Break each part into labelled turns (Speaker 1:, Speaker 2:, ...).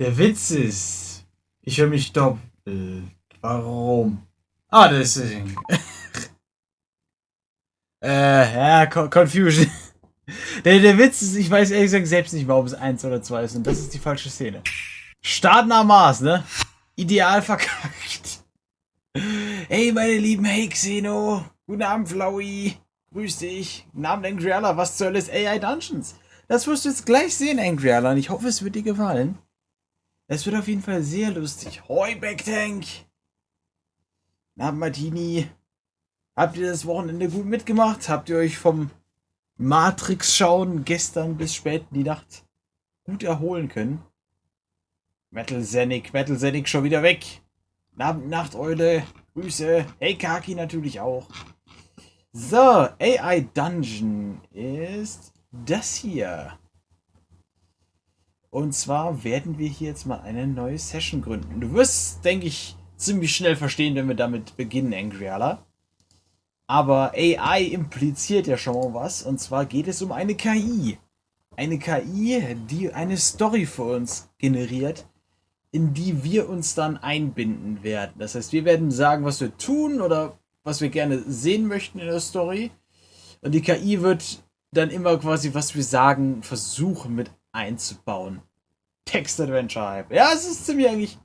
Speaker 1: Der Witz ist, ich höre mich doppelt. Warum? Ah, deswegen. Ja, Confusion. Der Witz ist, ich weiß ehrlich gesagt selbst nicht, warum es eins oder 2 ist. Und das ist die falsche Szene. Starten am Mars, ne? Ideal verkackt. Hey, meine lieben, hey Xeno. Guten Abend, Flowey. Grüß dich. Guten Abend, Angriala. Was zur Hölle ist AI Dungeons? Das wirst du jetzt gleich sehen, Angriala. Und ich hoffe, es wird dir gefallen. Es wird auf jeden Fall sehr lustig. Hoi, Backtank. Na, Martini. Habt ihr das Wochenende gut mitgemacht? Habt ihr euch vom Matrix-Schauen gestern bis spät in die Nacht gut erholen können? Metal Zenik schon wieder weg. Abend, Nacht, Eule. Grüße. Hey, Kaki natürlich auch. So, AI Dungeon ist das hier. Und zwar werden wir hier jetzt mal eine neue Session gründen. Du wirst, denke ich, ziemlich schnell verstehen, wenn wir damit beginnen, Angriala. Aber AI impliziert ja schon mal was. Und zwar geht es um eine KI. Eine KI, die eine Story für uns generiert, in die wir uns dann einbinden werden. Das heißt, wir werden sagen, was wir tun oder was wir gerne sehen möchten in der Story. Und die KI wird dann immer quasi, was wir sagen, versuchen mit einzubauen. Text-Adventure-Hype. Ja, es ist ziemlich eigentlich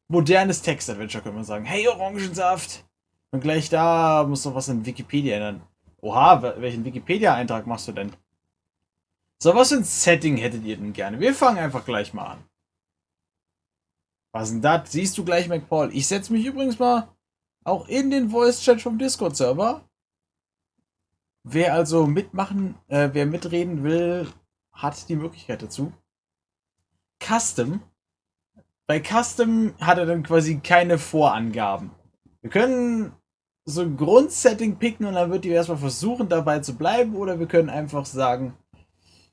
Speaker 1: modernes Text-Adventure, könnte man sagen. Hey, Orangensaft! Und gleich da muss noch was in Wikipedia ändern. Oha, welchen Wikipedia-Eintrag machst du denn? So, was für ein Setting hättet ihr denn gerne? Wir fangen einfach gleich mal an. Was denn das? Siehst du gleich, McPaul? Ich setze mich übrigens mal auch in den Voice-Chat vom Discord-Server. Wer also mitmachen, wer mitreden will, hat die Möglichkeit dazu. Custom. Bei Custom hat er dann quasi keine Vorangaben. Wir können so ein Grundsetting picken und dann wird die erstmal versuchen, dabei zu bleiben. Oder wir können einfach sagen,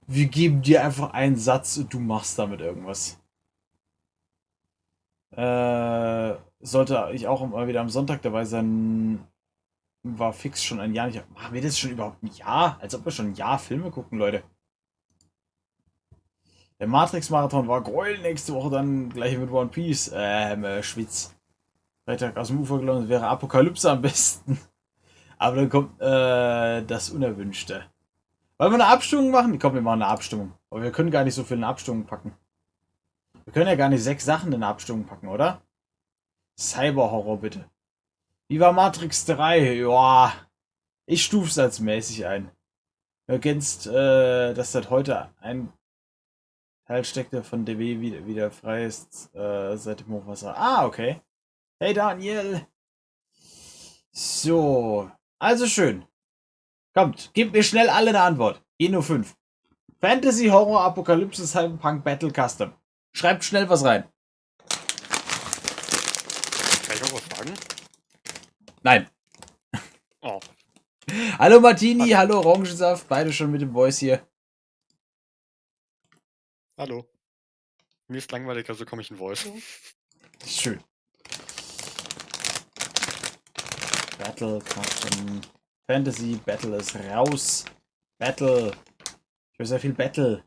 Speaker 1: wir geben dir einfach einen Satz und du machst damit irgendwas. Sollte ich auch mal wieder am Sonntag dabei sein, war fix schon ein Jahr nicht. Machen wir das schon überhaupt ein Jahr? Als ob wir schon ein Jahr Filme gucken, Leute. Der Matrix-Marathon war Gräuel, nächste Woche dann gleich mit One Piece. Schwitz. Freitag aus dem Ufer gelaufen, wäre Apokalypse am besten. Aber dann kommt das Unerwünschte. Wollen wir eine Abstimmung machen? Komm, wir machen eine Abstimmung. Aber wir können gar nicht so viel in eine Abstimmung packen. Wir können ja gar nicht 6 Sachen in eine Abstimmung packen, oder? Cyberhorror, bitte. Wie war Matrix 3? Ja, ich stufe es als mäßig ein. Du ergänzt, dass seit heute ein Teil steckt, der von DW wieder frei ist, seit dem Hochwasser. Ah, okay. Hey Daniel. So. Also schön. Kommt, gebt mir schnell alle eine Antwort. nur 5. Fantasy, Horror, Apokalypse, Cyberpunk, Battle, Custom. Schreibt schnell was rein.
Speaker 2: Kann ich auch was fragen?
Speaker 1: Nein.
Speaker 2: Oh.
Speaker 1: Hallo Martini, hallo Orangensaft, beide schon mit dem Voice hier.
Speaker 2: Hallo. Mir ist langweilig, also komme ich in Voice.
Speaker 1: Schön. Battle, Custom, Fantasy, Battle ist raus. Battle. Ich höre sehr viel Battle.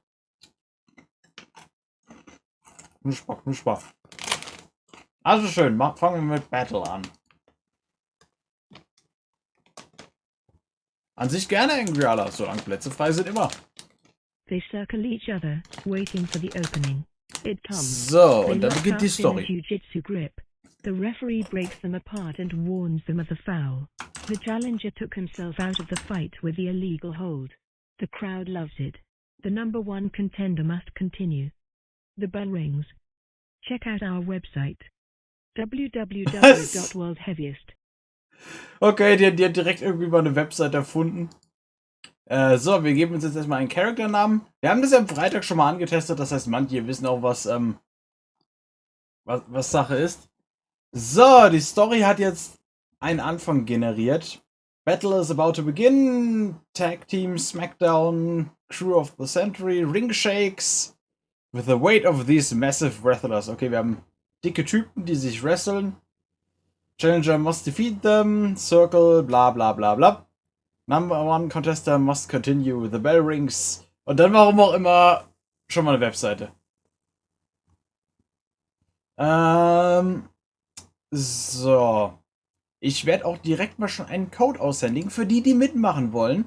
Speaker 1: Knusper, knusper. Also schön, fangen wir mit Battle an. An sich gerne Angriala, solange Plätze frei sind immer.
Speaker 3: They circle each other, waiting for the opening. It comes.
Speaker 1: So,
Speaker 3: They
Speaker 1: und dann
Speaker 3: lock
Speaker 1: beginnt die
Speaker 3: fast in a
Speaker 1: Story.
Speaker 3: jiu-jitsu grip. The referee breaks them apart and warns them of the foul. The challenger took himself out of the fight with the illegal hold. The crowd loves it. The number one contender must continue. The bell rings. Check out our website. www.worldheaviest.
Speaker 1: Okay, die hat direkt irgendwie mal eine Website erfunden. So, wir geben uns jetzt erstmal einen Charakternamen. Wir haben das ja am Freitag schon mal angetestet, das heißt, manche wissen auch, was Sache ist. So, die Story hat jetzt einen Anfang generiert. Battle is about to begin. Tag Team, Smackdown, Crew of the Century, Ring Shakes. With the weight of these massive wrestlers. Okay, wir haben dicke Typen, die sich wresteln. Challenger must defeat them. Circle, bla bla bla bla. Number one contester must continue. The bell rings. Und dann warum auch immer schon mal eine Webseite. Ähm, so. Ich werde auch direkt mal schon einen Code aushändigen für die, die mitmachen wollen.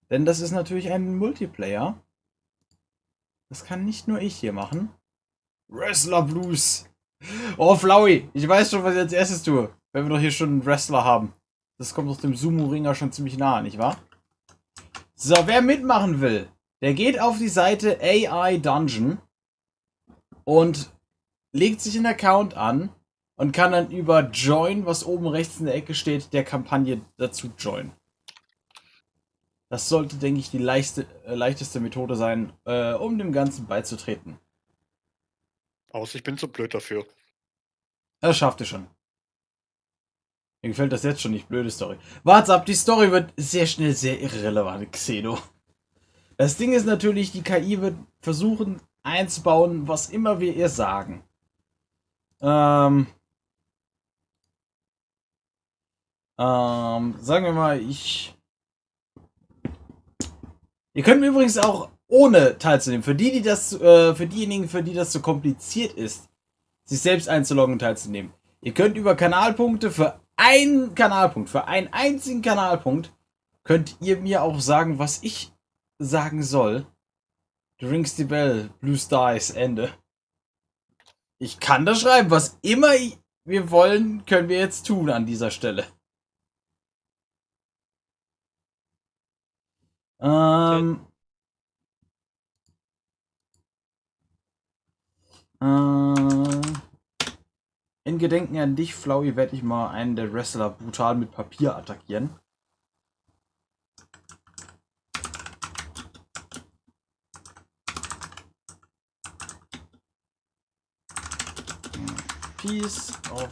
Speaker 1: Denn das ist natürlich ein Multiplayer. Das kann nicht nur ich hier machen. Wrestler Blues. Oh, Flowey, ich weiß schon, was ich als erstes tue. Wenn wir doch hier schon einen Wrestler haben. Das kommt aus dem Sumo-Ringer schon ziemlich nah, nicht wahr? So, wer mitmachen will, der geht auf die Seite AI Dungeon und legt sich einen Account an und kann dann über Join, was oben rechts in der Ecke steht, der Kampagne dazu joinen. Das sollte, denke ich, die leichteste Methode sein, um dem Ganzen beizutreten.
Speaker 2: Außer ich bin zu blöd dafür.
Speaker 1: Das schafft ihr schon. Mir gefällt das jetzt schon nicht. Blöde Story. Wart's ab, die Story wird sehr schnell sehr irrelevant, Xeno. Das Ding ist natürlich, die KI wird versuchen einzubauen, was immer wir ihr sagen. Sagen wir mal, Ihr könnt übrigens auch ohne teilzunehmen. Für diejenigen, für die das zu kompliziert ist, sich selbst einzuloggen und teilzunehmen. Ihr könnt über Kanalpunkte für einen Kanalpunkt, für einen einzigen Kanalpunkt, könnt ihr mir auch sagen, was ich sagen soll. Du rings the bell, blue skies, Ende. Ich kann das schreiben, was immer wir wollen, können wir jetzt tun an dieser Stelle. Ähm, in Gedenken an dich, Flowey, werde ich mal einen der Wrestler brutal mit Papier attackieren. Piece of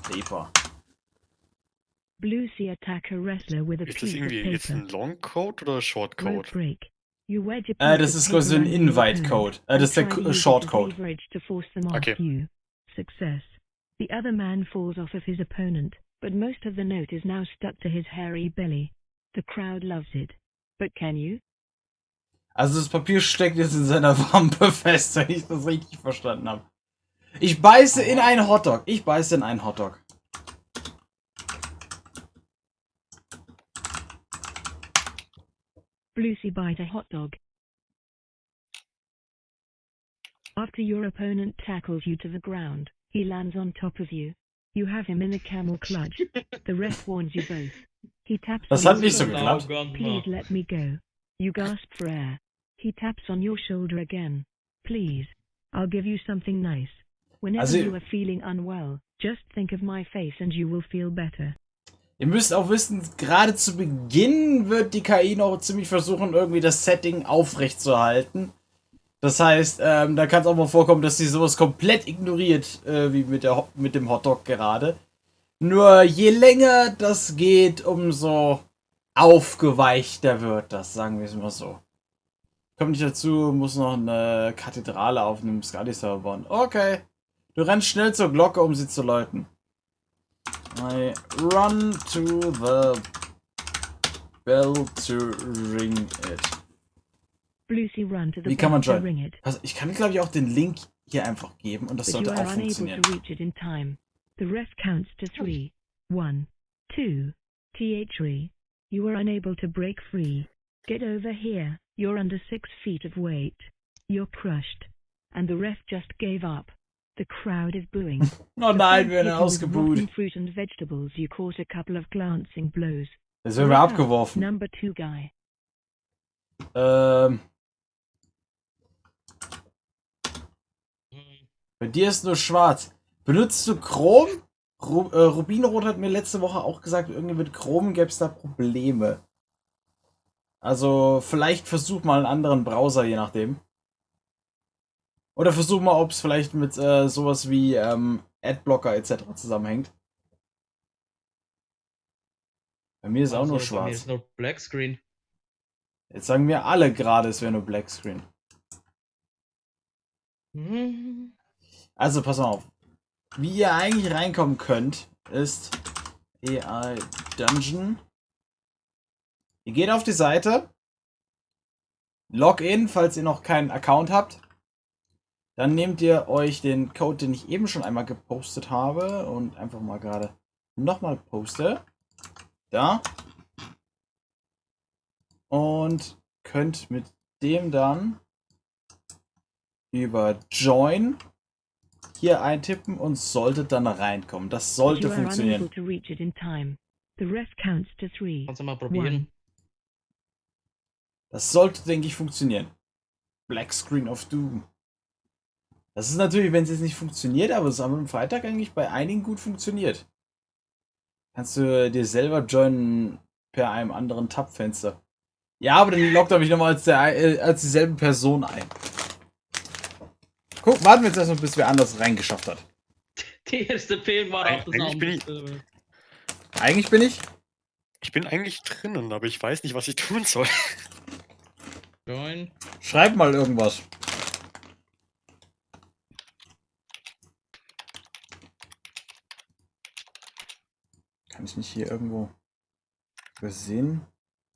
Speaker 1: paper.
Speaker 3: Bluesy attack a wrestler with a
Speaker 2: Ist das
Speaker 3: piece of
Speaker 2: irgendwie jetzt
Speaker 3: paper.
Speaker 2: ein Long Code oder Short
Speaker 3: Rope
Speaker 2: Code?
Speaker 3: break. You wedge a piece
Speaker 1: Das
Speaker 3: of
Speaker 1: ist
Speaker 3: paper
Speaker 1: quasi ein
Speaker 3: around your
Speaker 1: Invite-Code.
Speaker 3: opponent
Speaker 1: Das ist
Speaker 3: and try to
Speaker 1: der
Speaker 3: use it as
Speaker 1: Short-Code.
Speaker 3: leverage to force them
Speaker 2: Okay.
Speaker 3: off you. Success. The other man falls off of his opponent, but most of the note is now stuck to his hairy belly. The crowd loves it. But can you?
Speaker 1: Also das Papier steckt jetzt in seiner Wampe fest, wenn ich das richtig verstanden habe. Ich beiße in einen Hotdog. Ich beiße in einen Hotdog.
Speaker 3: Bluesy bite a hot dog. After your opponent tackles you to the ground, he lands on top of you. You have him in a camel clutch. The ref warns you both. He taps
Speaker 1: Das
Speaker 3: on
Speaker 1: hat
Speaker 3: your
Speaker 1: nicht so
Speaker 3: shoulder.
Speaker 1: geklappt.
Speaker 3: Please let me go. You gasp for air. He taps on your shoulder again. Please. I'll give you something nice. Whenever
Speaker 1: Also-
Speaker 3: you are feeling unwell, just think of my face and you will feel better.
Speaker 1: Ihr müsst auch wissen, gerade zu Beginn wird die KI noch ziemlich versuchen, irgendwie das Setting aufrechtzuerhalten. Das heißt, da kann es auch mal vorkommen, dass sie sowas komplett ignoriert, wie mit dem Hotdog gerade. Nur je länger das geht, umso aufgeweichter wird das, sagen wir es mal so. Kommt nicht dazu, muss noch eine Kathedrale auf einem Scali-Server bauen. Okay. Du rennst schnell zur Glocke, um sie zu läuten. I run to the bell to ring it.
Speaker 3: Bluesy run to the
Speaker 1: Wie kann man
Speaker 3: bell to
Speaker 1: joinen?
Speaker 3: ring it.
Speaker 1: Also ich kann, glaube ich, auch den Link hier einfach geben und das
Speaker 3: But you
Speaker 1: sollte
Speaker 3: are
Speaker 1: auch
Speaker 3: unable
Speaker 1: funktionieren.
Speaker 3: to reach it in time. The ref counts to 3. 1, 2, th3. You are unable to break free. Get over here. You're under 6 feet of weight. You're crushed. And the ref just gave up. The crowd is booing.
Speaker 1: Oh
Speaker 3: The
Speaker 1: nein,
Speaker 3: third
Speaker 1: wir werden
Speaker 3: hit you with
Speaker 1: ausgebuht.
Speaker 3: rotten fruit and vegetables. You caught a couple of glancing blows.
Speaker 1: Jetzt werden wir
Speaker 3: Look up,
Speaker 1: abgeworfen.
Speaker 3: Number 2 guy.
Speaker 1: Bei dir ist nur schwarz. Benutzt du Chrom? Rubinrot hat mir letzte Woche auch gesagt, irgendwie mit Chrom gäbe es da Probleme. Also vielleicht versuch mal einen anderen Browser, je nachdem. Oder versuch mal, ob es vielleicht mit sowas wie Adblocker etc. zusammenhängt. Bei mir ist auch nur
Speaker 4: Also, bei mir
Speaker 1: schwarz.
Speaker 4: ist nur Black Screen.
Speaker 1: Jetzt sagen mir alle gerade, es wäre nur Black Screen.
Speaker 4: Hm.
Speaker 1: Also pass mal auf. Wie ihr eigentlich reinkommen könnt, ist AI Dungeon. Ihr geht auf die Seite. Login, falls ihr noch keinen Account habt. Dann nehmt ihr euch den Code, den ich eben schon einmal gepostet habe und einfach mal gerade nochmal poste. Da. Und könnt mit dem dann über Join hier eintippen und solltet dann reinkommen. Das sollte
Speaker 3: You are
Speaker 1: funktionieren.
Speaker 3: unable to reach it in time. The ref counts to 3.
Speaker 4: Kannst du mal probieren.
Speaker 1: Das sollte, denke ich, funktionieren. Black Screen of Doom. Das ist natürlich, wenn es jetzt nicht funktioniert, aber es hat am Freitag eigentlich bei einigen gut funktioniert. Kannst du dir selber joinen per einem anderen Tab-Fenster. Ja, aber dann loggt er mich nochmal als dieselbe Person ein. Guck, warten wir jetzt erstmal, bis wer anders reingeschafft hat.
Speaker 4: Die erste Film war auch das
Speaker 2: Eigentlich
Speaker 4: andere.
Speaker 1: Eigentlich bin ich.
Speaker 2: Ich bin eigentlich drinnen, aber ich weiß nicht, was ich tun soll.
Speaker 4: Join.
Speaker 1: Schreib mal irgendwas. Kann ich nicht hier irgendwo übersehen?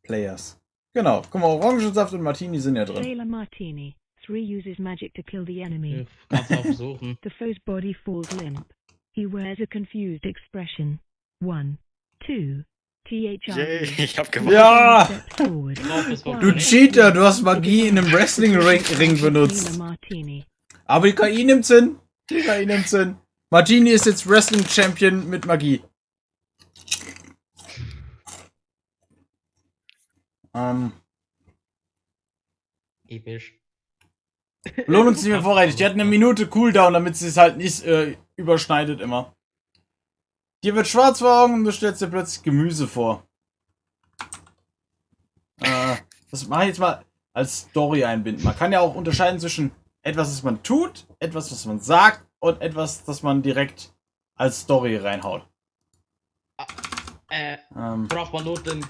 Speaker 1: Players. Genau, guck mal, Orangensaft und Martini sind ja drin.
Speaker 3: Sailor Martini. 3 uses magic to kill the enemy.
Speaker 4: Kannst du auch versuchen.
Speaker 3: The foe's body falls limp. He wears a confused expression. 1, 2,
Speaker 2: Yay,
Speaker 3: THR.
Speaker 2: ich hab gewonnen.
Speaker 1: Ja! Du
Speaker 3: Du
Speaker 1: Cheater, du hast Magie in einem Wrestling-Ring benutzt.
Speaker 3: Martini.
Speaker 1: Aber die KI nimmt's hin. Die KI nimmt's hin. Martini ist jetzt Wrestling-Champion mit Magie.
Speaker 4: Episch.
Speaker 1: Belohnung ist nicht mehr vorrätig. Die hat eine Minute Cooldown, damit sie es halt nicht überschneidet immer. Dir wird schwarz vor Augen und du stellst dir plötzlich Gemüse vor. Das mache ich jetzt mal als Story einbinden. Man kann ja auch unterscheiden zwischen etwas, was man tut, etwas, was man sagt und etwas, das man direkt als Story reinhaut.
Speaker 4: Braucht man nur den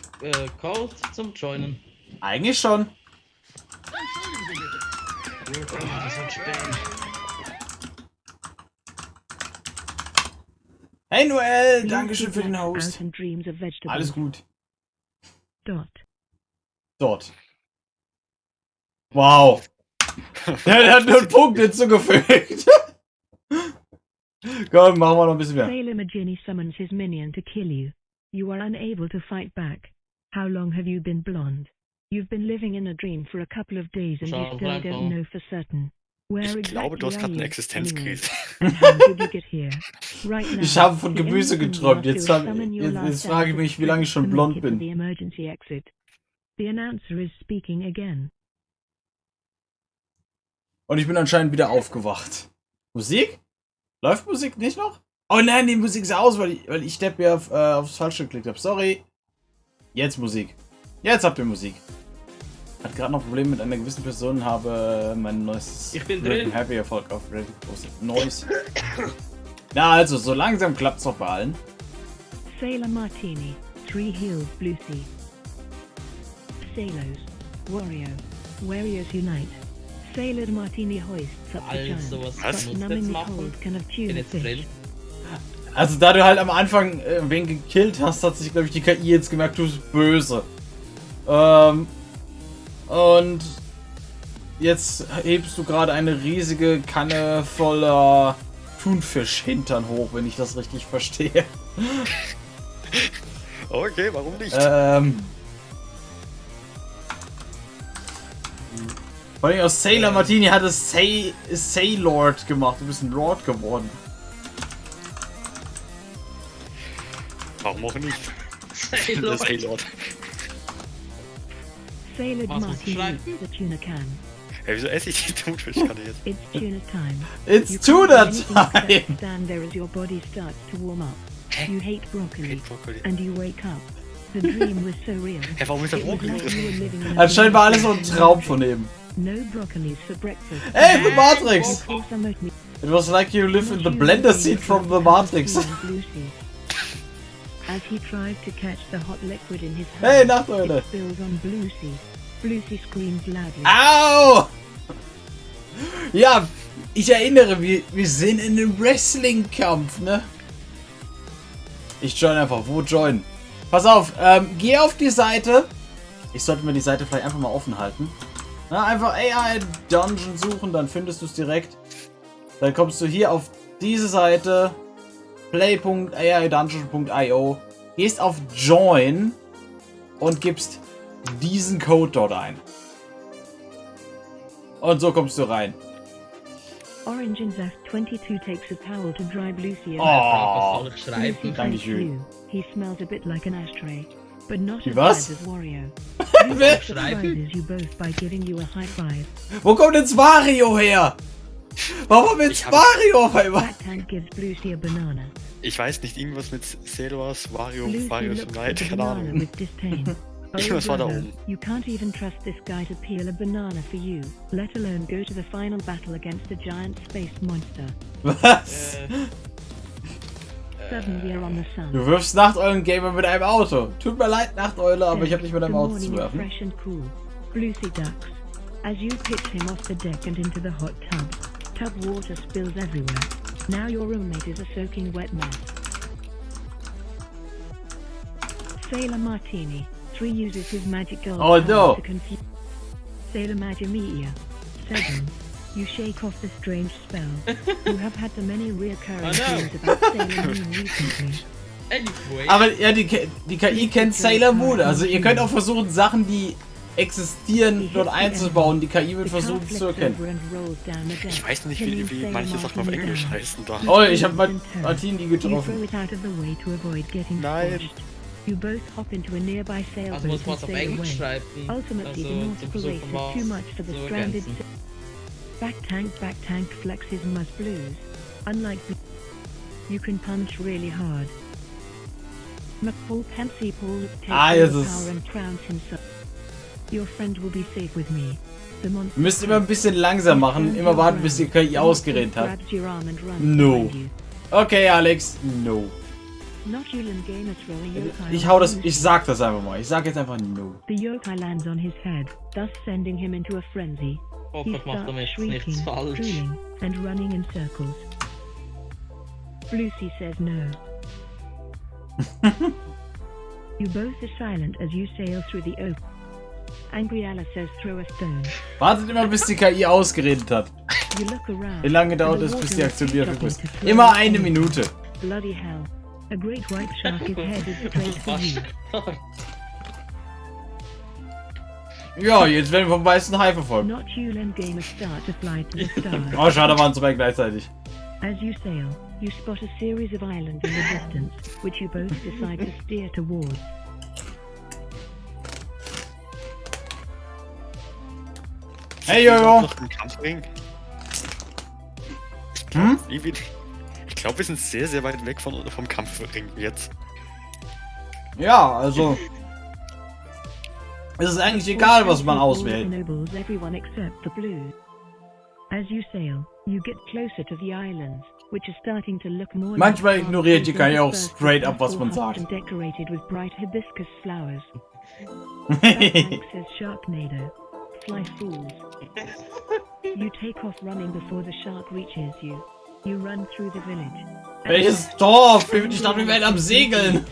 Speaker 4: Code zum Joinen.
Speaker 1: Eigentlich schon.
Speaker 4: Das wird spät.
Speaker 1: Hey Noel, Dankeschön für den Host.
Speaker 3: Out and dreams of vegetables.
Speaker 1: Alles gut.
Speaker 3: Dot.
Speaker 1: Dort. Wow. Der hat nur einen Punkt hinzugefügt. Komm, machen wir noch ein bisschen mehr.
Speaker 3: Sailor Magini summons his minion to kill you. You are unable to fight back. How long have you been blonde? You've been living in a dream for a couple of days and you
Speaker 4: Schau,
Speaker 3: still
Speaker 4: bleib
Speaker 3: don't
Speaker 4: mal.
Speaker 3: know for certain. Where
Speaker 2: Ich
Speaker 3: exactly
Speaker 2: glaube, du hast
Speaker 3: are
Speaker 2: gerade eine
Speaker 3: you
Speaker 2: Existenzkrise.
Speaker 3: anyway? How did you get here? Right now,
Speaker 1: Ich habe von
Speaker 3: the
Speaker 1: Gemüse
Speaker 3: only thing you
Speaker 1: geträumt.
Speaker 3: must
Speaker 1: Jetzt,
Speaker 3: do is summon your last
Speaker 1: jetzt frage ich mich, wie lange ich schon
Speaker 3: to
Speaker 1: blond
Speaker 3: make it to
Speaker 1: bin.
Speaker 3: the emergency exit. The announcer is speaking again.
Speaker 1: Und ich bin anscheinend wieder aufgewacht. Musik? Läuft Musik nicht noch? Oh nein, die Musik ist aus, weil ich Depp ja aufs Falsche geklickt habe. Sorry. Jetzt Musik. Jetzt habt ihr Musik. Hat gerade noch Probleme mit einer gewissen Person, habe mein neues
Speaker 4: Ich bin drin.
Speaker 1: Happy Erfolg auf Reddit gepostet. Neues. Na also, so langsam klappt's doch bei allen.
Speaker 3: Sailor Martini, 3 heals Blue Sea. Sailors, Wario, Warriors unite. Sailor Martini hoists up the giant,
Speaker 4: Also, was
Speaker 3: but
Speaker 4: muss ich
Speaker 3: numbing
Speaker 4: jetzt
Speaker 3: the
Speaker 4: machen?
Speaker 3: cold can have
Speaker 4: Bin
Speaker 3: tuned
Speaker 4: jetzt
Speaker 3: fish.
Speaker 4: drin.
Speaker 1: Also da du halt am Anfang wen gekillt hast, hat sich, glaube ich, die KI jetzt gemerkt, du bist böse. Und jetzt hebst du gerade eine riesige Kanne voller Thunfisch-Hintern hoch, wenn ich das richtig verstehe.
Speaker 2: Okay, warum nicht?
Speaker 1: Vor allem aus Sailor Martini hat es Sailord gemacht. Du bist ein Lord geworden.
Speaker 2: Warum auch nicht?
Speaker 4: Sailor.
Speaker 2: Das Haylord.
Speaker 3: Sailor
Speaker 4: Was muss
Speaker 3: Martini
Speaker 4: ich schreiben?
Speaker 3: eats the tuna can.
Speaker 2: Hey, wieso esse ich die Thunfischkanne jetzt?
Speaker 3: It's tuna time.
Speaker 1: It's
Speaker 3: You can't
Speaker 1: tuna
Speaker 3: do anything
Speaker 1: time!
Speaker 3: except stand there as your body starts to warm up. You hate broccoli,
Speaker 2: Hate Broccoli.
Speaker 3: and you wake up. The dream was so real.
Speaker 2: Hey, warum ist da
Speaker 3: It was
Speaker 2: Brokkoli
Speaker 3: like
Speaker 2: drin?
Speaker 3: you were living in a
Speaker 1: Anscheinend war alles so ein
Speaker 3: dream.
Speaker 1: Traum von ihm.
Speaker 3: No broccolis for breakfast.
Speaker 1: Hey, The Matrix!
Speaker 3: Pour some oatmeal.
Speaker 1: It was like you live in the blender seat from the Matrix.
Speaker 3: As he tried to catch the hot liquid in his hand,
Speaker 1: Hey, Nacht, Leute!
Speaker 3: it spills on Bluesy. Bluesy screams loudly.
Speaker 1: Au! Ja, ich erinnere, wir sind in einem Wrestling-Kampf, ne? Ich join einfach. Wo join? Pass auf, geh auf die Seite. Ich sollte mir die Seite vielleicht einfach mal offen halten. Na, einfach AI Dungeon suchen, dann findest du es direkt. Dann kommst du hier auf diese Seite, play.aidungeon.io, gehst auf Join und gibst diesen Code dort ein. Und so kommst du rein.
Speaker 3: Orange and Zest 22 takes a towel to dry Lucy.
Speaker 1: Oh.
Speaker 4: Was soll ich
Speaker 3: Lucy
Speaker 4: schreiben?
Speaker 3: thanks
Speaker 1: Dankeschön.
Speaker 3: you. He smells a bit like an ashtray, but not
Speaker 1: Wie
Speaker 3: as
Speaker 1: was?
Speaker 3: bad as Wario.
Speaker 1: Wer-
Speaker 3: Lucy surprises you both by giving you a high five.
Speaker 1: Wo kommt jetzt Wario her? Warum haben wir jetzt
Speaker 2: Ich hab-
Speaker 1: Wario auf einmal?
Speaker 3: Black Tank gives Lucy a banana.
Speaker 2: Ich weiß nicht, irgendwas mit Sailors,
Speaker 3: Lucy
Speaker 2: Wario
Speaker 3: looks at
Speaker 2: Night,
Speaker 3: the
Speaker 2: keine
Speaker 3: banana
Speaker 2: Ahnung.
Speaker 3: with disdain. Oh,
Speaker 2: Irgendwas war da
Speaker 3: brother,
Speaker 2: oben.
Speaker 3: you can't even trust this guy to peel a banana for you, let alone go to the final battle against a giant space monster.
Speaker 1: Was?
Speaker 3: Suddenly we're on the sun.
Speaker 1: Du wirfst Nachteulen-Gamer mit einem Auto. Tut mir leid, Nachteule, aber ich habe nicht mit einem
Speaker 3: The
Speaker 1: Auto zu
Speaker 3: morning is
Speaker 1: werfen.
Speaker 3: fresh and cool. Lucy ducks. As you pitch him off the deck and into the hot tub. Tub water spills everywhere. Now your roommate is a soaking wet mess. Sailor Martini. 3 uses his magic gold
Speaker 1: Oh,
Speaker 3: power
Speaker 1: no.
Speaker 3: to confuse. Sailor Magimedia. 7. You shake off the strange spell. You have had the many reoccurring
Speaker 4: Oh, no.
Speaker 3: dreams about Sailor Moon recently.
Speaker 4: Anyway.
Speaker 1: Aber ja, die KI kennt Sailor Moon. Also ihr könnt auch versuchen, Sachen, die existieren, dort einzubauen. Die KI wird versuchen es zu erkennen.
Speaker 2: Ich weiß nicht, wie manche Sachen auf Englisch heißen da.
Speaker 1: Oh, ich habe Martini
Speaker 3: You throw
Speaker 1: getroffen.
Speaker 3: it out of the way to avoid getting
Speaker 2: Nein.
Speaker 3: squashed. You both hop into a nearby sailboat
Speaker 4: Also muss
Speaker 3: and
Speaker 4: man es auf
Speaker 3: sail
Speaker 4: Englisch
Speaker 3: away.
Speaker 4: schreiben.
Speaker 3: Ultimately, the
Speaker 4: Also
Speaker 3: nautical
Speaker 4: zum
Speaker 3: race
Speaker 4: Besuchen
Speaker 3: is
Speaker 4: war
Speaker 3: too much for the
Speaker 4: so
Speaker 3: stranded
Speaker 4: ergänzen.
Speaker 3: Back tank flexes Muzz Blues. Unlike you can punch really hard. McPaul Pansy Paul takes
Speaker 1: Ah,
Speaker 3: all
Speaker 1: jetzt
Speaker 3: the
Speaker 1: ist-
Speaker 3: power and crowns himself. Your friend will be safe with me. The monster
Speaker 1: Ihr müsst immer ein bisschen langsam machen. Immer warten, bis die KI ausgeredet hat.
Speaker 3: grabs your arm and runs
Speaker 1: No.
Speaker 3: behind you.
Speaker 1: Okay, Alex. No.
Speaker 3: Not Yulan Gamer throw a yokai
Speaker 1: Ich
Speaker 3: on
Speaker 1: hau das.
Speaker 3: Lucy.
Speaker 1: Ich sag das einfach mal. Ich sag jetzt einfach no.
Speaker 3: The yokai lands on his head, thus sending him into a frenzy. He
Speaker 4: Hoffentlich macht er
Speaker 3: starts
Speaker 4: jetzt
Speaker 3: shrieking,
Speaker 4: nichts falsch.
Speaker 3: drooling, and running in circles. Lucy says no. You both are silent as you sail through the open. Angry Alice says throw a stone.
Speaker 1: Wartet immer, bis die KI ausgeredet hat.
Speaker 3: You look around.
Speaker 1: Wie lange dauert
Speaker 3: and
Speaker 1: es,
Speaker 3: the
Speaker 1: bis
Speaker 3: water
Speaker 1: die
Speaker 3: is
Speaker 1: Aktion wieder
Speaker 3: stopping
Speaker 1: verpasst?
Speaker 3: to flow
Speaker 1: Immer eine
Speaker 3: in.
Speaker 1: Minute.
Speaker 3: Bloody hell. A great white shark is headed straight for you.
Speaker 1: Ja, jetzt werden wir vom weißen Hai verfolgt.
Speaker 3: Not Yulan Gamer start to fly to the stars.
Speaker 1: Oh, schade, waren zwei gleichzeitig.
Speaker 3: As you sail, you spot a series of islands in the distance, which you both decide to steer towards.
Speaker 1: Hey, Jojo.
Speaker 2: Noch im Kampfring?
Speaker 1: Hm?
Speaker 2: Ich glaube, wir sind sehr, sehr weit weg vom Kampfring jetzt.
Speaker 1: Ja, also. Es ist eigentlich egal, was man auswählt.
Speaker 3: Ennobles everyone except the blues. As you sail, you get closer to the islands, which are starting to look more
Speaker 1: Manchmal
Speaker 3: like
Speaker 1: ignoriert die KI auch
Speaker 3: dispersed
Speaker 1: straight up, was
Speaker 3: peaceful
Speaker 1: man
Speaker 3: huts
Speaker 1: sagt.
Speaker 3: and decorated with bright hibiscus flowers. Batman says Sharknado. Fly fools. You take off running before the shark reaches you. You run through the village.
Speaker 1: Welches Dorf? Ich dachte, wir wären am Segeln.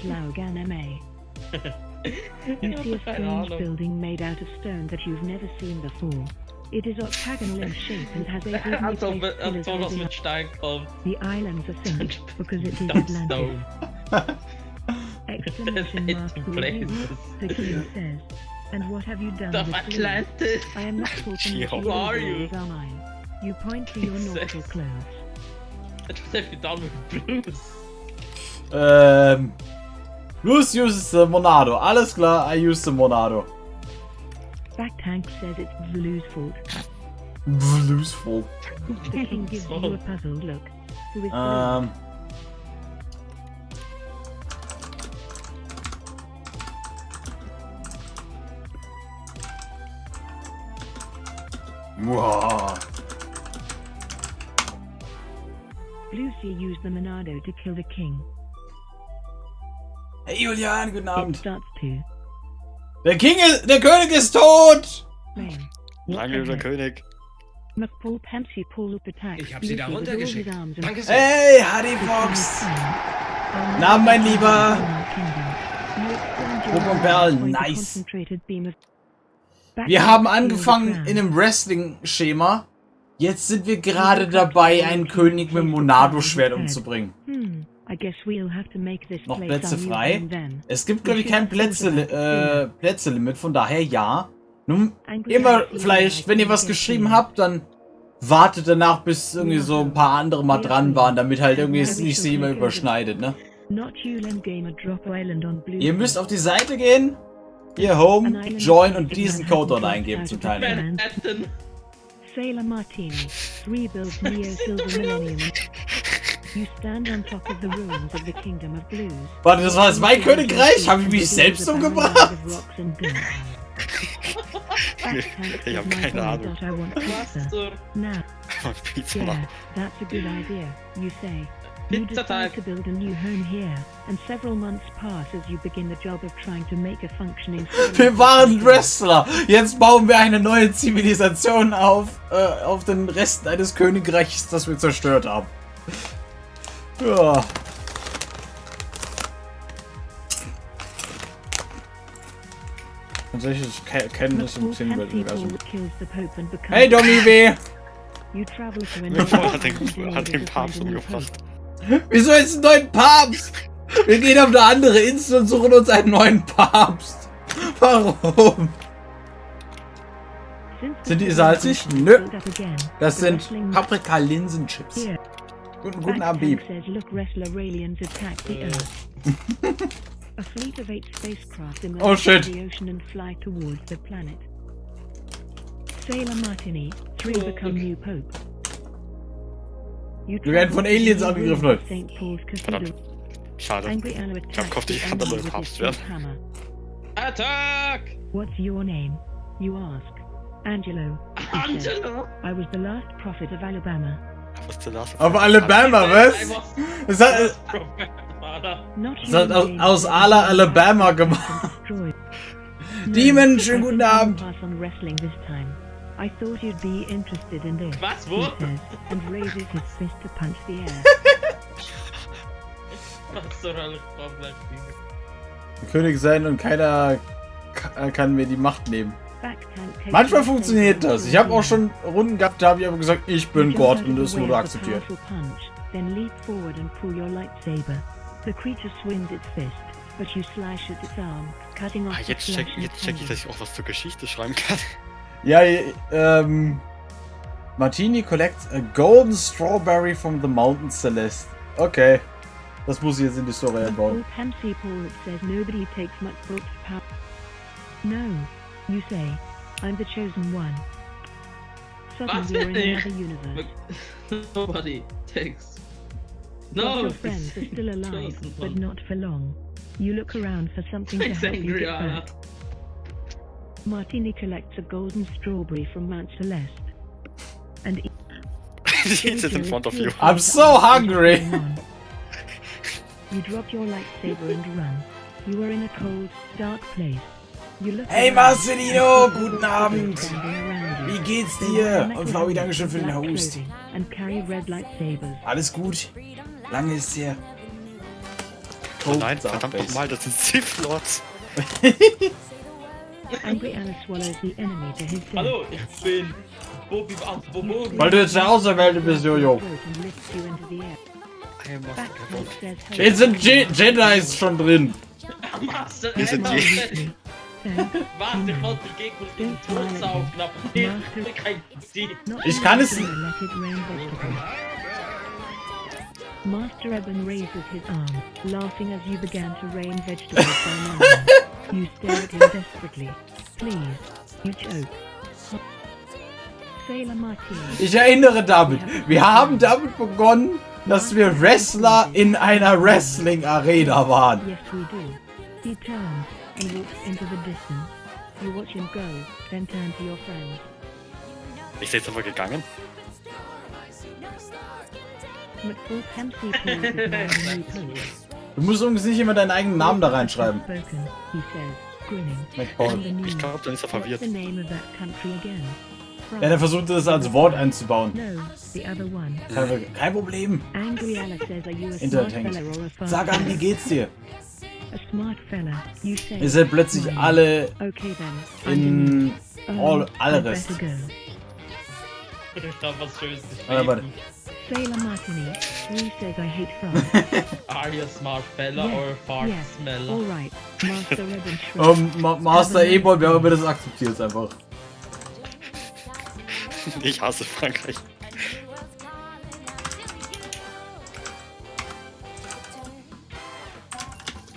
Speaker 3: You see a
Speaker 4: Keine
Speaker 3: strange
Speaker 4: Ahnung.
Speaker 3: building made out of stone that you've never seen before. It is octagonal in shape and has eight evenly
Speaker 4: Als ob
Speaker 3: placed pillars
Speaker 4: das
Speaker 3: holding
Speaker 4: mit
Speaker 3: up.
Speaker 4: Stein kommt.
Speaker 3: The islands are synced because it is
Speaker 4: That's
Speaker 3: Atlantis.
Speaker 4: stone.
Speaker 3: Exclamation mark
Speaker 4: Eight
Speaker 3: review.
Speaker 4: places.
Speaker 3: The king says. And what have you done
Speaker 4: Of
Speaker 3: with Blue?
Speaker 4: Atlantis.
Speaker 3: I am not talking
Speaker 2: Yo.
Speaker 3: to
Speaker 4: Who are you?
Speaker 3: Are mine. You point to your nautical clothes.
Speaker 4: Was have you done with blues?
Speaker 1: Luce uses the Monado. Alles klar, I use the Monado.
Speaker 3: Back Tank says it's Blue's fault.
Speaker 1: Blues fault.
Speaker 3: The king gives you a puzzled look. Who is Blue?
Speaker 1: Wow.
Speaker 3: Lucy used the Monado to kill the king.
Speaker 1: Hey Julian, guten
Speaker 3: It
Speaker 1: Abend.
Speaker 3: starts to
Speaker 1: Der König ist tot!
Speaker 3: rain.
Speaker 2: Lange der König.
Speaker 3: McPaul Pansy Paul up attacks.
Speaker 5: Ich hab sie da
Speaker 3: Lucy with all his
Speaker 5: runtergeschickt.
Speaker 3: arms and
Speaker 5: Danke sehr.
Speaker 1: Hey, Hardy Fox! Na, mein Lieber. Rupp und Perl, nice. Wir haben angefangen in einem Wrestling-Schema. Jetzt sind wir gerade dabei, einen König mit dem Monado-Schwert umzubringen. Noch Plätze frei? Es gibt, glaube ich, kein Plätze-Limit, von daher ja. Nun, immer vielleicht, wenn ihr was geschrieben habt, dann wartet danach, bis irgendwie so ein paar andere mal dran waren, damit halt irgendwie es nicht sich immer überschneidet, ne? Ihr müsst auf die Seite gehen, hier Home, Join und diesen Code dort eingeben zum Teilnehmen.
Speaker 3: Sailor Martini, 3 builds Neo Silver Millennium. You stand on top of the ruins of the Kingdom of Blues.
Speaker 1: Warte, das war jetzt mein Königreich? Habe ich mich selbst umgebracht?
Speaker 2: Ich habe keine Ahnung.
Speaker 3: Now,
Speaker 2: Pizza.
Speaker 3: yeah, that's a good idea, you say. You decide to build a new home here, and several months pass as you begin the job of trying to make a functioning...
Speaker 1: Wir waren Wrestler. Jetzt bauen wir eine neue Zivilisation auf den Resten eines Königreichs, das wir zerstört haben. Ja. Tatsächlich kennen das im Universum. Hey Domi W!
Speaker 2: Hat den Papst umgebracht.
Speaker 1: Wieso jetzt einen neuen Papst? Wir gehen auf eine andere Insel und suchen uns einen neuen Papst. Warum? Sind die salzig? Nö. Das sind Paprika-Linsenchips. Guten Abend, Beep. Oh shit.
Speaker 3: Sailor Martini, 3 become new Pope.
Speaker 1: Wir werden von Aliens angegriffen, Leute.
Speaker 2: Verdammt. Schade. Ich hab gehofft, ich kann der neue Papst werden.
Speaker 4: Attack!
Speaker 3: What's your name? You ask. Angelo. he said.
Speaker 4: Angelo!
Speaker 3: I was the last prophet of Alabama.
Speaker 2: Was ist denn das?
Speaker 1: Auf Alabama, was? Es hat
Speaker 3: Not
Speaker 1: es hat aus Alabama gemacht. Demon, schönen guten Abend.
Speaker 3: Pass on wrestling this time. I thought you'd be interested in this.
Speaker 4: Was,
Speaker 3: He
Speaker 4: wo?
Speaker 3: says, and raises his fist to punch the air.
Speaker 4: Was soll alles Problem?
Speaker 1: König sein und keiner kann mir die Macht nehmen.
Speaker 3: Backtank takes
Speaker 1: Manchmal
Speaker 3: the
Speaker 1: funktioniert
Speaker 3: saber
Speaker 1: das. Ich habe auch
Speaker 3: through
Speaker 1: schon Runden gehabt, da habe ich aber gesagt, ich
Speaker 3: the
Speaker 1: bin
Speaker 3: air.
Speaker 1: Gott
Speaker 3: Jump
Speaker 1: und
Speaker 3: out of
Speaker 1: das
Speaker 3: the
Speaker 1: wurde
Speaker 3: way of the
Speaker 1: akzeptiert.
Speaker 3: powerful punch, then leap forward and pull your lightsaber. The creature swings its fist, but you slash at its arm, cutting off
Speaker 2: Ah,
Speaker 3: the
Speaker 2: jetzt check
Speaker 3: flesh and
Speaker 2: ich, dass ich auch was zur Geschichte schreiben kann.
Speaker 1: Ja, Martini collects a golden strawberry from the mountain Celeste. Okay. Das muss ich jetzt in die Story einbauen.
Speaker 3: Pansy Paul says nobody takes much Brooks power. No, you say, I'm the chosen one.
Speaker 4: Was
Speaker 3: Suddenly we're in
Speaker 4: denn?
Speaker 3: another universe.
Speaker 4: Nobody takes.
Speaker 3: But
Speaker 4: No!
Speaker 3: your friends are still alive,
Speaker 4: Chosen
Speaker 3: but
Speaker 4: one.
Speaker 3: not for long. You look around for something to
Speaker 4: It's
Speaker 3: help you
Speaker 4: angry,
Speaker 3: get
Speaker 4: Anna.
Speaker 3: back. Martini collects a golden strawberry from Mount Celeste. And
Speaker 2: She's in front of you.
Speaker 1: I'm so hungry.
Speaker 3: You drop your lightsaber and run. You are in a cold, dark place. You look
Speaker 1: Hey
Speaker 3: around,
Speaker 1: Marcelino,
Speaker 3: and see
Speaker 1: guten
Speaker 3: people
Speaker 1: Abend.
Speaker 3: standing around you.
Speaker 1: Wie geht's
Speaker 3: They
Speaker 1: dir?
Speaker 3: wear
Speaker 1: Und
Speaker 3: metal
Speaker 1: Flaui,
Speaker 3: helmets
Speaker 1: Dankeschön für
Speaker 3: and
Speaker 1: den
Speaker 3: black
Speaker 1: Host.
Speaker 3: clothing And carry red lightsabers.
Speaker 1: Alles gut? Lange ist her.
Speaker 2: Oh nein, verdammt nochmal, das sind Sith Lords.
Speaker 3: Angry Anna swallows the enemy to his death.
Speaker 4: Hallo, ich bin Bobby Bobo.
Speaker 1: Weil du jetzt der Auserwählte bist, Jojo.
Speaker 3: And lifts you into the air. Backtank says hello.
Speaker 1: Jetzt sind Jedis schon drin.
Speaker 4: Master,
Speaker 2: Wir sind
Speaker 3: Smile
Speaker 2: die.
Speaker 3: weakly. Thanks.
Speaker 4: Warte, ich wollte den Gegner in den Tod saugen, aber ich bin kein Sieg.
Speaker 3: Not
Speaker 1: Ich kann es-
Speaker 3: let it rain vegetables. Master Eben raises his arm, laughing as you began to rain vegetables down on him. You stare at him desperately. Please, you choke. Sailor Martini.
Speaker 1: Ich erinnere damit. Wir haben damit begonnen, dass wir Wrestler in einer Wrestling-Arena waren.
Speaker 3: Yes, we do. He turns and walks into the distance. You watch him go, then turn to your friends.
Speaker 2: Ich sehe jetzt aber gegangen.
Speaker 3: McFall Pansy pulls his mind a new pose.
Speaker 1: Du musst übrigens nicht immer deinen eigenen Namen da reinschreiben.
Speaker 3: Spoken, he says, grinning.
Speaker 1: McPaul.
Speaker 3: On the knees.
Speaker 2: Ich glaube, dann ist er
Speaker 3: What's
Speaker 2: verwirrt.
Speaker 3: the name of that country again?
Speaker 1: Ja, der versucht das als Wort einzubauen.
Speaker 3: No, the other one.
Speaker 1: Kein Problem.
Speaker 3: Angry Alice says, are you a smart
Speaker 1: Entertained.
Speaker 3: fella or a fast
Speaker 1: Sag an, wie
Speaker 3: fella?
Speaker 1: geht's dir?
Speaker 3: A smart fella, you say.
Speaker 1: Ihr seid plötzlich
Speaker 3: smiling.
Speaker 1: alle
Speaker 3: Okay then.
Speaker 1: in
Speaker 3: Oh,
Speaker 1: alle
Speaker 3: I'd
Speaker 1: Rest.
Speaker 3: better go.
Speaker 4: Ich hab was Schönes
Speaker 1: Warte, warte.
Speaker 4: geschrieben.
Speaker 3: Sailor Martini, Ree says I hate France.
Speaker 4: Are you a smart fella or a fart smeller?
Speaker 3: Alright, Master Rebel Shrimp.
Speaker 1: Master E-Boy, wer aber das akzeptiert einfach.
Speaker 2: Ich hasse Frankreich.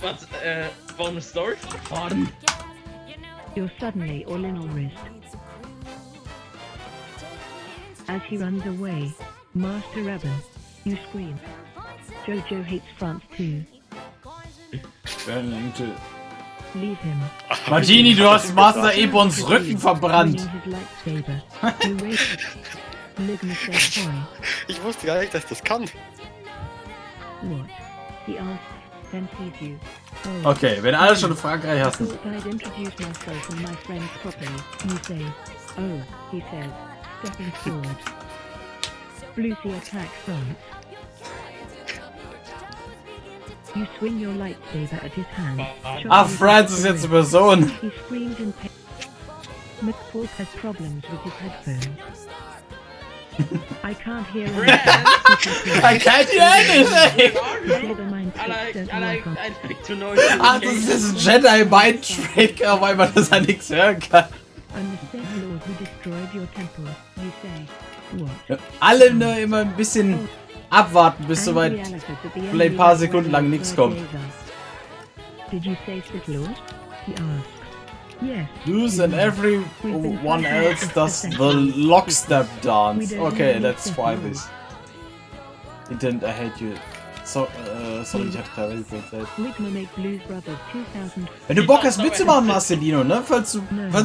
Speaker 4: Was, wollen wir Story fahren?
Speaker 3: You're suddenly all in on wrist. As he runs away, Master Rebel, you scream. Jojo hates France too. Leave him.
Speaker 1: Martini, du hast Master E-Bons Rücken verbrannt.
Speaker 3: Swinging his lightsaber. You race. Ligma says hi.
Speaker 2: Ich wusste gar nicht, dass ich das kann.
Speaker 3: What? He asks, then sees you. Oh.
Speaker 1: Okay, wenn alle schon Frankreich
Speaker 3: I
Speaker 1: hassen.
Speaker 3: thought I'd introduce myself and my friends properly. You say, oh, he says, stepping forward. Lucy attacks France. You swing your lightsaber at his hand.
Speaker 1: Ah, France ist jetzt eine Person.
Speaker 3: He screams in pain. McFaul has problems with his headphones. I can't hear anything.
Speaker 1: I can't hear anything.
Speaker 3: Jedi mind
Speaker 4: I
Speaker 3: tricks
Speaker 4: like,
Speaker 3: don't
Speaker 4: I like,
Speaker 3: work on.
Speaker 4: I like to know
Speaker 1: Ah, das ist ein Jedi-Mind-Trick, weil man das ja nichts hören kann.
Speaker 3: I'm the Sith Lord who destroyed your temple. You say, what?
Speaker 1: Alle nur immer ein bisschen abwarten, bis soweit vielleicht ein paar Sekunden lang nichts kommt.
Speaker 3: Did you say Sith Lord? He asks. Yes.
Speaker 1: Lose and everyone else does the lockstep dance. Okay, let's try this. Internet, I hate you. So, sorry, ich hatte gerade Zeit.
Speaker 3: Ligma make Blues Brothers 2000.
Speaker 1: Wenn du Bock hast mitzumachen, Marcelino, ne? Falls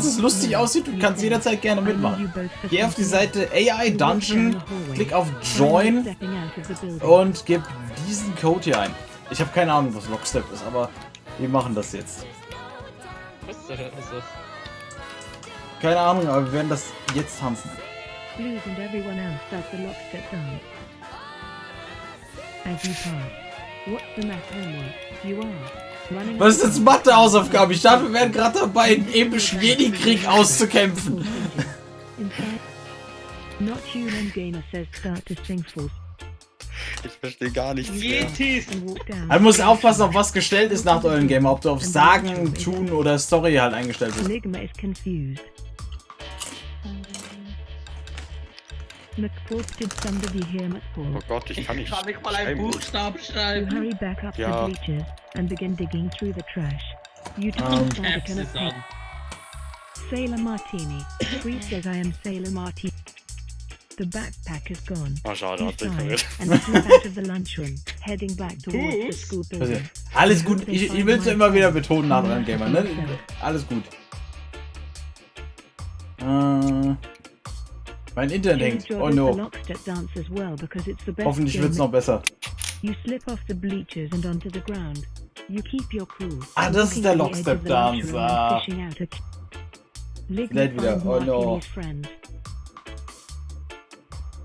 Speaker 1: es lustig aussieht, du kannst jederzeit gerne mitmachen. Geh auf die Seite AI Dungeon, klick auf Join und gib diesen Code hier ein. Ich habe keine Ahnung, was Lockstep ist, aber wir machen das jetzt.
Speaker 4: Was ist das?
Speaker 1: Keine Ahnung, aber wir werden das jetzt tanzen.
Speaker 3: Blues and everyone else does the lockstep dance. As you pass, what's the math homework? You are running.
Speaker 1: Was ist jetzt Mathe-Hausaufgabe? Ich dachte, wir wären gerade dabei, einen epischen Jedi-Krieg auszukämpfen.
Speaker 3: Inside, not human gamer says start to sing full
Speaker 2: Ich verstehe gar nichts mehr.
Speaker 4: Yetis!
Speaker 3: and walk down.
Speaker 1: Man muss aufpassen, auf was gestellt ist nach eurem Gamer. Ob du auf Sagen, Tun oder Story halt eingestellt bist.
Speaker 3: Ligma is confused. McFaul, did somebody hear McFaul?
Speaker 2: Oh Gott, ich kann nicht.
Speaker 4: Kann ich mal einen
Speaker 2: schreiben.
Speaker 4: Buchstaben
Speaker 3: You
Speaker 4: schreiben?
Speaker 3: hurry back up
Speaker 2: Ja.
Speaker 3: the bleachers and begin digging through the trash. You turn inside a
Speaker 4: Caps
Speaker 3: can of
Speaker 4: ist
Speaker 3: paint.
Speaker 4: an.
Speaker 3: Sailor Martini. Bree says I am Sailor Martini. The backpack is gone.
Speaker 2: Oh, schade,
Speaker 3: You
Speaker 2: hat sich
Speaker 3: sigh
Speaker 2: verwirrt.
Speaker 3: and slip out of the lunchroom, heading back towards the school
Speaker 1: Also,
Speaker 3: building.
Speaker 1: alles gut. Ich will es immer wieder betonen nach eurem Gamer, ne? Alles gut. Mein Internet hängt.
Speaker 3: George
Speaker 1: Oh
Speaker 3: does the
Speaker 1: no.
Speaker 3: lockstep dance as well because it's the best
Speaker 1: Hoffentlich
Speaker 3: game
Speaker 1: wird es noch besser.
Speaker 3: You slip off the bleachers and onto the ground. You keep your cool.
Speaker 1: Ah, das ist
Speaker 3: walking
Speaker 1: der
Speaker 3: to the edge of the
Speaker 1: Lockstep-Dance,
Speaker 3: lunchroom and
Speaker 1: ah.
Speaker 3: fishing out a Ligma
Speaker 1: Seid wieder,
Speaker 3: finds
Speaker 1: oh no.
Speaker 3: Martini's friend.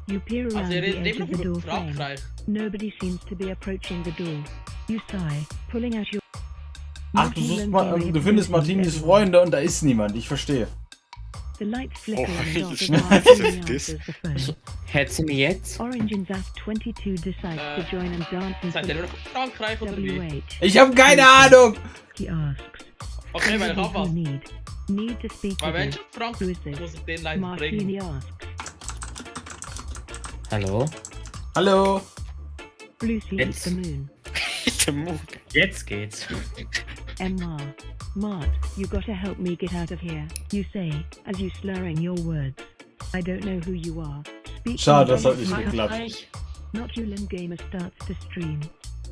Speaker 3: You peer around
Speaker 4: Also, ihr
Speaker 3: the
Speaker 4: redet
Speaker 3: edge
Speaker 4: immer
Speaker 3: of the
Speaker 4: noch
Speaker 3: door
Speaker 4: über
Speaker 3: frame.
Speaker 4: Frankreich.
Speaker 3: Nobody seems to be approaching the door. You sigh, pulling out your.
Speaker 1: Ach, du findest Martinis Freunde und da ist niemand. Ich verstehe.
Speaker 3: The lights flicker
Speaker 2: Oh,
Speaker 3: and dot
Speaker 2: das
Speaker 3: as Martini
Speaker 2: ist
Speaker 3: answers the phone.
Speaker 5: Hältst du mir jetzt?
Speaker 3: Orange and Zaf 22 decides to join and dance in
Speaker 4: Seid ihr nur noch in Frankreich oder wie?
Speaker 3: WH.
Speaker 1: Ich habe keine Ahnung.
Speaker 3: He asks.
Speaker 4: Okay, weil ich hab was.
Speaker 3: Need to speak
Speaker 4: Bei
Speaker 3: with
Speaker 4: welchem
Speaker 3: you.
Speaker 4: Frankreich
Speaker 3: Who is this?
Speaker 4: muss ich den Leuten
Speaker 3: Martini
Speaker 4: bringen?
Speaker 3: asks.
Speaker 5: Hallo?
Speaker 1: Hallo.
Speaker 3: Lucy
Speaker 5: Jetzt.
Speaker 3: eats the moon.
Speaker 2: Der Mut.
Speaker 5: Jetzt geht's.
Speaker 3: Emma. Mart, you gotta help me get out of here. You say, as you slurring your words. I don't know who you are. Speak
Speaker 1: Schade,
Speaker 3: to
Speaker 1: das
Speaker 3: me.
Speaker 1: hat nicht geklappt.
Speaker 3: Not Yulan Gamer starts to stream.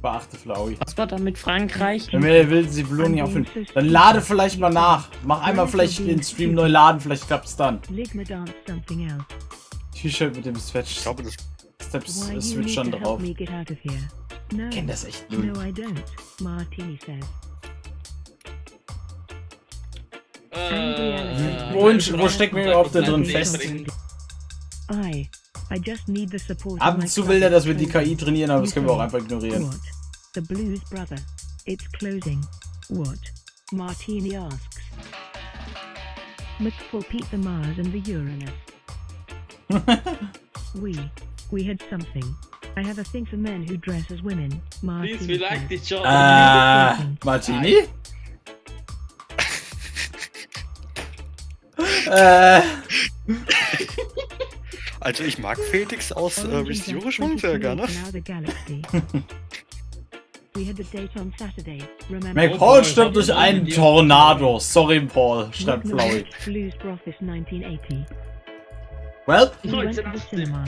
Speaker 1: Beachte Flaui.
Speaker 5: Was war da mit Frankreich?
Speaker 1: Wenn wir will sie Belohnung nicht auffinden, dann lade vielleicht mal nach. Mach einmal vielleicht den Stream neu laden, vielleicht klappt es dann.
Speaker 3: Ligma dance something else.
Speaker 1: T-Shirt mit dem Switch.
Speaker 2: Ich glaube, das
Speaker 1: Steps
Speaker 3: Why you
Speaker 1: Switch
Speaker 3: need
Speaker 1: schon
Speaker 3: to help
Speaker 1: drauf.
Speaker 3: me get out of here? No.
Speaker 1: Ich kenn das echt null.
Speaker 3: No, I don't. Martini says.
Speaker 1: Wo steckt mir überhaupt da drin fest?
Speaker 3: I just need the support.
Speaker 1: Ab
Speaker 3: of my
Speaker 1: und zu will er, dass wir die
Speaker 3: closest
Speaker 1: KI trainieren, aber das können wir auch einfach ignorieren.
Speaker 3: What? The Blues Brother. It's closing. What? Martini asks. McFall Pete the Mars and the Uranus. We had something. I have a thing for men who dress as women. Martini
Speaker 4: Please, we like
Speaker 3: says.
Speaker 4: each other.
Speaker 1: Martini?
Speaker 2: Also ich mag Felix aus
Speaker 3: Orange
Speaker 2: Mysterio
Speaker 3: Invest
Speaker 2: schon sehr
Speaker 3: 23
Speaker 2: gerne.
Speaker 3: Now the Galaxy. We had a date on Saturday. Remember?
Speaker 1: McPaul stirbt durch einen Tornado. Sorry, Paul, schreibt
Speaker 3: Nick
Speaker 1: Flowey.
Speaker 3: Blues Brothers 1980.
Speaker 1: Well,
Speaker 3: We went to the cinema.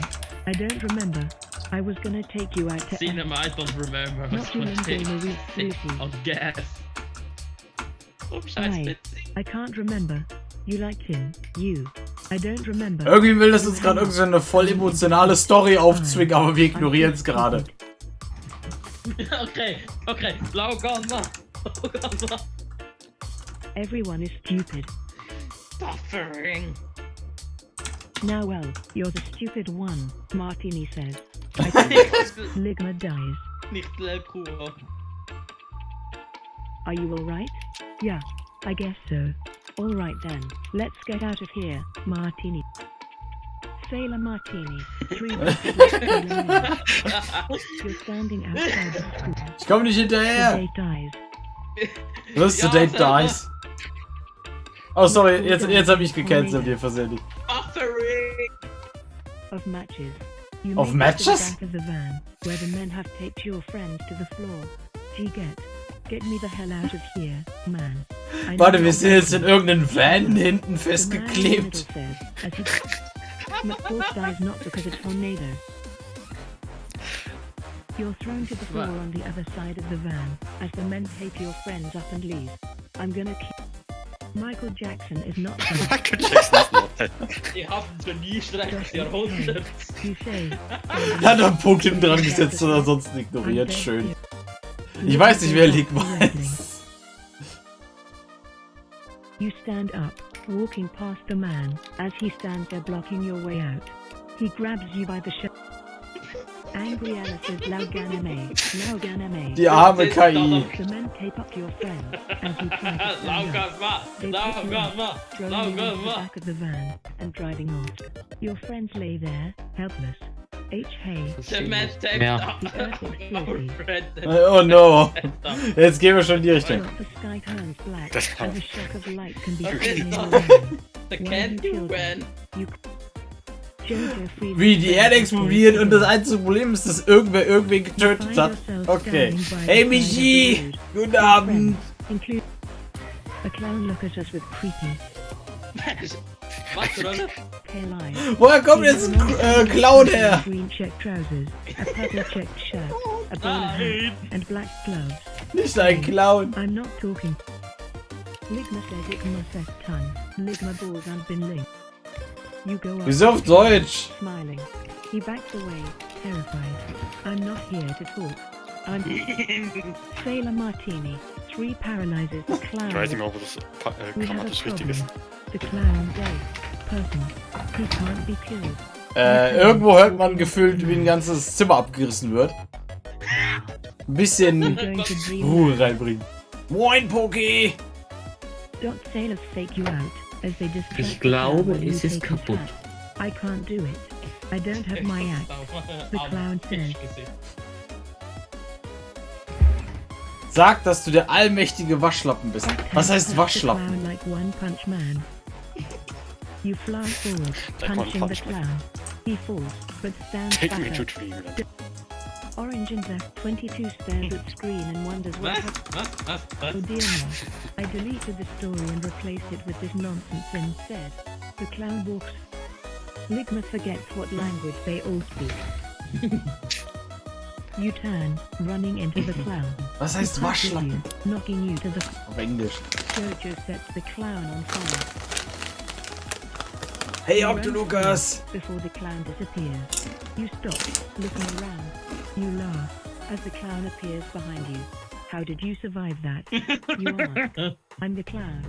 Speaker 3: I don't remember. I was gonna take you out to
Speaker 4: Cinema, I don't remember.
Speaker 3: Not too long ago, Marie Lucy.
Speaker 4: Auf Gas. Oh, scheiß
Speaker 3: Aye.
Speaker 4: witzig.
Speaker 3: I can't remember. You liked him. You. I don't remember.
Speaker 1: irgendwie will das uns gerade irgendwie so eine voll emotionale Story aufzwingen, aber wir ignorieren es gerade.
Speaker 4: Okay, Blaugamma. Blaugamma.
Speaker 3: Everyone is stupid.
Speaker 4: Buffering.
Speaker 3: Now well, you're the stupid one, Martini says. I think Ligma dies.
Speaker 4: Nicht Lelkur.
Speaker 3: Are you alright? Yeah, I guess so. Alright then, let's get out of here, Martini. Sailor Martini, 3 Sailor. You're standing outside the school.
Speaker 1: Ich komme nicht
Speaker 3: The
Speaker 1: hinterher.
Speaker 3: date dies.
Speaker 1: Was? The
Speaker 4: Ja,
Speaker 1: Date
Speaker 4: selber.
Speaker 1: dies? Oh, sorry, jetzt habe ich gecancelt hier versehentlich.
Speaker 4: Buffering.
Speaker 3: Of matches. You
Speaker 1: Of
Speaker 3: make it to the
Speaker 1: matches?
Speaker 3: back of the van, where the men have taped your friends to the floor. Gee, get me the hell out of here, man. I know
Speaker 1: Warte, wir
Speaker 3: you're
Speaker 1: sind jetzt in
Speaker 3: welcome.
Speaker 1: irgendeinem Van hinten
Speaker 3: The man in the
Speaker 1: festgeklebt.
Speaker 3: middle says, as he McFall dies not because of tornado. You're thrown to the floor on the other side of the van, as the men tape your friends up and leave. I'm gonna keep... Michael Jackson is not dead.
Speaker 2: Michael Jackson ist noch.
Speaker 4: Ihr habt ein Geniestreich des Jahrhunderts.
Speaker 3: You say...
Speaker 1: Hat er einen Punkt hinten dran gesetzt oder sonst ignoriert. Schön. Ich weiß nicht, wer Ligma ist.
Speaker 3: You stand up, walking past the man, as he stands there blocking your way out. He grabs you by the shirt. Angry Alice says Lauganame, Lauganame.
Speaker 1: Die arme KI.
Speaker 3: The men tape up your friend, as you try to stand up.
Speaker 4: Laugamma.
Speaker 3: They pick you up,
Speaker 4: Laugamma.
Speaker 3: throwing you into the
Speaker 4: Laugamma.
Speaker 3: back of the van, and driving off. Your friends lay there, helpless. H. Hay,
Speaker 4: The man taped
Speaker 5: Ja.
Speaker 4: up
Speaker 3: the earth
Speaker 4: our
Speaker 3: explodes.
Speaker 4: friend.
Speaker 1: Oh no. Jetzt gehen wir schon in die Richtung.
Speaker 3: But the sky turns black,
Speaker 2: Das
Speaker 3: and a shock of light can be
Speaker 4: Okay.
Speaker 3: seen in your van.
Speaker 4: The candy man.
Speaker 3: Jojo freezes
Speaker 1: Wie die Erde
Speaker 3: the
Speaker 1: explodiert und das einzige Problem ist, dass irgendwen getötet hat. Okay. Hey Michi! Guten Abend!
Speaker 3: Include a clown look at us with creepy,
Speaker 4: Was, Bruder?
Speaker 3: pale eyes.
Speaker 1: Woher kommt jetzt ein Clown her?
Speaker 3: Green check trousers, a purple checked shirt, a bowler hat,
Speaker 4: Nein.
Speaker 3: and black gloves.
Speaker 1: Nicht ein Clown.
Speaker 3: I'm not talking. Ligma says Igma says ton. Ligma balls and bin linked. You go up,
Speaker 1: Wieso auf Deutsch?
Speaker 3: smiling. He backs away, terrified. I'm not here to talk. I'm Sailor Martini. 3 paralyzes the clown.
Speaker 2: Ich weiß nicht mehr, ob das
Speaker 3: We have a
Speaker 2: grammatisch richtig
Speaker 3: problem.
Speaker 2: ist.
Speaker 3: The clown dead. Person. He can't be killed.
Speaker 1: Irgendwo hört man gefühlt, wie ein ganzes Zimmer abgerissen wird. Ein bisschen
Speaker 3: Going to dream.
Speaker 1: Ruhe reinbringen. Moin, Poki!
Speaker 3: Don't sailors fake you out as they distract
Speaker 5: Ich
Speaker 3: the clown
Speaker 5: glaube,
Speaker 3: while you
Speaker 5: es ist
Speaker 3: take his
Speaker 5: kaputt.
Speaker 3: hat. I can't do it. I don't have my axe. The clown says.
Speaker 1: Sag, dass du der allmächtige Waschlappen bist. Was heißt
Speaker 3: The
Speaker 1: Waschlappen?
Speaker 3: clown like One Punch Man. You fly forward,
Speaker 2: Like One
Speaker 3: punching the
Speaker 2: Punch Man.
Speaker 3: clown. He falls, but stands
Speaker 2: Take
Speaker 3: back
Speaker 2: me to
Speaker 3: up.
Speaker 2: dreamland.
Speaker 3: Orange and Zest 22 stares at screen and wonders what happened. Oh dear no. I deleted the story and replaced it with this nonsense instead. The clown walks. Ligma forgets what language they all speak. You turn, running into the clown.
Speaker 1: Was heißt
Speaker 3: He punches
Speaker 1: Waschlappen?
Speaker 3: you, knocking you to the...
Speaker 1: Auf Englisch.
Speaker 3: Jojo sets the clown on fire.
Speaker 1: Hey,
Speaker 3: You run
Speaker 1: Octolucas!
Speaker 3: forward before the clown disappears. You stop, looking around. You laugh as the clown appears behind you. How did you survive that? You ask. I'm the clown.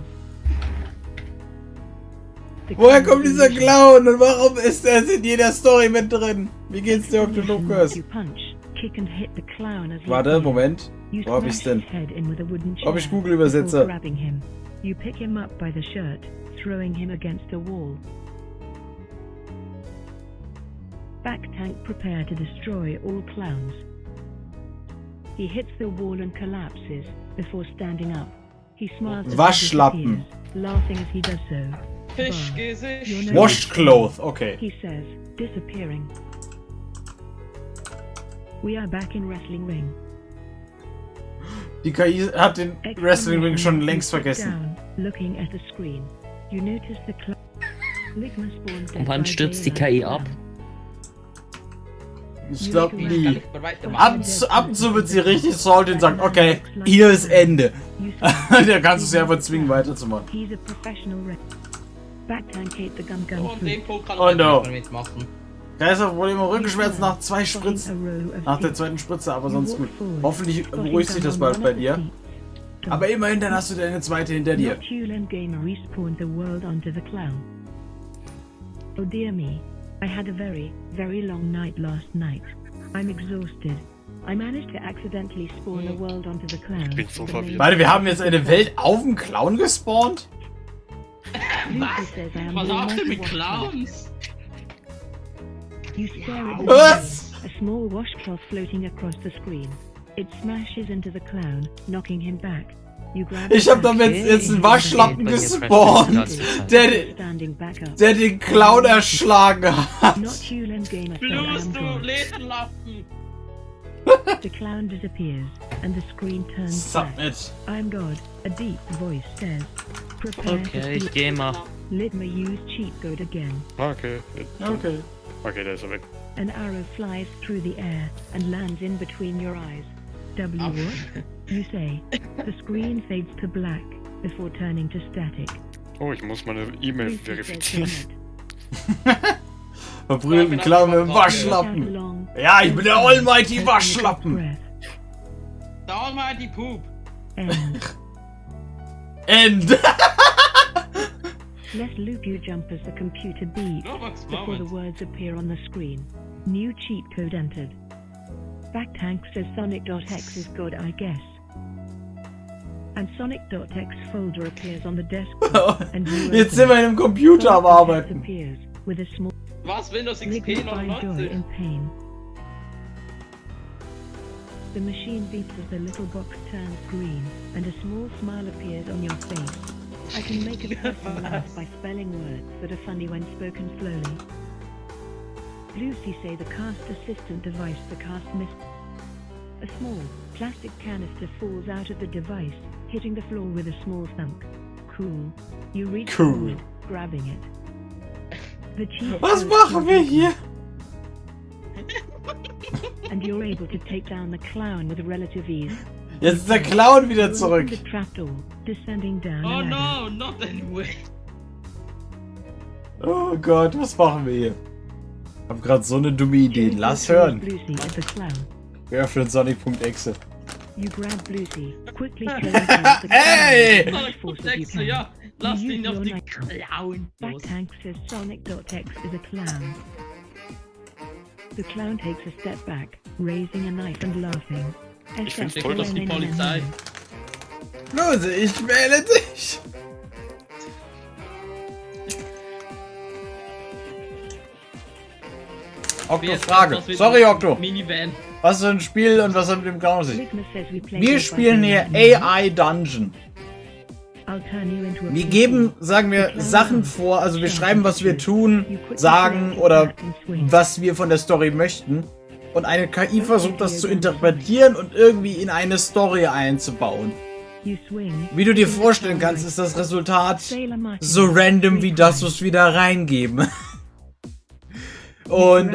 Speaker 3: The
Speaker 1: Woher
Speaker 3: clown
Speaker 1: kommt dieser
Speaker 3: delusion.
Speaker 1: Clown und warum ist er in jeder Story mit drin? Wie geht's dir, Octolucas?
Speaker 3: You punch, kick and hit the clown as he
Speaker 1: Warte,
Speaker 3: appears.
Speaker 1: Moment.
Speaker 3: You
Speaker 1: Wo hab ich's
Speaker 3: smash
Speaker 1: denn?
Speaker 3: his head in with a wooden
Speaker 1: Ob ich
Speaker 3: chair
Speaker 1: Google übersetze?
Speaker 3: before grabbing him. You pick him up by the shirt, throwing him against a wall. Backtank prepare to destroy all clowns. He hits the wall and collapses before standing up. He smiles as he
Speaker 1: Waschlappen.
Speaker 3: disappears, laughing as he does so.
Speaker 4: Fischgesicht.
Speaker 3: Your nose-
Speaker 1: Washcloth, okay.
Speaker 3: He says, disappearing. We are back in Wrestling Ring.
Speaker 1: Die KI hat den Wrestling Ring schon längst vergessen.
Speaker 3: Down, looking at the screen. You notice the Ligma spawns dead
Speaker 5: Und wann
Speaker 3: by
Speaker 5: stürzt die
Speaker 3: daylight
Speaker 5: KI ab?
Speaker 3: now.
Speaker 1: Ich glaube
Speaker 4: Kann
Speaker 1: nie.
Speaker 4: ich weitermachen?
Speaker 1: Ab und zu wird sie richtig salty und sagt, okay, hier ist Ende.
Speaker 3: You say,
Speaker 1: Der kannst du sie einfach zwingen weiterzumachen.
Speaker 3: he's a professional Backtank ate the gum
Speaker 4: So, an dem Punkt kann
Speaker 1: Oh
Speaker 4: ich
Speaker 1: no.
Speaker 4: nicht mehr mitmachen.
Speaker 1: Geisterprobleme, Rückenschmerzen nach 2 Spritzen. Nach der zweiten Spritze, aber sonst gut. Hoffentlich beruhigt sich das bald bei dir. Aber immerhin, dann hast du deine zweite hinter dir.
Speaker 3: Not Gamer respawned the world onto the clown. Oh dear me. I had a very, very long night last night. I'm exhausted. I managed to accidentally spawn a world onto the clown.
Speaker 2: Ich bin so
Speaker 3: The
Speaker 2: verwirrt.
Speaker 3: main-
Speaker 1: Warte, wir haben jetzt eine Welt auf dem Clown gespawnt?
Speaker 3: Lucy says I am
Speaker 4: Was
Speaker 3: the
Speaker 4: auch
Speaker 3: most
Speaker 4: mit
Speaker 3: washed
Speaker 4: Clowns?
Speaker 3: You stare at the
Speaker 1: Was?
Speaker 3: screen, a small washcloth floating across the screen. It smashes into the clown, knocking him back. You grab
Speaker 1: Ich
Speaker 3: it
Speaker 1: hab
Speaker 3: back,
Speaker 1: damit jetzt einen Waschlappen
Speaker 5: Bei mir
Speaker 1: gespawnt, der,
Speaker 3: standing back up.
Speaker 1: der den Clown erschlagen hat.
Speaker 3: Not Hulan Gamer says I
Speaker 4: Blues,
Speaker 3: am
Speaker 4: du
Speaker 3: God.
Speaker 4: Lederlappen!
Speaker 3: The clown disappears, and the screen turns black.
Speaker 1: Submit.
Speaker 3: I'm God, a deep voice says. Prepare
Speaker 5: Okay,
Speaker 3: to
Speaker 5: ich
Speaker 3: speak.
Speaker 5: geh mal.
Speaker 3: Lidma use cheat code again.
Speaker 2: Okay.
Speaker 1: Okay.
Speaker 2: Okay, der ist er weg.
Speaker 3: An arrow flies through the air and lands in between your eyes. W what? You say. The screen fades to black before turning to static.
Speaker 2: Oh, ich muss meine E-Mail
Speaker 3: Lucy says
Speaker 2: verifizieren.
Speaker 3: Sonnet.
Speaker 1: Verprügelt einen Clown mit dem Waschlappen.
Speaker 3: Long,
Speaker 1: Ja, ich bin der Almighty
Speaker 3: taking a deep
Speaker 1: Waschlappen.
Speaker 3: breath.
Speaker 4: The Almighty Poop!
Speaker 3: End.
Speaker 1: End.
Speaker 3: Let's loop you jump as the computer beeps
Speaker 4: Roblox
Speaker 3: before the
Speaker 4: Moment.
Speaker 3: words appear on the screen. New cheat code entered. Backtank says Sonic.exe is good, I guess. And Sonic.exe folder appears on the desktop and you
Speaker 1: Jetzt
Speaker 3: open
Speaker 1: sind wir
Speaker 3: it.
Speaker 1: in einem Computer am
Speaker 3: Sonic.exe
Speaker 1: Arbeiten.
Speaker 3: appears with a small
Speaker 4: Was, Windows XP
Speaker 3: Ligma find joy
Speaker 4: 99?
Speaker 3: in pain. The machine beeps as the little box turns green and a small smile appears on your face. I can make a person laugh by spelling words that are funny when spoken slowly. Lucy say the cast assistant device the cast missed. A small plastic canister falls out of the device, hitting the floor with a small thunk. Cool. You reach
Speaker 1: Cool.
Speaker 3: forward, grabbing it. The cheat
Speaker 1: Was
Speaker 3: code
Speaker 1: machen wir
Speaker 3: is
Speaker 1: hier?
Speaker 3: and you're able to take down the clown with relative ease.
Speaker 1: Jetzt ist der Clown wieder
Speaker 3: You
Speaker 1: zurück.
Speaker 3: open the trapdoor, descending down
Speaker 4: Oh
Speaker 3: a ladder.
Speaker 4: no, not anyway.
Speaker 1: Oh Gott, was machen wir hier? Ich hab grad so eine dumme Idee.
Speaker 3: Lucy
Speaker 1: Lass
Speaker 3: throws
Speaker 1: hören.
Speaker 3: Lucy at the clown.
Speaker 1: Wir öffnen Sonic.exe.
Speaker 3: You grab Lucy, quickly throwing her at the
Speaker 1: Hey!
Speaker 3: clown with
Speaker 4: Sonic
Speaker 3: as much force as you
Speaker 4: Komplexe,
Speaker 3: can.
Speaker 4: ja. Lass
Speaker 3: You
Speaker 4: ihn
Speaker 3: use
Speaker 4: auf
Speaker 3: your
Speaker 4: die
Speaker 3: knife.
Speaker 4: Clown los.
Speaker 3: Backtank says Sonic.exe is a clown. The clown takes a step back, raising a knife and laughing.
Speaker 2: Ich find's
Speaker 3: SF
Speaker 2: toll, dass
Speaker 4: die Polizei-
Speaker 1: Los, ich wähle dich. Okto, Frage. Sorry, Okto.
Speaker 4: Minivan.
Speaker 1: Was für ein Spiel und was hat mit dem Clown auf sich?
Speaker 3: Ligma says we play
Speaker 1: Wir
Speaker 3: by
Speaker 1: spielen hier
Speaker 3: daylight now.
Speaker 1: AI Dungeon.
Speaker 3: I'll turn you into a
Speaker 1: Wir
Speaker 3: PC.
Speaker 1: geben, sagen wir, Sachen vor, also wir schreiben, was wir tun, sagen oder was wir von der Story möchten. Und eine KI versucht das zu interpretieren und irgendwie in eine Story einzubauen.
Speaker 3: You swing.
Speaker 1: Wie du dir vorstellen kannst, ist das Resultat
Speaker 3: Sailor Martin.
Speaker 1: so random wie das, was wir da reingeben. Und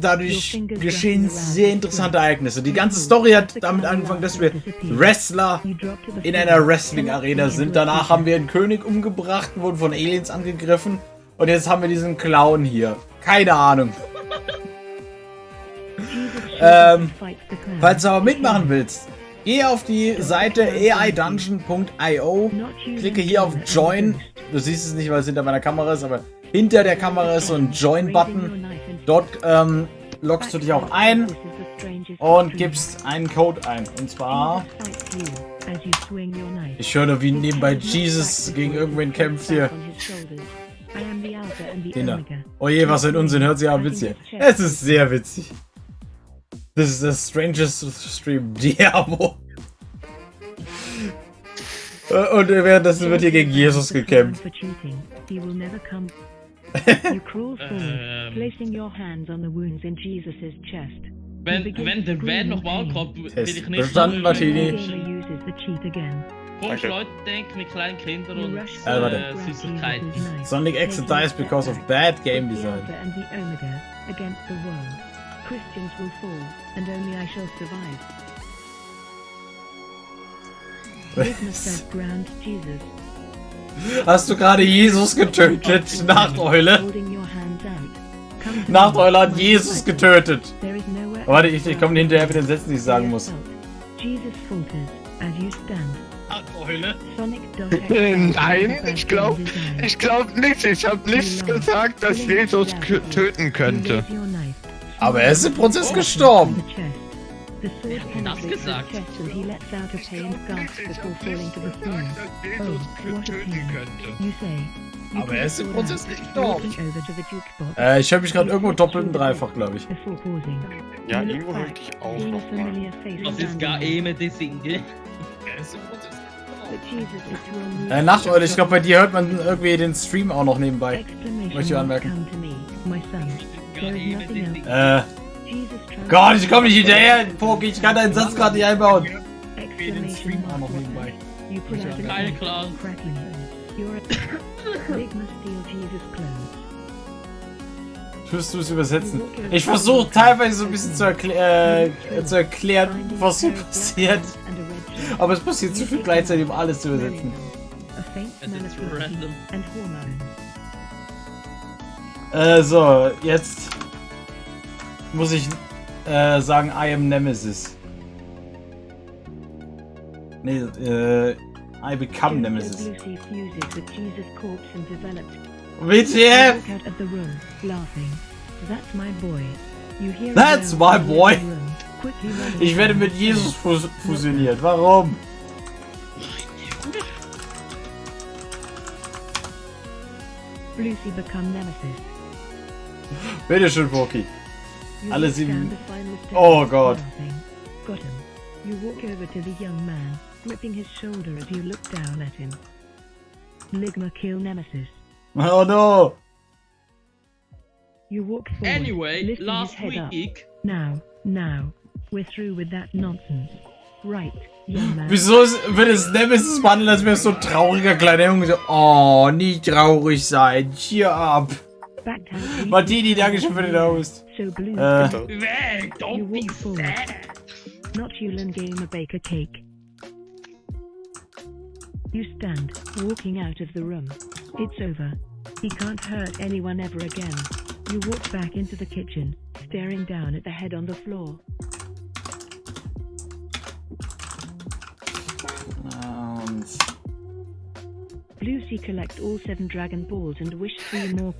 Speaker 1: dadurch geschehen sehr interessante Ereignisse. Die ganze Story hat damit angefangen, dass wir Wrestler
Speaker 3: You drop to the
Speaker 1: in
Speaker 3: floor.
Speaker 1: einer Wrestling-Arena sind. Danach haben wir einen König umgebracht, wurden von Aliens angegriffen. Und jetzt haben wir diesen Clown hier. Keine Ahnung. Falls du aber mitmachen willst, geh auf die Seite aidungeon.io, klicke hier auf Join. Du siehst es nicht, weil es hinter meiner Kamera ist, aber hinter der Kamera ist so ein Join-Button. Dort loggst du dich auch ein und gibst einen Code ein. Und zwar... Ich höre, wie nebenbei Jesus gegen irgendwen kämpft hier. Den da. Oh je, was ein Unsinn. Hört sich an witzig. Es ist sehr witzig. Das ist the strangest stream. Diabo. Und währenddessen wird hier gegen Jesus gekämpft.
Speaker 4: Wenn der Wert nochmal kommt, will ich nicht...
Speaker 1: Verstanden, Martini.
Speaker 4: Komisch, Leute denken mit kleinen Kindern und
Speaker 1: warte.
Speaker 4: Süßigkeiten.
Speaker 1: Sonic exit dies because of bad game design.
Speaker 3: Christians will fall, and only I shall survive. Ligma says ground Jesus.
Speaker 1: Hast du gerade Jesus getötet? Nachteule? Nachteule hat Jesus getötet. Warte, ich komme hinterher mit den Sätzen, die ich sagen muss.
Speaker 3: Jesus falters as you stand.
Speaker 1: Nachteule?
Speaker 6: Nein, ich glaube nicht. Ich habe nichts gesagt, dass Jesus töten könnte.
Speaker 1: Aber er ist im Prozess gestorben.
Speaker 4: Das gesagt.
Speaker 1: Aber er ist im Prozess nicht gestorben. Ich höre mich gerade irgendwo doppelt und dreifach, glaube ich.
Speaker 2: Ja, irgendwo höre ich dich auch nochmal.
Speaker 4: Das ist gar eben die Single.
Speaker 1: Nachteule, ich glaube, bei dir hört man irgendwie den Stream auch noch nebenbei. Möchte ich anmerken. Gott, ich komme nicht hinterher, Poki, ich kann deinen Satz gerade nicht einbauen. Den Stream auch noch nebenbei.
Speaker 4: Keine Clown.
Speaker 1: Tust du es übersetzen? Ich versuche teilweise so ein bisschen zu erklären, was hier passiert. Aber es passiert zu viel gleichzeitig, um alles zu übersetzen.
Speaker 4: Es ist random.
Speaker 1: So, jetzt muss ich sagen, I am Nemesis. Nee, I become Nemesis. WTF? That's my boy. Ich werde mit Jesus fusioniert. Warum?
Speaker 3: Lucy become Nemesis.
Speaker 1: Bitte schön, Poki. Alle 7. Oh Gott.
Speaker 3: Got him. You walk over to the young man, gripping his shoulder as you look down at him. Ligma kill Nemesis.
Speaker 1: Oh no.
Speaker 3: You walk forward,
Speaker 4: Anyway,
Speaker 3: lifting
Speaker 4: last
Speaker 3: his head up.
Speaker 4: week...
Speaker 3: Now, we're through with that nonsense. Right, young man.
Speaker 1: Wieso wird es Nemesis behandeln, als wäre es so ein trauriger kleiner Junge? So, oh, nicht traurig sein. Cheer up. Martini, danke schön für den Host.
Speaker 3: So blue.
Speaker 4: Weg,
Speaker 3: You
Speaker 4: don't be
Speaker 3: walk forward.
Speaker 4: sad.
Speaker 3: Not Yulin Gamer bake a cake. You stand, walking out of the room. It's over. He can't hurt anyone ever again. You walk back into the kitchen, staring down at the head on the floor. Lucy collect all 7 Dragon Balls and wish 3 more.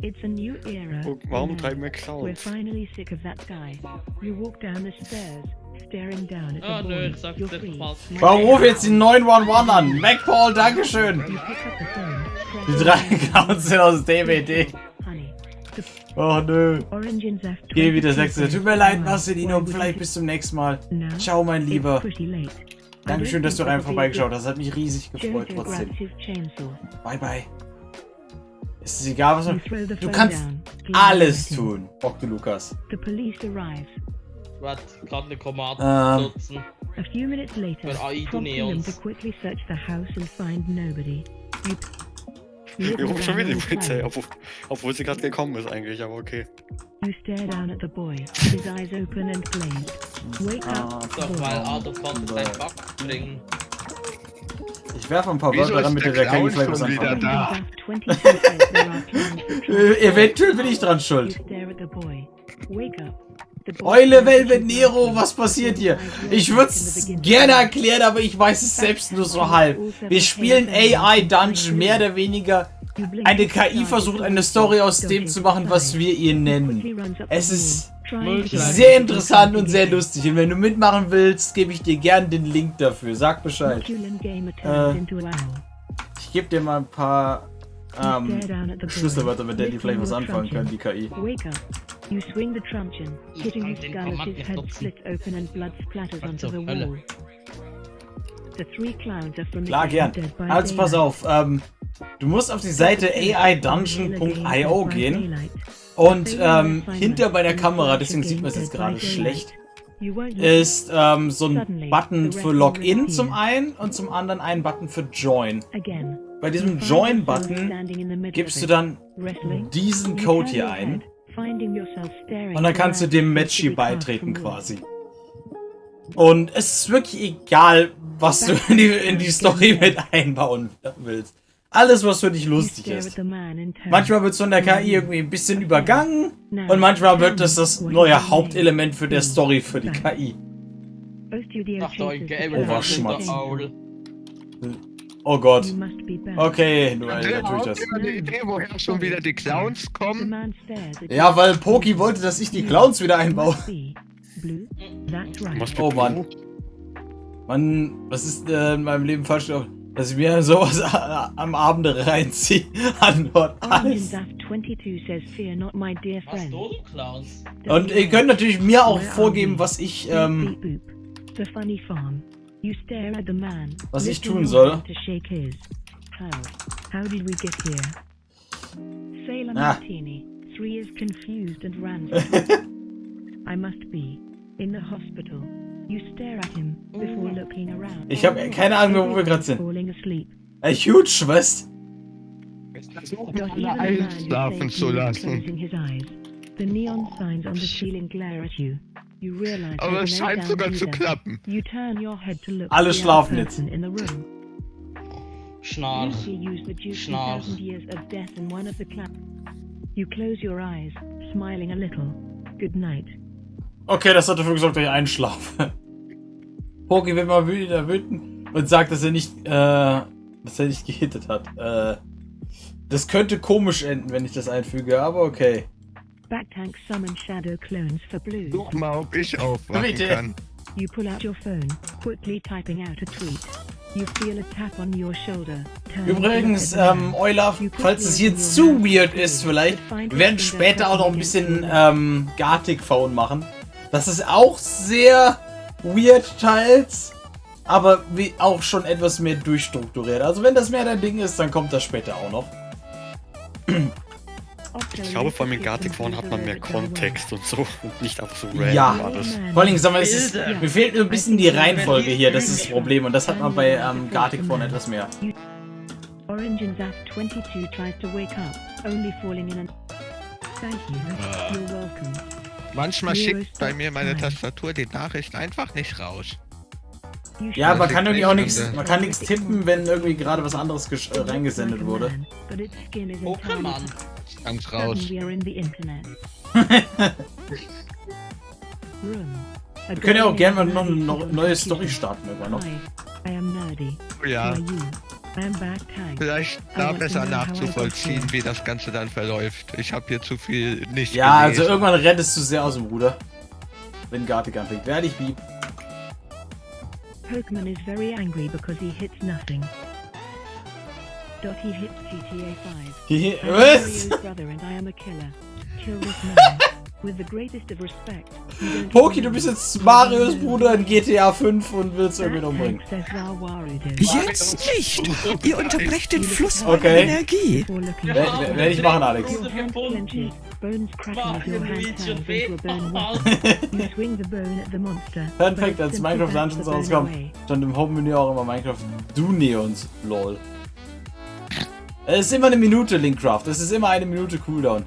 Speaker 3: It's a new era.
Speaker 2: Warum treiben wir
Speaker 3: We're
Speaker 2: Clouds?
Speaker 3: finally sick of that guy. You walk down the stairs, staring down at the
Speaker 4: Oh nö,
Speaker 3: boy.
Speaker 4: ich sag
Speaker 3: You're
Speaker 4: das
Speaker 3: free.
Speaker 4: falsch.
Speaker 1: Warum ruf jetzt die 911 an? MacPaul, dankeschön.
Speaker 3: You pick up the phone.
Speaker 1: Die 3 Clowns sind aus DVD.
Speaker 3: Honey. The
Speaker 1: Oh nö.
Speaker 3: orange and Zaf.
Speaker 1: Geh wieder 6. Tut mir leid, Marcelino. Vielleicht bis zum nächsten Mal. Ciao, mein Lieber.
Speaker 3: Pretty late.
Speaker 1: Dankeschön, dass du rein vorbeigeschaut hast. Hat mich riesig gefreut
Speaker 3: Jojo
Speaker 1: trotzdem.
Speaker 3: grabs his chainsaw.
Speaker 1: Bye, bye. Ist es egal, was
Speaker 3: You
Speaker 1: du...
Speaker 3: throw the
Speaker 1: Du
Speaker 3: phone
Speaker 1: kannst
Speaker 3: down,
Speaker 1: alles
Speaker 3: glaring at him.
Speaker 1: tun, Dr. Lukas.
Speaker 3: The police arrive.
Speaker 4: Warte, gerade eine Kommando nutzen.
Speaker 3: A few minutes later,
Speaker 4: Für AI
Speaker 3: prompting them
Speaker 4: Neons.
Speaker 3: to quickly search the house and find nobody.
Speaker 2: Wir rufen schon wieder die Polizei,
Speaker 3: You
Speaker 2: obwohl sie gerade gekommen ist eigentlich, aber okay.
Speaker 3: stare down at the boy, his eyes open and glazed. Wake up,
Speaker 4: Doch,
Speaker 3: boy.
Speaker 4: weil Adolf konnte seinen Back bringen.
Speaker 1: Ich werfe ein paar
Speaker 6: Wieso
Speaker 1: Wörter,
Speaker 6: ist
Speaker 1: damit
Speaker 6: der
Speaker 1: der kann
Speaker 6: Clown
Speaker 1: vielleicht was
Speaker 6: schon wieder
Speaker 1: anfangen.
Speaker 6: da?
Speaker 3: 22 says there are plans for trouble.
Speaker 1: Eventuell bin ich dran
Speaker 3: You
Speaker 1: schuld.
Speaker 3: stare at the boy. Wake up. The boy
Speaker 1: Eule,
Speaker 3: stares at
Speaker 1: Velvet
Speaker 3: you.
Speaker 1: Nero, was passiert hier? Ich würde es gerne erklären, aber ich weiß es selbst nur so halb. Wir spielen AI Dungeon, mehr oder weniger Eine KI versucht eine Story aus dem zu machen, was wir ihr nennen. Es ist sehr interessant und sehr lustig. Und wenn du mitmachen willst, gebe ich dir gern den Link dafür. Sag Bescheid. Ich gebe dir mal ein paar Schlüsselwörter, mit denen die vielleicht was anfangen können, die KI.
Speaker 3: You swing the truncheon, hitting his skull as his head splits open and blood splatters onto the wall. The three clowns are from the
Speaker 1: Klar, gern.
Speaker 3: dead by
Speaker 1: Also pass
Speaker 3: daylight.
Speaker 1: auf, du musst auf die Seite aidungeon.io gehen und hinter bei der Kamera, deswegen sieht man es jetzt gerade schlecht, ist so ein Button für Login zum einen und zum anderen ein Button für Join. Bei diesem Join-Button gibst du dann diesen Code hier ein und dann kannst du dem Match hier beitreten quasi. Und es ist wirklich egal, was du in die Story mit einbauen willst. Alles, was für dich lustig ist. Manchmal wird es von der KI irgendwie ein bisschen übergangen und manchmal wird es das neue Hauptelement für der Story für die KI. Overschmatz. Oh Gott. Okay, Noel, natürlich das.
Speaker 6: Eine Idee, woher schon wieder die Clowns kommen?
Speaker 1: Ja, weil Poki wollte, dass ich die Clowns wieder einbaue. Oh Mann. Mann, was ist in meinem Leben falsch gelaufen? Dass ich mir sowas am Abend reinziehe. Antwort alles. Und ihr könnt natürlich mir auch vorgeben, was ich tun soll. Ah. Ich habe keine Ahnung, wo wir gerade sind. A huge West.
Speaker 6: Versuch mal einschlafen zu lassen. Aber es scheint sogar zu klappen.
Speaker 1: Alle schlafen jetzt.
Speaker 4: Schnarch. Schnarch.
Speaker 1: Okay, das hat dafür gesorgt, dass ich einschlafe. Poki wird mal wieder wütend und sagt, dass er nicht gehittet hat. Das könnte komisch enden, wenn ich das einfüge, aber okay.
Speaker 6: Such mal, ob ich aufwachen
Speaker 1: Bitte.
Speaker 6: kann.
Speaker 3: You pull out your phone, quickly typing out a tweet. You feel a tap on your shoulder.
Speaker 1: Übrigens, Olaf, falls es hier zu weird ist vielleicht, wir werden später auch noch ein bisschen Gartic Phone machen. Das ist auch sehr weird teils, aber wie auch schon etwas mehr durchstrukturiert. Also wenn das mehr dein Ding ist, dann kommt das später auch noch.
Speaker 2: Ich glaube, vor allem in Gartic Phone hat man mehr Kontext und so und nicht einfach so random
Speaker 1: Ja,
Speaker 2: alles.
Speaker 1: vor allem, sag mal, mir fehlt ein bisschen die Reihenfolge hier, das ist das Problem und das hat man bei Gartic Phone etwas mehr.
Speaker 3: Orange and Zaf 22 tries to wake up, only falling in an... Thank you. You're welcome.
Speaker 6: Manchmal schickt bei mir meine Tastatur die Nachricht einfach nicht raus.
Speaker 1: Ja, man kann irgendwie auch nichts, man kann nichts tippen, wenn irgendwie gerade was anderes reingesendet wurde.
Speaker 4: Pokémon.
Speaker 6: Ganz raus.
Speaker 1: Wir können ja auch gerne mal noch eine neue Story starten irgendwann noch.
Speaker 6: Ja. Vielleicht da besser nachzuvollziehen, wie das Ganze dann verläuft. Ich habe hier zu viel nicht
Speaker 1: Ja, also
Speaker 6: gelesen.
Speaker 1: irgendwann rennt es zu sehr aus dem Ruder. Wenn Gartic anfängt. Werde ich Bieb.
Speaker 3: Pokemon is very angry because he hits nothing. He hits GTA 5.
Speaker 1: Was?
Speaker 3: Brother and I am a killer. Kill this man. With the greatest of respect.
Speaker 1: Poki, du bist jetzt Marios Bruder in GTA 5 und willst irgendwie umbringen.
Speaker 7: Jetzt nicht! Ihr unterbrecht den Fluss von
Speaker 1: Okay.
Speaker 7: Energie.
Speaker 1: Werde ich machen, Alex. Perfekt, als Minecraft Dungeons rauskommt, stand im Hauptmenü auch immer Minecraft Duneons. Lol. Es ist immer eine Minute, Linkcraft. Es ist immer eine Minute Cooldown.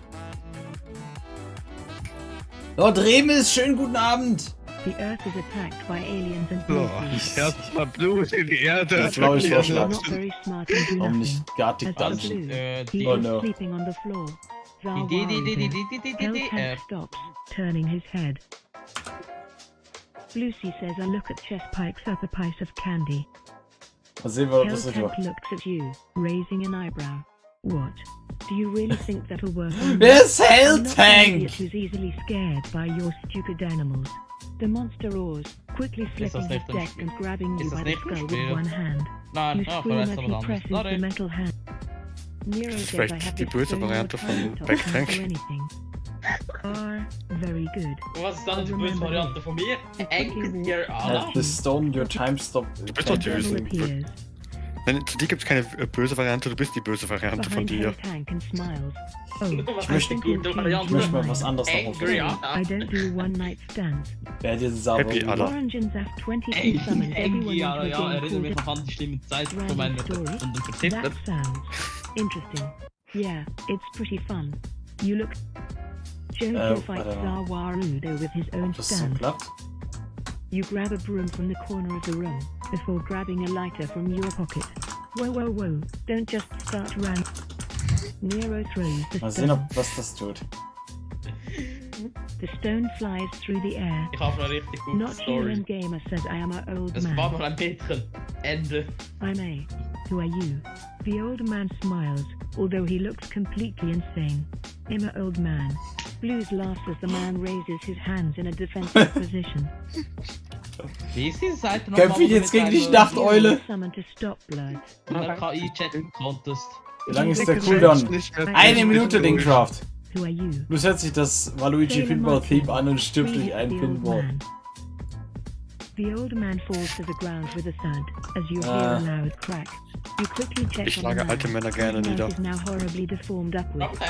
Speaker 1: Lord Remis, schönen guten Abend.
Speaker 3: The Earth is attacked by aliens and
Speaker 6: So,
Speaker 3: monsters.
Speaker 6: erstmal Blut in die Erde.
Speaker 1: Das glaube ich
Speaker 3: You're
Speaker 1: Vorschlag.
Speaker 3: not very smart and do
Speaker 1: Warum
Speaker 3: nothing.
Speaker 1: nicht Gartic
Speaker 3: As for
Speaker 1: Dungeon?
Speaker 3: Blue, he
Speaker 1: Oh
Speaker 3: is
Speaker 1: no.
Speaker 3: sleeping on the floor. Hellcat stops, turning his head. Lucy says, I look at chess pikes up a piece of candy.
Speaker 1: Mal sehen wir, ob das richtig war.
Speaker 3: Hellcat looks at you, raising an eyebrow. What? Do you really think that'll work on me?
Speaker 1: This
Speaker 3: I'm
Speaker 1: Hell
Speaker 3: not an
Speaker 1: Tank!
Speaker 3: idiot who's easily scared by your stupid animals. The monster roars, quickly flipping his
Speaker 4: nicht ein
Speaker 3: deck
Speaker 4: Spiel?
Speaker 3: and grabbing you
Speaker 4: Ist das
Speaker 3: by the
Speaker 4: nicht ein
Speaker 3: skull
Speaker 4: Spiel?
Speaker 3: with one hand.
Speaker 4: Nein,
Speaker 3: You
Speaker 4: ah,
Speaker 3: scream
Speaker 4: vielleicht
Speaker 3: as
Speaker 4: was
Speaker 3: he
Speaker 4: anderes.
Speaker 3: presses the
Speaker 4: Sorry.
Speaker 3: metal hand. Nero
Speaker 2: Das ist
Speaker 3: says I
Speaker 2: vielleicht
Speaker 3: have
Speaker 2: die
Speaker 3: this
Speaker 2: böse
Speaker 3: stone
Speaker 2: Variante
Speaker 3: or
Speaker 2: von
Speaker 3: time top
Speaker 2: Backtank.
Speaker 3: can't do anything. Very good.
Speaker 4: Was ist dann die böse Variante von mir? Angry Allah?
Speaker 1: The stone your time stop.
Speaker 2: Du bist doch die
Speaker 3: Devil
Speaker 2: Böse.
Speaker 3: appears
Speaker 2: Nein, zu dir gibt es keine böse Variante, du bist die böse Variante von
Speaker 3: behind
Speaker 2: dir.
Speaker 3: Hell Tank and smiles. Oh,
Speaker 4: Was
Speaker 3: I
Speaker 4: ist die
Speaker 3: think you've
Speaker 4: gute
Speaker 3: changed
Speaker 4: Variante?
Speaker 1: Ich
Speaker 3: your
Speaker 1: möchte mal
Speaker 3: mind.
Speaker 1: was anderes noch
Speaker 4: Angry
Speaker 1: aufnehmen.
Speaker 4: Allah?
Speaker 3: I don't do one-night stands.
Speaker 1: Wer dir
Speaker 2: Happy
Speaker 1: sauber
Speaker 2: Allah.
Speaker 3: Orange and Zaf 22 summons everyone
Speaker 4: Angry
Speaker 3: into
Speaker 4: Allah,
Speaker 3: a
Speaker 4: ja,
Speaker 3: game
Speaker 4: erinnere mich
Speaker 3: called
Speaker 4: noch an die schlimme Zeit von
Speaker 3: Random
Speaker 4: meinem
Speaker 3: Story.
Speaker 4: von dem
Speaker 3: That
Speaker 4: Vertippten.
Speaker 3: sounds interesting. Yeah, it's pretty fun. You look... Jojo fights
Speaker 1: I don't know.
Speaker 3: Zawarudo with his own
Speaker 1: Ob das so
Speaker 3: stand.
Speaker 1: klappt?
Speaker 3: You grab a broom from the corner of the room, before grabbing a lighter from your pocket. Whoa, whoa, whoa, don't just start running. Nero throws the
Speaker 1: Mal sehen, ob
Speaker 3: stone.
Speaker 1: was das tut.
Speaker 3: The stone flies through the air.
Speaker 4: Ich habe eine richtig gute
Speaker 3: Not
Speaker 4: Story.
Speaker 3: Human Gamer says I am an old
Speaker 4: Es war
Speaker 3: man.
Speaker 4: mal ein Mädchen. Ende.
Speaker 3: I'm A. Who are you? The old man smiles, although he looks completely insane. I'm an old man. Blues laughs as the man raises his hands in a defensive position.
Speaker 4: Wie ist diese Seite noch
Speaker 1: Kämpfe ich jetzt gegen die
Speaker 3: Hero
Speaker 1: Nachteule?
Speaker 3: is summoned to stop blood.
Speaker 4: In der KI-Chat-Contest.
Speaker 1: Wie lange ist der
Speaker 3: Nicht
Speaker 1: Cooldown?
Speaker 6: Nicht mehr
Speaker 1: Eine Minute, Linkcraft.
Speaker 3: Who are you?
Speaker 1: Plus hört sich das Waluigi Pinball Theme an und stirbt durch einen
Speaker 3: The old
Speaker 1: Pinball.
Speaker 3: man. The old man falls to the ground with a thud as you hear
Speaker 1: Ah.
Speaker 3: a loud crack. You quickly check
Speaker 2: Ich
Speaker 3: on
Speaker 2: schlage
Speaker 3: the man.
Speaker 2: alte Männer gerne
Speaker 3: His
Speaker 2: nieder.
Speaker 3: mouth is now horribly deformed upwards.
Speaker 4: Okay,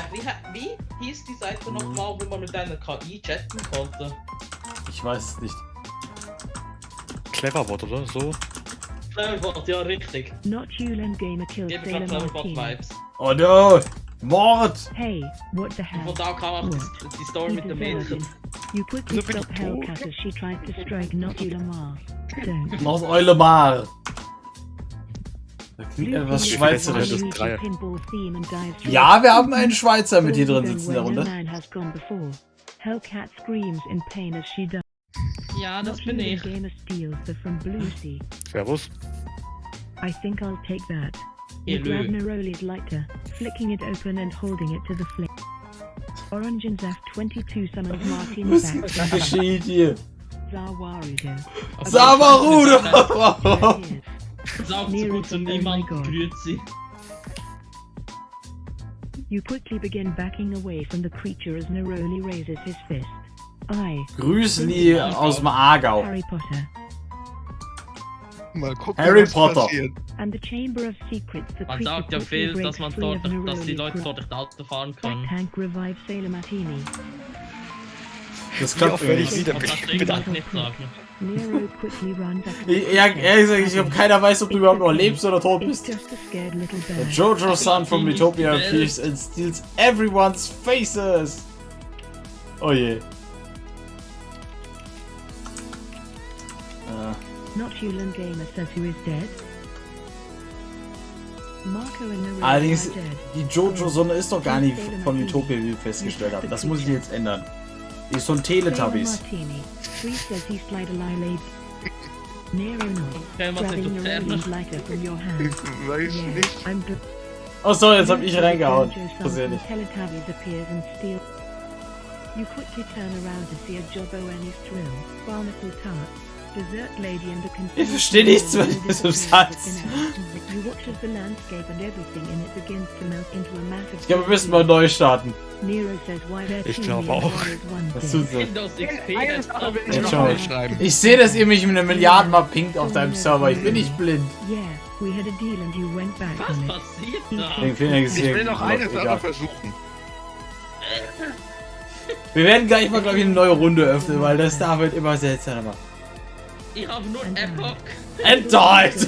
Speaker 4: wie hieß die Seite nochmal, wo man mit einer KI chatten konnte?
Speaker 1: Ich weiß es nicht.
Speaker 2: Cleverbot oder so?
Speaker 4: Cleverbot, ja richtig.
Speaker 3: Not Hulan Gamer kills
Speaker 4: Gebe
Speaker 3: Sailor
Speaker 4: gerade
Speaker 3: Martini.
Speaker 4: Cleverbot-Vibes.
Speaker 1: Oh no! Mord!
Speaker 3: Hey, what the
Speaker 4: Und
Speaker 3: hell?
Speaker 4: von da kam auch die Story
Speaker 3: He
Speaker 4: mit dem
Speaker 3: deserves
Speaker 4: Mädchen.
Speaker 3: it. You quickly
Speaker 2: Wieso bin
Speaker 3: stop
Speaker 2: ich
Speaker 3: Hellcat as she tries to strike Notulamar. Don't.
Speaker 1: Aus Eulemar! Das klingt
Speaker 3: Blue
Speaker 1: etwas
Speaker 3: Phoenix
Speaker 1: schweizerisch.
Speaker 2: das
Speaker 3: Waluigi
Speaker 2: Dreier.
Speaker 3: Pinball theme and dives through
Speaker 1: Ja,
Speaker 3: it.
Speaker 1: wir haben einen Schweizer mit hier drin
Speaker 3: Going
Speaker 1: sitzen in der
Speaker 3: where no
Speaker 1: Runde.
Speaker 3: man has gone before. Hellcat screams in pain as she dies.
Speaker 4: Ja, das
Speaker 3: Not
Speaker 4: bin
Speaker 3: Hulan
Speaker 4: ich.
Speaker 3: Gamer steals the from Blue Sea.
Speaker 2: Servus.
Speaker 3: I think I'll take that. You
Speaker 4: Hello.
Speaker 3: grab Neroli's lighter, flicking it open and holding it to the flame. Orange and Zaf 22 summons Martin
Speaker 1: Was
Speaker 3: back.
Speaker 1: geschieht hier?
Speaker 3: Zawarudo.
Speaker 1: Samarudo!
Speaker 4: Sagt so gut zu niemand. Grüezi.
Speaker 3: You quickly begin backing away from the creature as Neroli raises his fist. I,
Speaker 1: Grüßli aus dem Aargau.
Speaker 3: Harry Potter,
Speaker 6: Mal gucken,
Speaker 1: Harry
Speaker 6: was
Speaker 1: Potter.
Speaker 6: passiert.
Speaker 3: and the Chamber of Secrets, the
Speaker 4: Man
Speaker 3: creature
Speaker 4: sagt ja
Speaker 3: quickly
Speaker 4: viel, dass
Speaker 3: breaks
Speaker 4: man
Speaker 3: free
Speaker 4: dort,
Speaker 3: of
Speaker 4: dass die
Speaker 3: Neroli's
Speaker 4: Leute
Speaker 3: grip.
Speaker 4: dort nicht Auto fahren können.
Speaker 3: Tank revives Sailor Martini.
Speaker 1: Das
Speaker 2: Wie
Speaker 1: klappt
Speaker 2: oft werde ich
Speaker 1: nicht.
Speaker 2: wieder
Speaker 4: Und das
Speaker 2: bestimmt
Speaker 4: will
Speaker 2: wieder.
Speaker 4: ich nicht sagen.
Speaker 3: Nero quickly runs up.
Speaker 1: Ja, ehrlich gesagt, ich glaube, keiner weiß, ob du überhaupt noch lebst oder tot
Speaker 3: It's
Speaker 1: bist.
Speaker 3: just a scared little
Speaker 1: The
Speaker 3: bird.
Speaker 1: Jojo Son from Utopia appears and steals everyone's faces. Oh je.
Speaker 3: Not Hulan Gamer says who is dead. Marco and Neroli
Speaker 1: Allerdings,
Speaker 3: are dead.
Speaker 1: die Jojo-Sonne ist doch gar nicht von Utopia, wie wir festgestellt haben. Das muss ich jetzt ändern. Die ist von
Speaker 3: Sailor
Speaker 1: Teletubbies.
Speaker 3: Martini. Free says he slider lily. Nero nods,
Speaker 4: Okay, was
Speaker 3: grabbing
Speaker 4: sind
Speaker 3: Neroli's lighter from your hand.
Speaker 6: Weiß
Speaker 3: Yeah,
Speaker 6: nicht.
Speaker 3: I'm good.
Speaker 1: Oh sorry, jetzt hab ich reingehauen.
Speaker 3: Jojo Son
Speaker 1: Versehentlich.
Speaker 3: from Teletubbies appears and steals. You quickly turn around to see a Jobbo Annie's Thrill, Barnacle Tart, Dessert Lady and the
Speaker 1: Ich verstehe nichts von diesem Satz.
Speaker 3: You watch as the landscape and everything in it begins to melt into a massive.
Speaker 1: Ich glaube, wir müssen mal neu starten.
Speaker 3: Nero says why they're
Speaker 2: Ich
Speaker 3: two
Speaker 2: glaube
Speaker 3: million
Speaker 2: auch.
Speaker 3: dollars one
Speaker 1: Das
Speaker 3: thing.
Speaker 1: tut so.
Speaker 4: Windows XP,
Speaker 6: Eine
Speaker 4: das
Speaker 6: Sache will ich
Speaker 1: Jetzt
Speaker 6: noch
Speaker 1: schau mal.
Speaker 6: aufschreiben.
Speaker 1: Ich sehe, dass ihr mich mit einer Milliarde mal pinkt auf deinem Server. Ich bin nicht blind.
Speaker 3: Yeah, we had a deal and you went back
Speaker 4: Was
Speaker 3: on it.
Speaker 4: passiert da?
Speaker 1: Deswegen finde ich es
Speaker 6: Ich
Speaker 1: hier-
Speaker 6: will noch eine Sache
Speaker 1: egal.
Speaker 6: versuchen.
Speaker 1: Wir werden gleich mal, glaube ich, eine neue Runde öffnen, weil das da wird immer seltsamer.
Speaker 4: Ich habe nur
Speaker 3: And
Speaker 4: Epoch.
Speaker 1: Enttäuscht!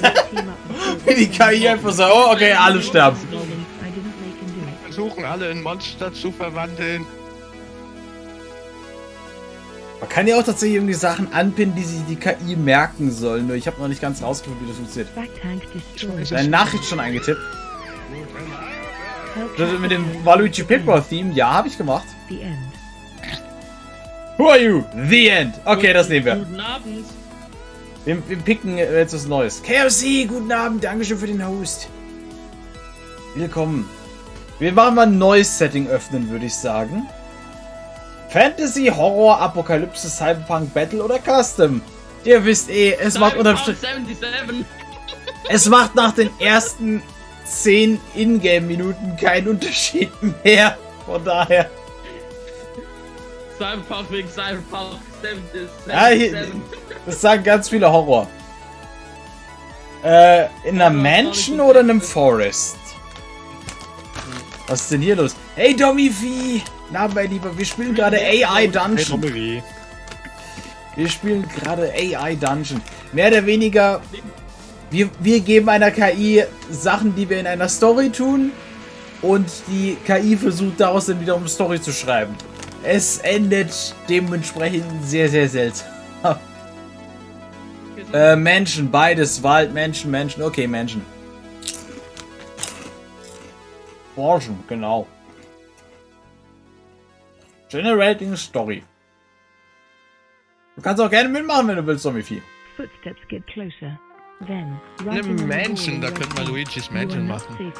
Speaker 1: Wie die KI einfach so, oh, okay, alle sterben.
Speaker 3: I didn't make him do it.
Speaker 6: Versuchen alle in Monster zu verwandeln.
Speaker 1: Man kann ja auch tatsächlich irgendwie Sachen anpinnen, die sich die KI merken sollen. Nur ich habe noch nicht ganz rausgefunden, wie das funktioniert.
Speaker 3: Backtank destroyed.
Speaker 1: Deine Nachricht schon eingetippt.
Speaker 3: Hellcat
Speaker 1: Das mit dem Waluigi Pinball Theme, ja, habe ich gemacht.
Speaker 3: the end.
Speaker 1: Who are you? The End. Okay, das nehmen wir.
Speaker 4: Guten Abend.
Speaker 1: Wir picken jetzt was Neues. KFC, guten Abend, Dankeschön für den Host. Willkommen. Wir machen mal ein neues Setting öffnen, würde ich sagen. Fantasy, Horror, Apokalypse, Cyberpunk, Battle oder Custom. Ihr wisst es macht unterm Strich.
Speaker 4: 77.
Speaker 1: Es macht nach den ersten 10 Ingame-Minuten keinen Unterschied mehr. Von daher.
Speaker 4: Cyberpunk wegen Cyberpunk 77.
Speaker 1: Ja, das sagen ganz viele Horror. In einer Mansion oder in einem Forest? Was ist denn hier los? Hey Dommy-Vieh! Na, mein Lieber, wir spielen gerade AI Dungeon. Wir spielen gerade AI Dungeon. Mehr oder weniger, wir geben einer KI Sachen, die wir in einer Story tun. Und die KI versucht daraus dann wiederum eine Story zu schreiben. Es endet dementsprechend sehr, sehr seltsam. Menschen, beides. Wald, Menschen. Okay, Menschen. Forschen, genau. Generating Story. Du kannst auch gerne mitmachen, wenn du willst, Zombie-Vieh.
Speaker 3: Footsteps get closer. Then,
Speaker 6: Eine Mansion, da könnte man Luigi's Mansion machen.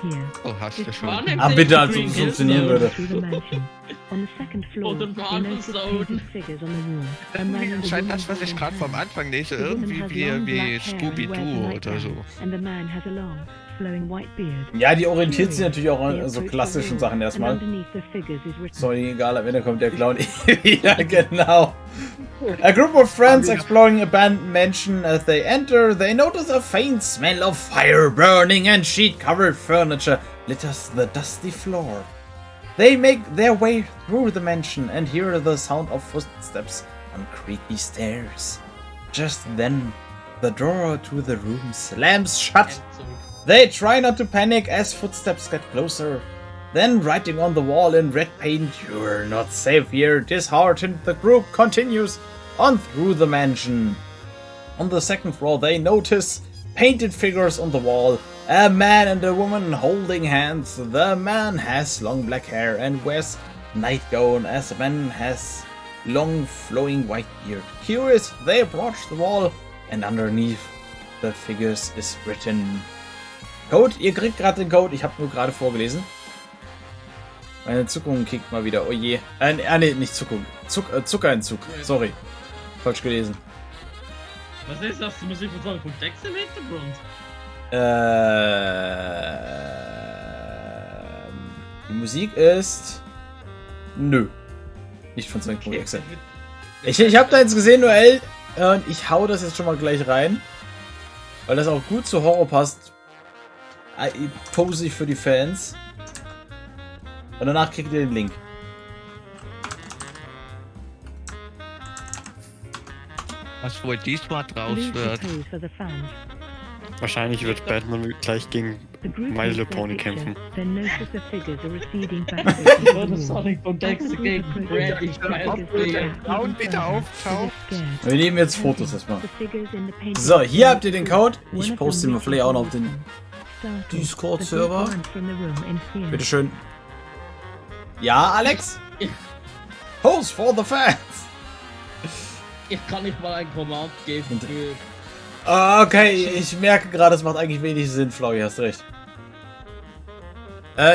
Speaker 6: Oh, hast du schon.
Speaker 1: Ah, bitte, als ob es funktionieren würde.
Speaker 3: On the second floor,
Speaker 4: Oder
Speaker 3: they noticed painted figures on the wall. A man and a
Speaker 6: Scheint
Speaker 3: woman
Speaker 6: das, was ich
Speaker 3: holding
Speaker 6: gerade vom
Speaker 3: hands.
Speaker 6: Anfang lese,
Speaker 3: The woman
Speaker 6: irgendwie
Speaker 3: has
Speaker 6: wie
Speaker 3: long black hair and
Speaker 6: Scooby-Doo
Speaker 3: wears a
Speaker 6: oder so.
Speaker 3: nightgown, and the man has a long, flowing white beard.
Speaker 1: Ja, die orientiert sich natürlich auch
Speaker 3: They
Speaker 1: an so
Speaker 3: approach the
Speaker 1: klassischen
Speaker 3: wall,
Speaker 1: Sachen
Speaker 3: and
Speaker 1: erstmal.
Speaker 3: underneath the figures is written,
Speaker 1: Sorry, egal, am Ende kommt der Clown wieder, genau. A group of friends exploring abandoned mansion. As they enter, they notice a faint smell of fire burning and sheet-covered furniture litters the dusty floor. They make their way through the mansion and hear the sound of footsteps on creaky stairs. Just then, the door to the room slams shut. They try not to panic as footsteps get closer. Then, writing on the wall in red paint, "You're not safe here." Disheartened, the group continues on through the mansion. On the second floor, they notice painted figures on the wall. A man and a woman holding hands. The man has long black hair and wears nightgown, as the man has long flowing white beard. Curious, they approach the wall, and underneath the figures is written. Code, ihr kriegt gerade den Code, ich habe nur gerade vorgelesen. Meine Zuckung kickt mal wieder, oh je. Nee, nicht Zuckung. Zuckerentzug, sorry. Falsch gelesen.
Speaker 4: Was ist das? Die Musik von Text im Hintergrund?
Speaker 1: Die Musik ist... Nö. Nicht von Sonic.exe. Ich habe da jetzt gesehen, Noel, und ich hau das jetzt schon mal gleich rein. Weil das auch gut zu Horror passt. Pose ich für die Fans. Und danach kriegt ihr den Link.
Speaker 6: Was wohl diesmal draus
Speaker 3: Lose the
Speaker 6: wird.
Speaker 3: pose for the fans.
Speaker 2: Wahrscheinlich wird Batman gleich gegen
Speaker 3: The group
Speaker 2: My Little
Speaker 3: takes their
Speaker 2: Pony
Speaker 3: picture,
Speaker 2: kämpfen.
Speaker 3: then notice the figures are receding backwards into the
Speaker 4: Oder
Speaker 3: wall.
Speaker 4: Sonic von Text gegen Brandy.
Speaker 6: Clown wieder auftaucht.
Speaker 1: Wir nehmen jetzt Fotos erstmal. So, hier habt ihr den Code. Ich poste ihn mal vielleicht auch noch auf den Discord-Server. Bitteschön. Ja, Alex? Pose for the fans!
Speaker 4: Ich kann nicht mal ein Command geben für...
Speaker 1: Okay, ich merke gerade, es macht eigentlich wenig Sinn, Flauwi, hast recht.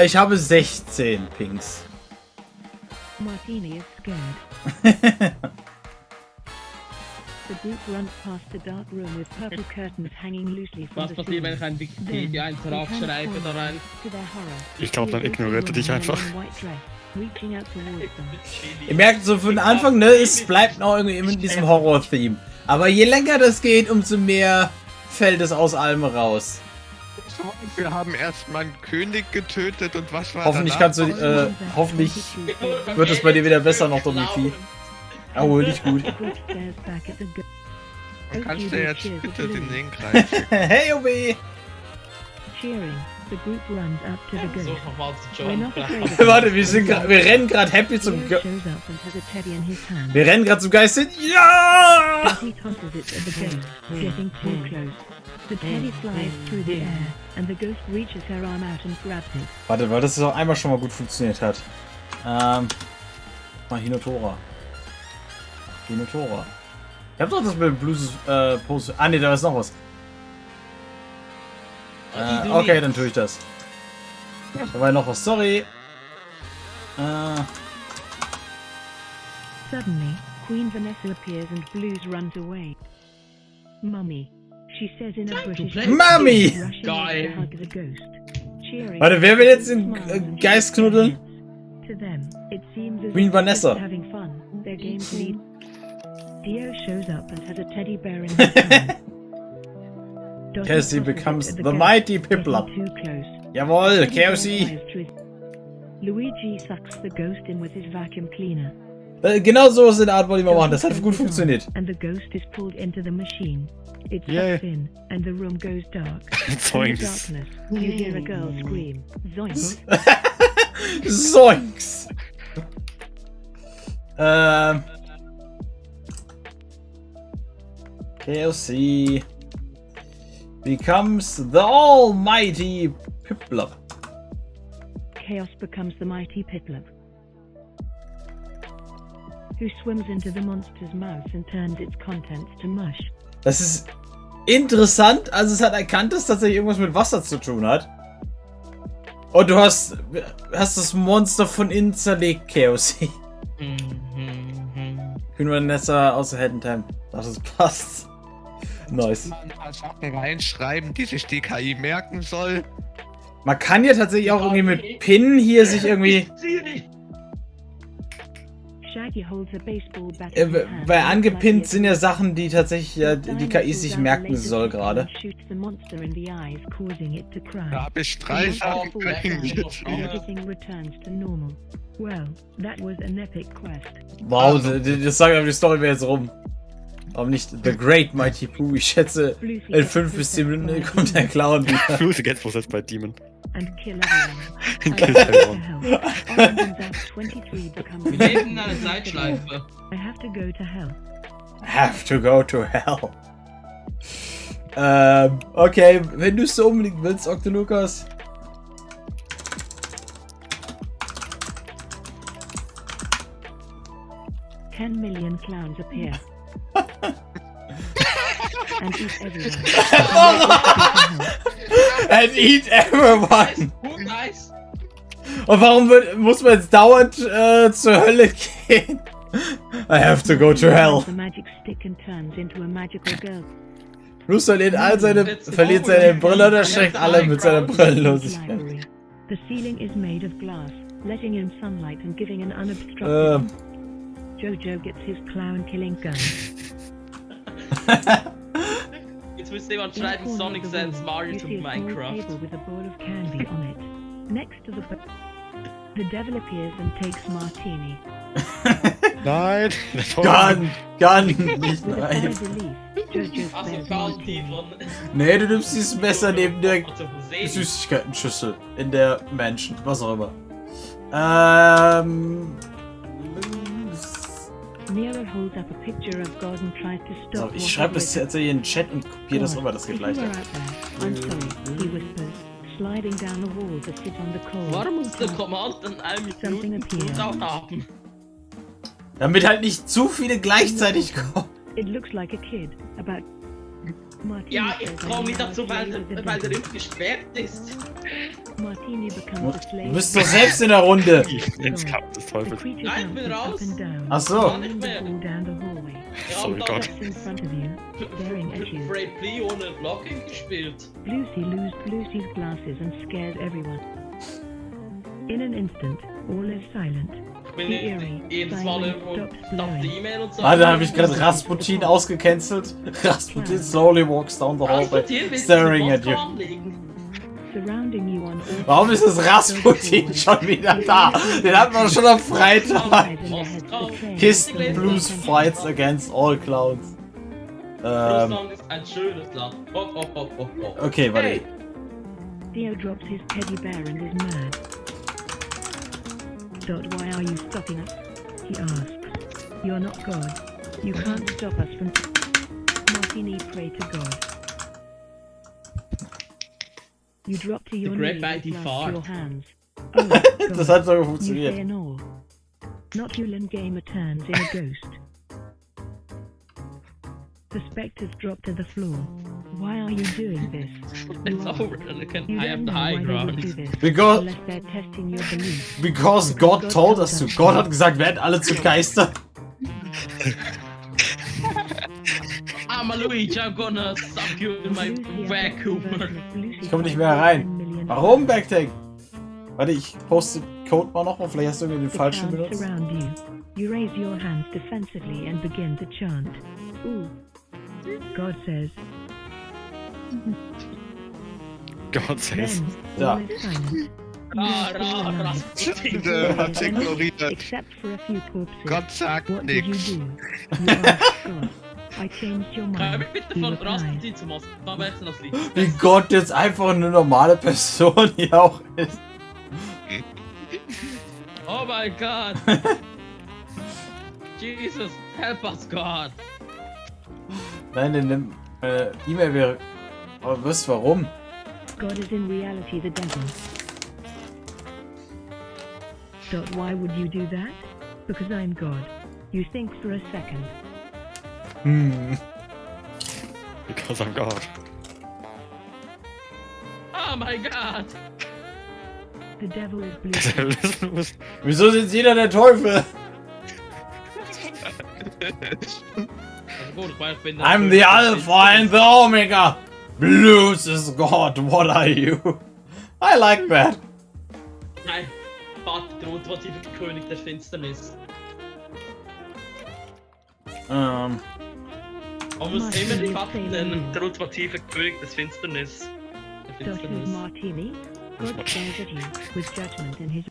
Speaker 1: Ich habe 16 Pings.
Speaker 3: Martini is scared. The group runs past the dark room with purple curtains hanging loosely from
Speaker 4: Was
Speaker 3: the
Speaker 4: passiert, wenn ich
Speaker 3: ceiling.
Speaker 4: einen Wikipedia-Eintrag schreibe da rein?
Speaker 3: To their horror,
Speaker 2: Ich glaube, dann
Speaker 3: they see a
Speaker 2: ignoriert er dich
Speaker 3: woman
Speaker 2: einfach.
Speaker 3: in a white dress, reaching out towards them.
Speaker 1: Ihr merkt so von Anfang, ne, es bleibt noch irgendwie in diesem Horror-Theme. Aber je länger das geht, umso mehr fällt es aus allem raus.
Speaker 6: Wir haben erstmal einen König getötet und was war
Speaker 1: Hoffentlich
Speaker 6: danach?
Speaker 1: kannst du, hoffentlich wird es bei dir wieder besser noch, Domifi. Erhol dich gut.
Speaker 3: The group stares back at the ghost.
Speaker 6: Kannst du jetzt bitte den Link rein?
Speaker 1: Hey, Obi!
Speaker 3: Cheering, the group runs up to the
Speaker 4: So,
Speaker 3: ghost.
Speaker 4: nochmal zu
Speaker 3: We're
Speaker 4: John.
Speaker 3: not afraid of
Speaker 1: Warte, wir rennen gerade happy zum
Speaker 3: Leo
Speaker 1: Ge
Speaker 3: shows up and has a teddy in his hand.
Speaker 1: Wir rennen gerade zum Geist hin. Ja!
Speaker 3: He tosses it at the ghost, getting too close. The teddy flies through the air, and the ghost reaches her arm out and grabs it.
Speaker 1: Warte, weil das auch einmal schon mal gut funktioniert hat. Mal Hinotora. Hinotora. Ich hab doch das mit dem Blues Pose. Ah ne, da ist noch was. Okay, dann tue ich das. Da war noch was, sorry.
Speaker 3: Suddenly, Queen Vanessa appears and Blues runs away. Mummy, she says in a British
Speaker 4: play-
Speaker 1: Mummy!
Speaker 3: rushing
Speaker 4: Geil.
Speaker 3: to hug the ghost. Cheering,
Speaker 1: Warte, wer will jetzt den
Speaker 3: smiles and
Speaker 1: Geist knuddeln?
Speaker 3: To them, it seems as
Speaker 1: Queen
Speaker 3: if they're
Speaker 1: Vanessa.
Speaker 3: just having fun. Their games lead. Dio shows up and has a teddy bear in his hand. Dottie
Speaker 1: Cassie
Speaker 3: tosses it
Speaker 1: becomes
Speaker 3: at
Speaker 1: the
Speaker 3: ghost,
Speaker 1: mighty
Speaker 3: getting
Speaker 1: Piplup.
Speaker 3: too close.
Speaker 1: Jawohl,
Speaker 3: Teddy bear
Speaker 1: Cassie.
Speaker 3: flies to his- Luigi sucks the ghost in with his vacuum cleaner.
Speaker 1: Genau so ist in der Art, wollte ich mal machen. Das hat gut funktioniert.
Speaker 3: And the ghost is pulled into the machine. It
Speaker 2: Yay.
Speaker 3: sucks in, and the room goes dark. In the
Speaker 2: Zoinks.
Speaker 3: darkness, you hear a girl scream, Zoink.
Speaker 1: Zoinks! KOC becomes the almighty Piplup.
Speaker 3: Chaos becomes the mighty Piplup, who swims into the monster's mouth and turns its contents to mush.
Speaker 1: Das ist interessant. Also es hat erkannt, dass tatsächlich irgendwas mit Wasser zu tun hat. Und du hast das Monster von innen zerlegt, KOC. Queen Vanessa außer Head in Time. Das passt. Nice.
Speaker 6: Mal ein paar Sachen reinschreiben, die sich die KI merken soll.
Speaker 1: Man kann ja tatsächlich auch irgendwie mit Pin hier sich irgendwie...
Speaker 3: Shaggy holds a baseball bat in his hand
Speaker 1: Weil
Speaker 3: and
Speaker 1: angepinnt
Speaker 3: slightly
Speaker 1: sind ja Sachen, die tatsächlich die
Speaker 3: Diamond
Speaker 1: KI
Speaker 3: pulls
Speaker 1: sich
Speaker 3: out the
Speaker 1: merken
Speaker 3: laser
Speaker 1: soll
Speaker 3: pistol
Speaker 1: gerade.
Speaker 3: and shoots the monster in the eyes, causing it to cry.
Speaker 6: Da habe ich
Speaker 3: The
Speaker 6: 3
Speaker 3: monster
Speaker 6: Sachen
Speaker 3: falls down,
Speaker 6: reingeschrieben.
Speaker 3: and everything returns to normal. Well, that was an epic quest.
Speaker 1: Wow, das sagt aber die Story wäre jetzt rum. Aber nicht The Great Mighty Pooh. Ich schätze,
Speaker 3: Lucy
Speaker 1: in
Speaker 3: gets
Speaker 1: 5 bis 10
Speaker 3: possessed
Speaker 1: Minuten
Speaker 3: by a
Speaker 1: kommt der
Speaker 3: demon
Speaker 1: Clown wieder.
Speaker 2: Who's against possessed by demon?
Speaker 3: and kill everyone.
Speaker 2: Kill
Speaker 3: I have to
Speaker 2: everyone.
Speaker 3: help. Orange and Zap 23 becomes
Speaker 4: Wir leben in einer Zeitschleife.
Speaker 3: I have to go to hell.
Speaker 1: Have to go to hell. Okay, wenn du es so unbedingt willst, Octolucas.
Speaker 3: $10 million clowns appear. And eat everyone.
Speaker 1: And eat everyone.
Speaker 4: Nice.
Speaker 1: Und warum muss man jetzt dauernd zur Hölle gehen? I have to go to hell.
Speaker 3: The magic stick and turns into a magical girl.
Speaker 1: Bruce verliert seine Brille und erschreckt alle mit seiner Brillenlosigkeit.
Speaker 3: Library. The ceiling is made of glass, letting in sunlight and giving an unobstructed. Jojo gets his clown-killing gun.
Speaker 4: Jetzt müsste jemand
Speaker 3: In the
Speaker 4: schreiben,
Speaker 3: corner
Speaker 4: Sonic
Speaker 3: of the
Speaker 4: sends
Speaker 3: room,
Speaker 4: Mario
Speaker 3: you
Speaker 4: to
Speaker 3: see a small
Speaker 4: Minecraft.
Speaker 3: table with a bowl of candy on it. Next to the devil appears and takes martini.
Speaker 2: Nein!
Speaker 1: Gun, nicht
Speaker 3: With a sigh
Speaker 1: nein.
Speaker 3: of relief, Jojo
Speaker 4: Also
Speaker 3: spares
Speaker 4: Quality
Speaker 3: martini.
Speaker 4: von...
Speaker 1: Nee, du nimmst dieses Messer neben der
Speaker 4: Also von Sehen.
Speaker 1: Süßigkeiten-Schüssel in der Mansion, was auch immer.
Speaker 3: Nero holds up a picture of God and tries to
Speaker 1: So,
Speaker 3: stop.
Speaker 1: ich
Speaker 3: what
Speaker 1: schreibe das
Speaker 3: Edward
Speaker 1: tatsächlich in den Chat und kopiere das rüber, das geht
Speaker 3: If you were
Speaker 1: leichter.
Speaker 3: out there, I'm sorry, he whispers, sliding down the wall to sit on the cold.
Speaker 4: Warum muss der Command dann 1
Speaker 3: Something
Speaker 4: Minuten
Speaker 3: appears.
Speaker 4: Cooldown haben?
Speaker 1: Damit halt nicht zu viele gleichzeitig kommen.
Speaker 3: It looks like a kid, about Martini
Speaker 4: Ja, ich
Speaker 3: says,
Speaker 4: komme nicht
Speaker 3: "I'm
Speaker 4: dazu, weil
Speaker 3: afraid of the
Speaker 4: der
Speaker 3: devil."
Speaker 4: Riff gesperrt ist.
Speaker 3: Martini becomes a
Speaker 1: Du
Speaker 3: slave.
Speaker 1: bist doch selbst in der Runde.
Speaker 2: Ins Kampf des
Speaker 3: The
Speaker 2: Teufels.
Speaker 3: creature
Speaker 4: Nein, ich bin
Speaker 3: bounces up
Speaker 4: raus.
Speaker 3: and down,
Speaker 1: Ach so.
Speaker 4: Kann nicht
Speaker 3: pulling the
Speaker 4: mehr.
Speaker 3: ball down the hallway.
Speaker 4: Wir
Speaker 2: Sorry,
Speaker 4: haben
Speaker 2: Gott.
Speaker 3: Just in front of you, staring at you.
Speaker 4: Frey Plea ohne Blocking gespielt.
Speaker 3: Lucy loses Lucy's glasses and scares everyone. In an instant, all is silent.
Speaker 4: Ich bin
Speaker 3: The
Speaker 4: nicht
Speaker 3: eerie
Speaker 4: jedes Mal
Speaker 3: silence
Speaker 4: irgendwo
Speaker 3: stops
Speaker 4: nach der
Speaker 3: blowing.
Speaker 4: E-Mail und so.
Speaker 1: Ah, da habe ich gerade Rasputin ausgecancelt. Rasputin slowly walks down the hallway,
Speaker 4: Rasputin, willst du
Speaker 1: staring
Speaker 4: den
Speaker 1: at you.
Speaker 4: Wodka anlegen?
Speaker 3: Surrounding you on all
Speaker 1: Warum ist das Rasputin schon wieder da? Den hatten wir schon am Freitag.
Speaker 3: sides in their heads betraying
Speaker 1: Kisten
Speaker 3: the
Speaker 1: Blues
Speaker 3: attention.
Speaker 1: fights against all clowns.
Speaker 4: Russland ist ein schönes Land. Ho, ho, ho, ho, ho.
Speaker 1: Okay, warte.
Speaker 4: Hey,
Speaker 3: Theo drops his teddy bear and is mad. Dot, why are you stopping us? He asks. You're not God. You can't stop us from... Martini, pray to God. You drop to your
Speaker 4: great
Speaker 3: knees
Speaker 4: mighty
Speaker 3: and clasp
Speaker 4: fart.
Speaker 3: your hands. Oh,
Speaker 1: Das
Speaker 3: God.
Speaker 1: hat sogar
Speaker 3: You
Speaker 1: funktioniert.
Speaker 3: say an all. Not Yulan Gamer turns in a ghost. The specters drop to the floor. Why are you doing this?
Speaker 4: It's
Speaker 3: You are.
Speaker 4: over. And
Speaker 3: You
Speaker 4: I have
Speaker 3: don't
Speaker 4: the
Speaker 3: know
Speaker 4: high
Speaker 3: why they would do
Speaker 4: ground.
Speaker 3: this,
Speaker 1: Because,
Speaker 3: unless they're testing your belief.
Speaker 1: because God told us to. Gott hat gesagt, werden alle zu Geister.
Speaker 4: I'm a Luigi, I'm gonna suck you in my vacuum.
Speaker 1: Ich komme nicht mehr rein. Warum, Backtank? Warte, ich poste Code mal nochmal. Vielleicht hast du irgendwie den
Speaker 3: The
Speaker 1: falschen
Speaker 3: crowd
Speaker 1: benutzt.
Speaker 3: surround you. You raise your hands defensively and begin to chant. Ooh. God says.
Speaker 2: God says.
Speaker 3: Then,
Speaker 1: Ja.
Speaker 3: all is silent.
Speaker 4: Ah,
Speaker 3: You are still alive.
Speaker 4: Rasputin.
Speaker 6: Der hat's ignoriert.
Speaker 3: Except for a few corpses.
Speaker 6: Gott sagt
Speaker 3: What did you
Speaker 6: nix.
Speaker 3: do? You asked God. I changed your
Speaker 4: Kann
Speaker 3: mind.
Speaker 4: ich bitte
Speaker 3: He
Speaker 4: von
Speaker 3: replied.
Speaker 4: Rasputin zum Osten? Da wechseln das Lied.
Speaker 1: Wie Gott jetzt einfach eine normale Person hier auch ist.
Speaker 4: Oh mein Gott. Jesus, help us, God.
Speaker 1: Nein, der nimmt E-Mail wäre. Aber wisst warum?
Speaker 3: God is in reality the devil. But why would you do that? Because I'm God. You think for a second.
Speaker 2: Because I'm God.
Speaker 4: Oh my God.
Speaker 3: The devil is blue.
Speaker 1: Wieso sind jeder der Teufel?
Speaker 4: Also gut, ich meine, ich bin der
Speaker 1: I'm the Alpha and the Omega. Blues is God. What are you? I like that.
Speaker 4: Nein, Vater, der ultimative König der Finsternis. Man muss immer die Vater nennen, der ultimative König des Finsternis. Der
Speaker 3: Does his
Speaker 4: Finsternis.
Speaker 3: martini? God stares at you with judgment in his.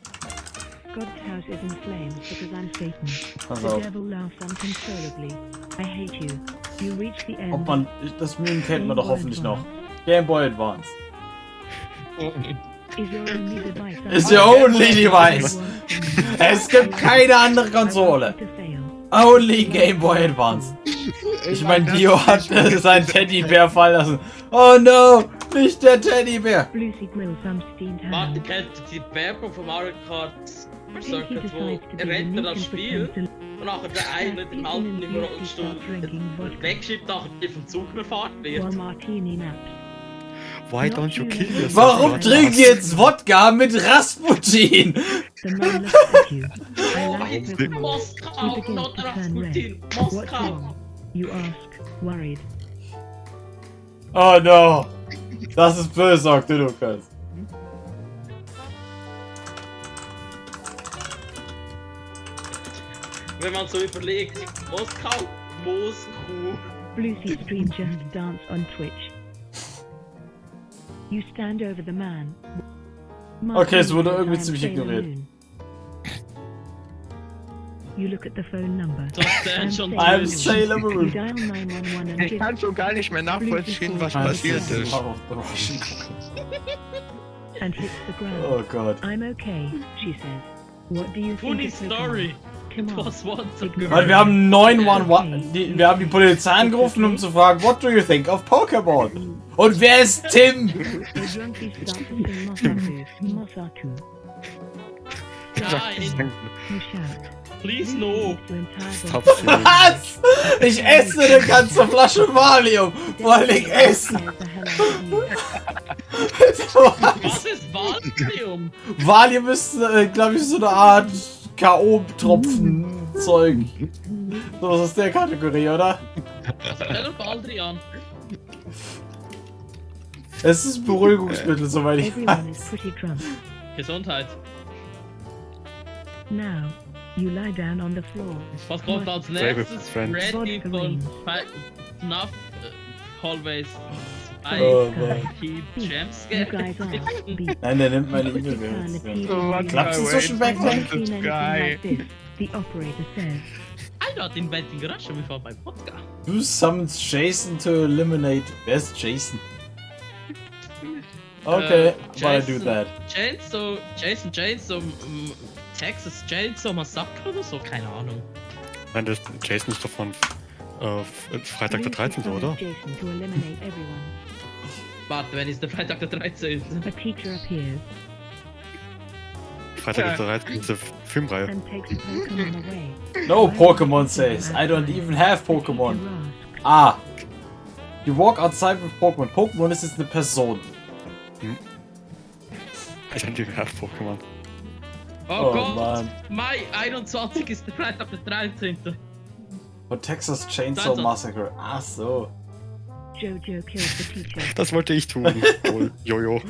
Speaker 3: God's house is in flames because I'm Satan.
Speaker 1: Pass
Speaker 3: The
Speaker 1: auf.
Speaker 3: devil laughs uncontrollably. I hate you. You reach the end.
Speaker 1: Ob man. Das Meme kennt man doch hoffentlich noch. Game Boy Advance.
Speaker 3: Is your only device.
Speaker 1: Is your only device. Es gibt keine andere Konsole.
Speaker 3: To fail.
Speaker 1: Only Game Boy Advance. Ich meine, Dio hat seinen Teddybär fallen lassen. Oh no, nicht der Teddybär.
Speaker 3: Lucy Grill some steamed
Speaker 4: Warte,
Speaker 3: ham.
Speaker 4: kennt ihr die Werbung von Mario Kart
Speaker 3: Pinky
Speaker 4: Circuit, wo
Speaker 3: decides to be
Speaker 4: er rennt
Speaker 3: unique
Speaker 4: das
Speaker 3: and
Speaker 4: Spiel
Speaker 3: pretends
Speaker 4: und nachher der eine den alten im Rollstuhl wegschiebt, nachher die vom Zug überfahren
Speaker 3: to
Speaker 4: wird.
Speaker 3: while martini naps.
Speaker 2: Why don't you kill yourself?
Speaker 1: Warum
Speaker 2: God?
Speaker 1: trinkt ihr jetzt Wodka mit Rasputin?
Speaker 3: The man looks at you. I
Speaker 4: Oh,
Speaker 3: like
Speaker 4: it's
Speaker 3: Pokemon.
Speaker 4: Moskau,
Speaker 3: He begins
Speaker 4: not
Speaker 3: to turn red.
Speaker 4: Rasputin,
Speaker 3: What's
Speaker 4: Moskau.
Speaker 3: wrong? You ask, worried.
Speaker 1: Oh no. Das ist böse, sagt du, Lukas.
Speaker 4: Wenn man so überlegt, Moskau, Moskau.
Speaker 3: Lucy stream just dance on Twitch. You stand over the man.
Speaker 1: Okay, es wurde
Speaker 3: Martini
Speaker 1: irgendwie
Speaker 3: says,
Speaker 1: ziemlich
Speaker 3: "I am Sailor
Speaker 1: ignoriert.
Speaker 3: Moon." You look at the phone number.
Speaker 4: Das ist schon
Speaker 1: I'm
Speaker 4: böse.
Speaker 1: Sailor
Speaker 3: You
Speaker 1: Moon.
Speaker 3: dial 911 and
Speaker 6: Ich
Speaker 3: give
Speaker 6: kann so gar nicht mehr nachvollziehen, was
Speaker 1: I'm
Speaker 6: passiert
Speaker 1: Sailor
Speaker 6: ist.
Speaker 1: of the Russian
Speaker 3: and hits the ground.
Speaker 1: Oh Gott.
Speaker 3: I'm okay, she says. What do you think?
Speaker 4: Funny
Speaker 3: is so
Speaker 4: story.
Speaker 3: bad? Come
Speaker 4: It
Speaker 3: on.
Speaker 4: was once a
Speaker 3: Ignore
Speaker 1: Weil
Speaker 4: girl.
Speaker 1: wir haben 911. Wir haben die Polizei angerufen, um zu fragen, what do you think of Pokémon? Und wer ist Tim?
Speaker 3: The drunkie starts to sing Mossatu. Mossatu.
Speaker 4: Nein,
Speaker 3: You shout.
Speaker 4: please no.
Speaker 3: To entire
Speaker 2: Stop
Speaker 3: body.
Speaker 2: singing.
Speaker 1: Was? Ich esse eine ganze Flasche Valium. Vor allem essen.
Speaker 3: Scares the hell out of you.
Speaker 4: Was ist Valium?
Speaker 1: Valium ist, glaube ich, so eine Art K.O.-Tropfen-Zeug. So ist der Kategorie, oder?
Speaker 4: Was hat Baldrian?
Speaker 1: Es ist Beruhigungsmittel, soweit ich
Speaker 3: Everyone is
Speaker 1: weiß.
Speaker 3: pretty drunk.
Speaker 4: Gesundheit.
Speaker 3: Now, you lie down on the floor.
Speaker 4: Was kommt als
Speaker 2: Very
Speaker 4: nächstes?
Speaker 2: good friend.
Speaker 4: Ready
Speaker 3: Vodka
Speaker 4: for
Speaker 3: rain.
Speaker 4: FNAF always.
Speaker 1: Oh
Speaker 4: I
Speaker 1: Mann.
Speaker 4: keep
Speaker 3: You
Speaker 4: jumpscare.
Speaker 3: guys are beat.
Speaker 1: Nein, der nimmt meine
Speaker 3: Quickly
Speaker 1: E-Mail
Speaker 3: turn the
Speaker 1: jetzt.
Speaker 3: TV
Speaker 6: So what
Speaker 3: on.
Speaker 1: Klappt's
Speaker 6: I
Speaker 1: inzwischen
Speaker 6: wait
Speaker 1: weg,
Speaker 6: for
Speaker 1: Tank?
Speaker 3: Seen
Speaker 6: this
Speaker 3: anything
Speaker 6: guy.
Speaker 3: like this, the operator says.
Speaker 4: I'm not inventing Russia before my podcast.
Speaker 1: Du summons Jason to eliminate. Wer ist Jason? Okay, but I do that.
Speaker 4: Jason Chainsaw, Texas Chainsaw Massacre oder so, keine Ahnung.
Speaker 2: Nein, das Jason ist doch von Freitag der
Speaker 3: Lucy
Speaker 2: 13.
Speaker 3: summons
Speaker 2: oder?
Speaker 3: Jason to eliminate everyone.
Speaker 4: Warte, wenn ist der Freitag der 13.
Speaker 3: A teacher appears
Speaker 2: Freitag der 13. ist eine Filmreihe.
Speaker 3: and takes a Pokemon away.
Speaker 1: No Pokémon says. I don't even have Pokémon.
Speaker 3: Teacher asks,
Speaker 1: Ah, You walk outside with Pokémon. Pokémon ist jetzt eine Person.
Speaker 2: Ich denke, wir haben Pokémon.
Speaker 4: Oh, Gott!
Speaker 1: Mann.
Speaker 4: Mai 21 ist der Freitag der 13.
Speaker 1: Und Texas Chainsaw
Speaker 4: Also-
Speaker 1: Massacre. Ach so.
Speaker 3: Jojo kills the teacher.
Speaker 2: Das wollte ich tun. Cool. Jojo.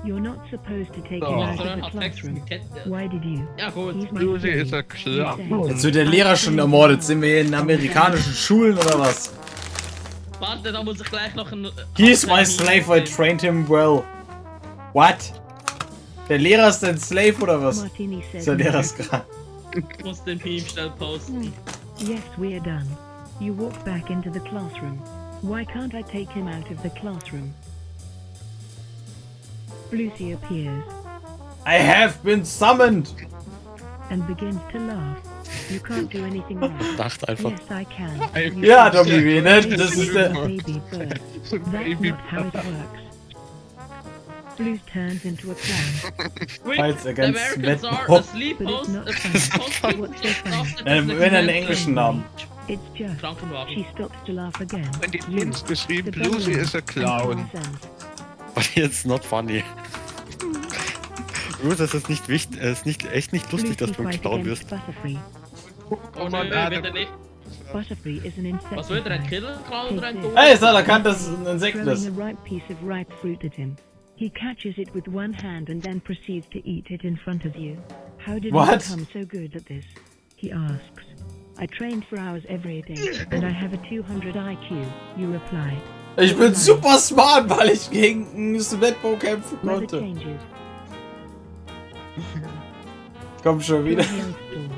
Speaker 3: You're not supposed to take
Speaker 6: Oh.
Speaker 3: him out
Speaker 4: Sondern
Speaker 3: of
Speaker 4: hat
Speaker 3: the
Speaker 4: Text
Speaker 3: classroom.
Speaker 4: mit Kette.
Speaker 3: Why did you?
Speaker 4: Ja, gut.
Speaker 3: He's my
Speaker 6: Lucy
Speaker 3: friend.
Speaker 6: ist ja klar.
Speaker 1: Jetzt wird der Lehrer schon ermordet. Sind wir hier in amerikanischen Schulen oder was?
Speaker 4: Warte, da muss ich gleich noch ein.
Speaker 1: He's my slave, I trained him well. What? Der Lehrer ist ein Slave oder was?
Speaker 3: Martini says
Speaker 1: Der Lehrer
Speaker 3: no.
Speaker 1: ist krank.
Speaker 4: Ich muss den Meme schnell posten.
Speaker 3: Yes, we're done. You walk back into the classroom. Why can't I take him out of the classroom? Lucy appears
Speaker 1: I have been summoned.
Speaker 3: and begins to laugh. You can't do anything wrong.
Speaker 2: Dachte einfach.
Speaker 3: Yes, I can. You
Speaker 1: Ja,
Speaker 3: can't
Speaker 1: Domi,
Speaker 3: do
Speaker 1: ne?
Speaker 3: baby
Speaker 1: Das ist der...
Speaker 3: baby bird. That's
Speaker 6: Baby
Speaker 3: not how it works. Blues turns into a clown.
Speaker 1: Fights
Speaker 4: The
Speaker 1: against
Speaker 4: Americans are
Speaker 1: Metbo.
Speaker 4: asleep.
Speaker 3: But it's
Speaker 4: Host.
Speaker 3: not fun. What's so funny?
Speaker 1: Wenn er einen englischen Namen.
Speaker 3: It's just.
Speaker 4: Krankenwagen.
Speaker 3: She stops to laugh again.
Speaker 6: In die
Speaker 3: You,
Speaker 6: Dienst geschrieben,
Speaker 3: the
Speaker 6: Lucy
Speaker 3: bubble
Speaker 6: ist ein
Speaker 3: and
Speaker 6: Clown.
Speaker 3: consent.
Speaker 2: But it's not funny. Bruce, es ist nicht wichtig, es ist nicht, echt nicht lustig, dass du
Speaker 3: Lucy
Speaker 2: geklaut
Speaker 3: fights
Speaker 2: wirst.
Speaker 3: against Butterfree.
Speaker 4: Oh
Speaker 6: Mann,
Speaker 4: nö,
Speaker 6: Adam.
Speaker 4: wenn der nicht.
Speaker 3: Butterfree is an
Speaker 4: Was will der? Ein
Speaker 3: insecticide.
Speaker 4: Killer klauen oder ein Tod?
Speaker 1: Ey, es hat erkannt, dass es ein Insekt
Speaker 3: Throwing
Speaker 1: ist.
Speaker 3: a ripe piece of ripe fruit at him. He catches it with one hand and then proceeds to eat it in front of you. How did
Speaker 1: What?
Speaker 3: you become so good at this? He asks. I trained for hours every day, and I have a 200 IQ, you reply.
Speaker 1: Ich bin super smart, weil ich gegen einen Smetbo kämpfen
Speaker 3: Weather
Speaker 1: konnte.
Speaker 3: changes.
Speaker 1: Komm schon wieder.
Speaker 3: Hailstorm.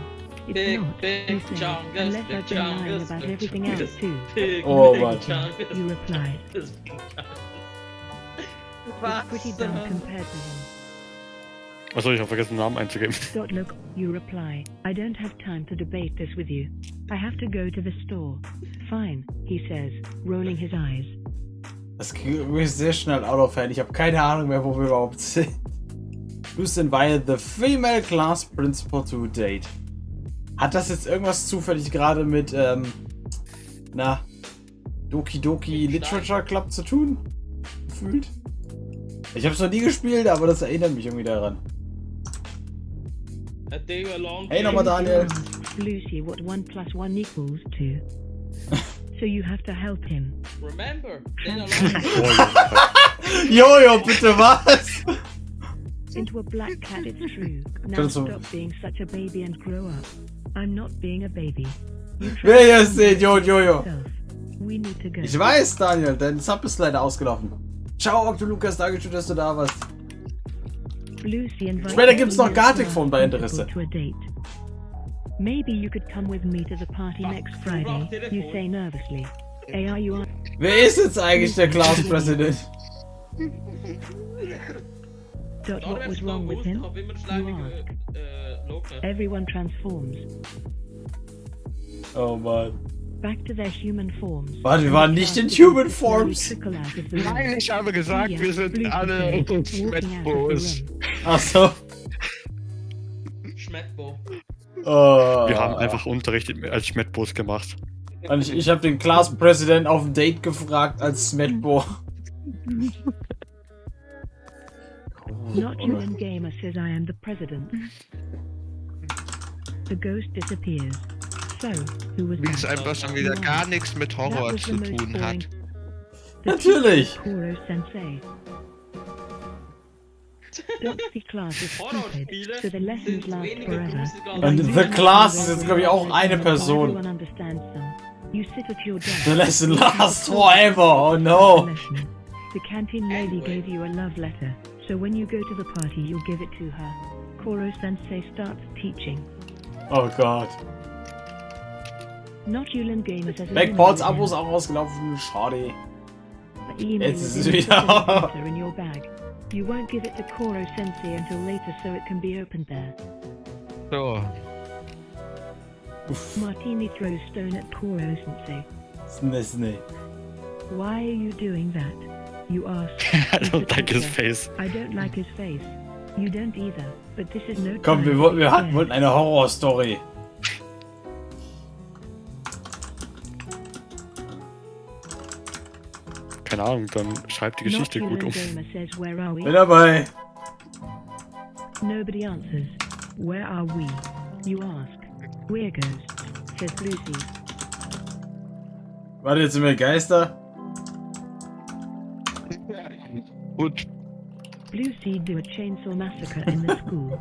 Speaker 3: It's
Speaker 4: Big,
Speaker 3: not,
Speaker 4: big
Speaker 3: you say,
Speaker 4: chungus,
Speaker 3: unless
Speaker 4: big
Speaker 3: I've been lying
Speaker 4: chungus,
Speaker 3: about
Speaker 4: big
Speaker 3: everything
Speaker 4: chungus.
Speaker 3: else too.
Speaker 4: Big,
Speaker 1: Oh,
Speaker 4: big
Speaker 1: Mann.
Speaker 4: chungus.
Speaker 3: You reply.
Speaker 4: Das ist big chungus.
Speaker 3: It's pretty
Speaker 4: Was?
Speaker 3: dumb compared to him.
Speaker 2: Achso, ich habe vergessen, den Namen einzugeben.
Speaker 3: Dot look, you reply. I don't have time to debate this with you. I have to go to the store. Fine, he says, rolling his eyes.
Speaker 1: Das ging mir sehr schnell out of hand. Ich habe keine Ahnung mehr, wo wir überhaupt sind. Bruce invited the female class principal to a date. Hat das jetzt irgendwas zufällig gerade mit, Doki Doki Literature Club zu tun? Gefühlt? Ich habe es noch nie gespielt, aber das erinnert mich irgendwie daran.
Speaker 4: A day along.
Speaker 1: Hey, nochmal Daniel.
Speaker 3: Asks Lucy what 1 + 1 equals 2. So you have to help him.
Speaker 4: Remember, day along.
Speaker 1: Jojo, bitte was?
Speaker 3: Into a black cat, it's true. Now
Speaker 1: Kannst du-
Speaker 3: stop being such a baby and grow up. I'm not being a baby. You
Speaker 1: Wer hier ist der Idiot, Jojo?
Speaker 3: yourself. We need to go.
Speaker 1: Ich weiß, Daniel, dein Sub ist leider ausgelaufen. Ciao, Octo Lukas, danke schön, dass du da warst.
Speaker 3: Lucy invites
Speaker 1: Später gibt's noch
Speaker 3: the
Speaker 1: Gartic Phone bei
Speaker 3: principal
Speaker 1: Interesse.
Speaker 3: to a date. Maybe you could come with me to the party next Friday, you say nervously. Are you on?
Speaker 1: Wer ist jetzt eigentlich der Class President?
Speaker 3: Dot,
Speaker 4: Da
Speaker 3: what
Speaker 4: wär's
Speaker 3: was
Speaker 4: noch
Speaker 3: wrong with
Speaker 4: gewusst,
Speaker 3: him?
Speaker 4: ich hab immer
Speaker 3: You
Speaker 4: schleimige
Speaker 3: ask.
Speaker 4: Locken.
Speaker 3: Everyone transforms.
Speaker 1: Oh Mann.
Speaker 3: Back to their human forms.
Speaker 1: Warte, wir waren nicht in Human Forms.
Speaker 3: Trickle out of the room.
Speaker 6: Nein, ich habe gesagt,
Speaker 3: Yeah,
Speaker 6: wir sind
Speaker 3: Lucy
Speaker 6: alle
Speaker 3: said, walking out of the
Speaker 6: Schmettbos.
Speaker 3: room.
Speaker 1: Ach so.
Speaker 4: Schmettbo.
Speaker 1: Oh.
Speaker 2: Wir haben einfach Unterricht als Schmettbos gemacht.
Speaker 1: Und ich habe den Class President auf ein Date gefragt als Smetbo.
Speaker 3: Not Julian Gamer says I am the president. The ghost disappears. So, who was
Speaker 6: Wie es
Speaker 3: that?
Speaker 6: einfach schon wieder gar nichts mit
Speaker 3: That
Speaker 6: Horror
Speaker 3: was the
Speaker 6: zu
Speaker 3: most
Speaker 6: tun
Speaker 3: boring-
Speaker 6: hat.
Speaker 3: The
Speaker 1: Natürlich.
Speaker 3: teacher, Koro Sensei. Doxy class is stupid, so the lessons last forever.
Speaker 1: Und The Class ist jetzt, glaube ich, auch eine Person.
Speaker 3: Everyone understands them. You sit at your desk.
Speaker 1: The lesson lasts forever. Oh no.
Speaker 3: Lesson. The canteen lady gave you a love letter, so when you go to the party, you'll give it to her. Koro Sensei starts teaching.
Speaker 1: Oh Gott.
Speaker 3: Not Yulin Gamers as a
Speaker 1: Backports Abo ist auch ausgelaufen. Schade. Jetzt ist es wieder.
Speaker 3: in your bag. You won't give it to Koro Sensei until later, so it can be opened there.
Speaker 6: So,
Speaker 3: Martini throws stone at Koro Sensei.
Speaker 1: Snee.
Speaker 3: Why are you doing that? You ask.
Speaker 2: I
Speaker 3: He's the
Speaker 2: don't like his
Speaker 3: teacher.
Speaker 2: face.
Speaker 3: I don't like his face. You don't either, but this is no
Speaker 1: Komm,
Speaker 3: time
Speaker 1: wir
Speaker 3: to be scared.
Speaker 1: wollten eine Horror-Story.
Speaker 2: keine Ahnung, dann schreibt die Geschichte gut um.
Speaker 3: Gamer says, where are
Speaker 1: Bin
Speaker 3: we?
Speaker 1: dabei.
Speaker 3: Nobody answers. Where are we? You ask. We're ghosts, says Lucy.
Speaker 1: Warte, jetzt sind wir Geister.
Speaker 6: Gut.
Speaker 3: Lucy do a chainsaw massacre in the school.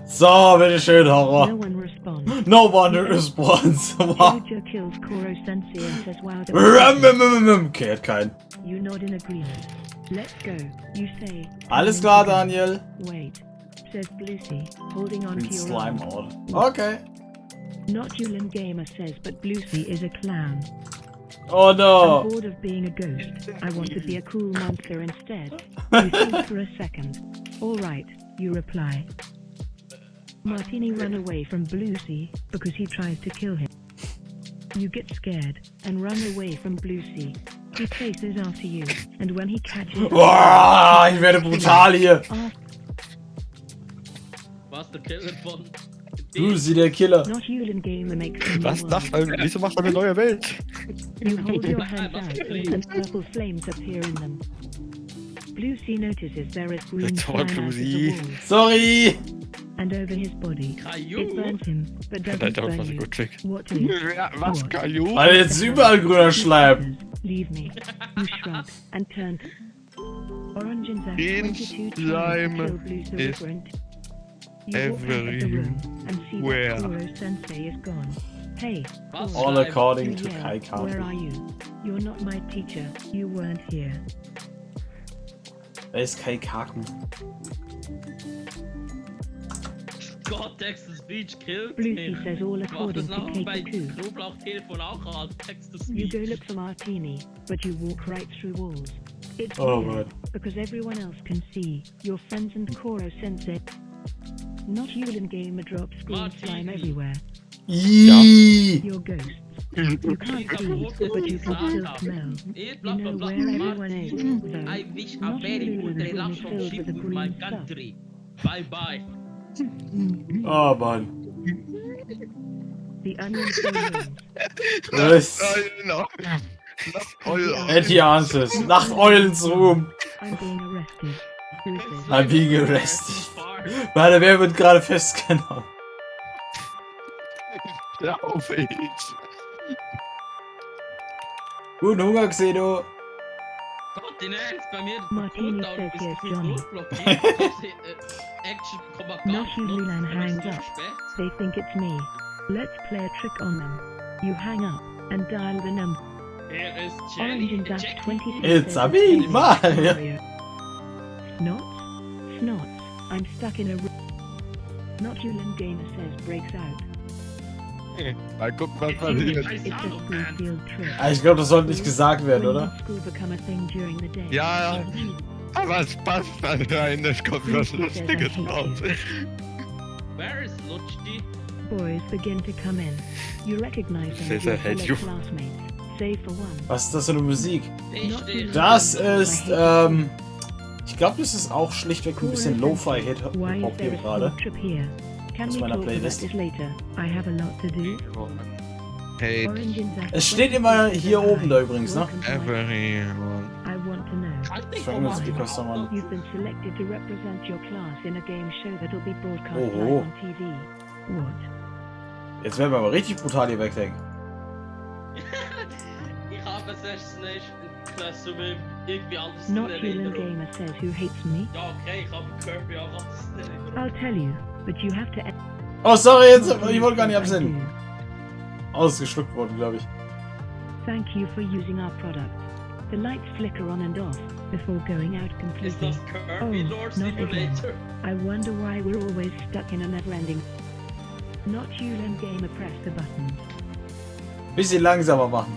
Speaker 1: So, bitteschön,
Speaker 3: No
Speaker 1: Horror.
Speaker 3: one responds.
Speaker 1: No one responds. Wow.
Speaker 3: Jojo kills Koro Sensei and says, wow, the
Speaker 1: Okay, hat keinen.
Speaker 3: You nod in agreement. Let's go. You say.
Speaker 1: Alles klar, Daniel.
Speaker 3: Wait, says Lucy, holding on
Speaker 1: Bin
Speaker 3: to your
Speaker 1: Slime
Speaker 3: arm.
Speaker 1: out. Okay.
Speaker 3: Not Yulin Gamer says, but Lucy is a clown.
Speaker 1: Oh
Speaker 3: I'm
Speaker 1: no.
Speaker 3: bored of being a ghost. I want to be a cool monster instead. You think for a second. Alright, you reply. Martini run away from Lucy because he tries to kill him. You get scared and run away from Lucy. He chases after you, and when he catches
Speaker 1: Boah, ich werde brutal hier.
Speaker 4: Was der Killer von.
Speaker 1: Lucy, der Killer.
Speaker 3: Not Yulin Gamer makes him
Speaker 2: Was?
Speaker 3: worse.
Speaker 2: Das? Wieso macht er eine neue Welt?
Speaker 3: You hold your hands out, and purple flames appear in them. Lucy notices there is green
Speaker 2: It's
Speaker 3: slime
Speaker 2: hot,
Speaker 3: out of
Speaker 2: Lucy.
Speaker 3: the walls,
Speaker 1: Sorry.
Speaker 3: and over his body. It
Speaker 4: Caillou!
Speaker 3: burns him, but
Speaker 2: That
Speaker 3: doesn't
Speaker 2: was
Speaker 3: burn
Speaker 2: a
Speaker 3: you.
Speaker 2: good trick.
Speaker 3: What is?
Speaker 6: Ja, was, Caillou?
Speaker 1: Alter, jetzt ist überall grüner Schleim.
Speaker 3: Leave me. You shrug and turn. Orange and Zack
Speaker 6: Green
Speaker 3: 22
Speaker 6: slime
Speaker 3: tries to kill Blue
Speaker 6: is
Speaker 3: Silver. You walk out of the room and see
Speaker 6: everywhere.
Speaker 3: that Koro Sensei is gone. Hey,
Speaker 4: Was?
Speaker 1: All according to
Speaker 3: yeah,
Speaker 1: Kai
Speaker 3: where
Speaker 1: Kaku.
Speaker 3: are you? You're not my teacher. You weren't here.
Speaker 1: Wer ist Kai Kaku?
Speaker 4: God, Text-to-Speech kills
Speaker 3: Lucy
Speaker 4: me.
Speaker 3: says all
Speaker 4: Mach
Speaker 3: according
Speaker 4: das
Speaker 3: to
Speaker 4: noch bei
Speaker 3: K2.
Speaker 4: Knoblauchtelefon auch an.
Speaker 3: You
Speaker 4: Text-to-Speech.
Speaker 3: go look for Martini, but you walk right through walls. It's
Speaker 1: Oh,
Speaker 3: weird,
Speaker 1: man.
Speaker 3: because everyone else can see your friends and Koro Sensei. Not Yulin Gamer drops green
Speaker 4: Martini.
Speaker 3: slime everywhere.
Speaker 1: Iiii.
Speaker 3: You're ghosts. You can't see, but you can still smell. You know where everyone is, though.
Speaker 4: I wish a
Speaker 3: Not
Speaker 4: very
Speaker 3: Yulin
Speaker 4: good
Speaker 3: will be
Speaker 4: relationship
Speaker 3: filled with the
Speaker 4: with my
Speaker 3: green stuff.
Speaker 4: country. Bye bye.
Speaker 1: Oh Mann.
Speaker 3: The onion rings.
Speaker 1: Was?
Speaker 6: Noch. Eule.
Speaker 1: Anti-Answers. Nach Eulens Ruhm.
Speaker 3: I'm being arrested. Who is this?
Speaker 1: I'm being arrested. Warte, wer wird gerade festgenommen?
Speaker 6: Lauf ich.
Speaker 1: Guten Hunger, Xedo.
Speaker 4: Gott, in Ernst, bei mir
Speaker 3: Martini
Speaker 4: Cooldown
Speaker 3: says
Speaker 4: ist
Speaker 3: here's
Speaker 4: das
Speaker 3: Johnny.
Speaker 4: nicht blockiert. Action,
Speaker 3: Not Yulin hangs up. They think it's me. Let's play a trick on them. You hang up and dial the number.
Speaker 4: Here is
Speaker 3: Orange
Speaker 4: Jelly.
Speaker 3: and Dash 22
Speaker 1: It's
Speaker 3: says
Speaker 1: a me,
Speaker 3: it's
Speaker 1: Mario.
Speaker 3: Snots? Snots. I'm stuck in a room. Not Yulin Gamer says breaks out.
Speaker 6: Mal gucken, was passiert.
Speaker 3: It's a school field trip.
Speaker 1: Ah, ich glaube, das sollte nicht gesagt werden,
Speaker 3: When
Speaker 1: oder?
Speaker 3: did school become a thing during the day?
Speaker 6: Ja, aber es passt da rein, es kommt was Lustiges raus.
Speaker 4: Where is Luchi?
Speaker 3: Boys begin to come in. You recognize them as
Speaker 2: Says I
Speaker 3: your
Speaker 2: hate
Speaker 3: fellow
Speaker 2: you.
Speaker 3: classmates. Save for one.
Speaker 1: Was ist das für eine Musik?
Speaker 4: Ich stehe.
Speaker 1: Das ist, ich glaube, das ist auch schlichtweg ein bisschen Lo-Fi-Hip-Hop
Speaker 3: Why is
Speaker 1: hier
Speaker 3: there a
Speaker 1: gerade.
Speaker 3: school trip here? Can
Speaker 1: Aus
Speaker 3: we
Speaker 1: meiner
Speaker 3: talk about
Speaker 1: Playlist.
Speaker 3: this later? I have a lot to do.
Speaker 6: Hey,
Speaker 3: Orange and Zack
Speaker 1: Es steht immer hier
Speaker 3: 22
Speaker 1: oben da übrigens, ne?
Speaker 3: Welcome to my-
Speaker 6: everyone.
Speaker 3: I want to know.
Speaker 4: Kann ich
Speaker 1: Famous
Speaker 4: auch
Speaker 1: because someone-
Speaker 3: You've been selected to represent your class in a game show that'll be broadcast
Speaker 1: Oh.
Speaker 3: live on TV. What?
Speaker 1: Jetzt werden wir aber richtig brutal hier wegdenken.
Speaker 4: Ich habe Assassination Klasse mit irgendwie alles in
Speaker 3: Not Yulin
Speaker 4: Erinnerung.
Speaker 3: Gamer says who hates me.
Speaker 4: Ja, okay, ich habe Kirby auch alles in Erinnerung.
Speaker 3: I'll tell you, but you have to.
Speaker 1: Oh, sorry, jetzt, ich wollte gar nicht
Speaker 3: I
Speaker 1: absenden.
Speaker 3: do.
Speaker 1: Ausgeschluckt worden, glaube ich.
Speaker 3: Thank you for using our product. The lights flicker on and off before going out
Speaker 4: Ist
Speaker 3: completely.
Speaker 4: das Kirby
Speaker 3: Oh,
Speaker 4: Lord
Speaker 3: not again.
Speaker 4: Simulator?
Speaker 3: I wonder why we're always stuck in a never-ending. Not Yulin Gamer press the buttons.
Speaker 1: Bisschen langsamer machen.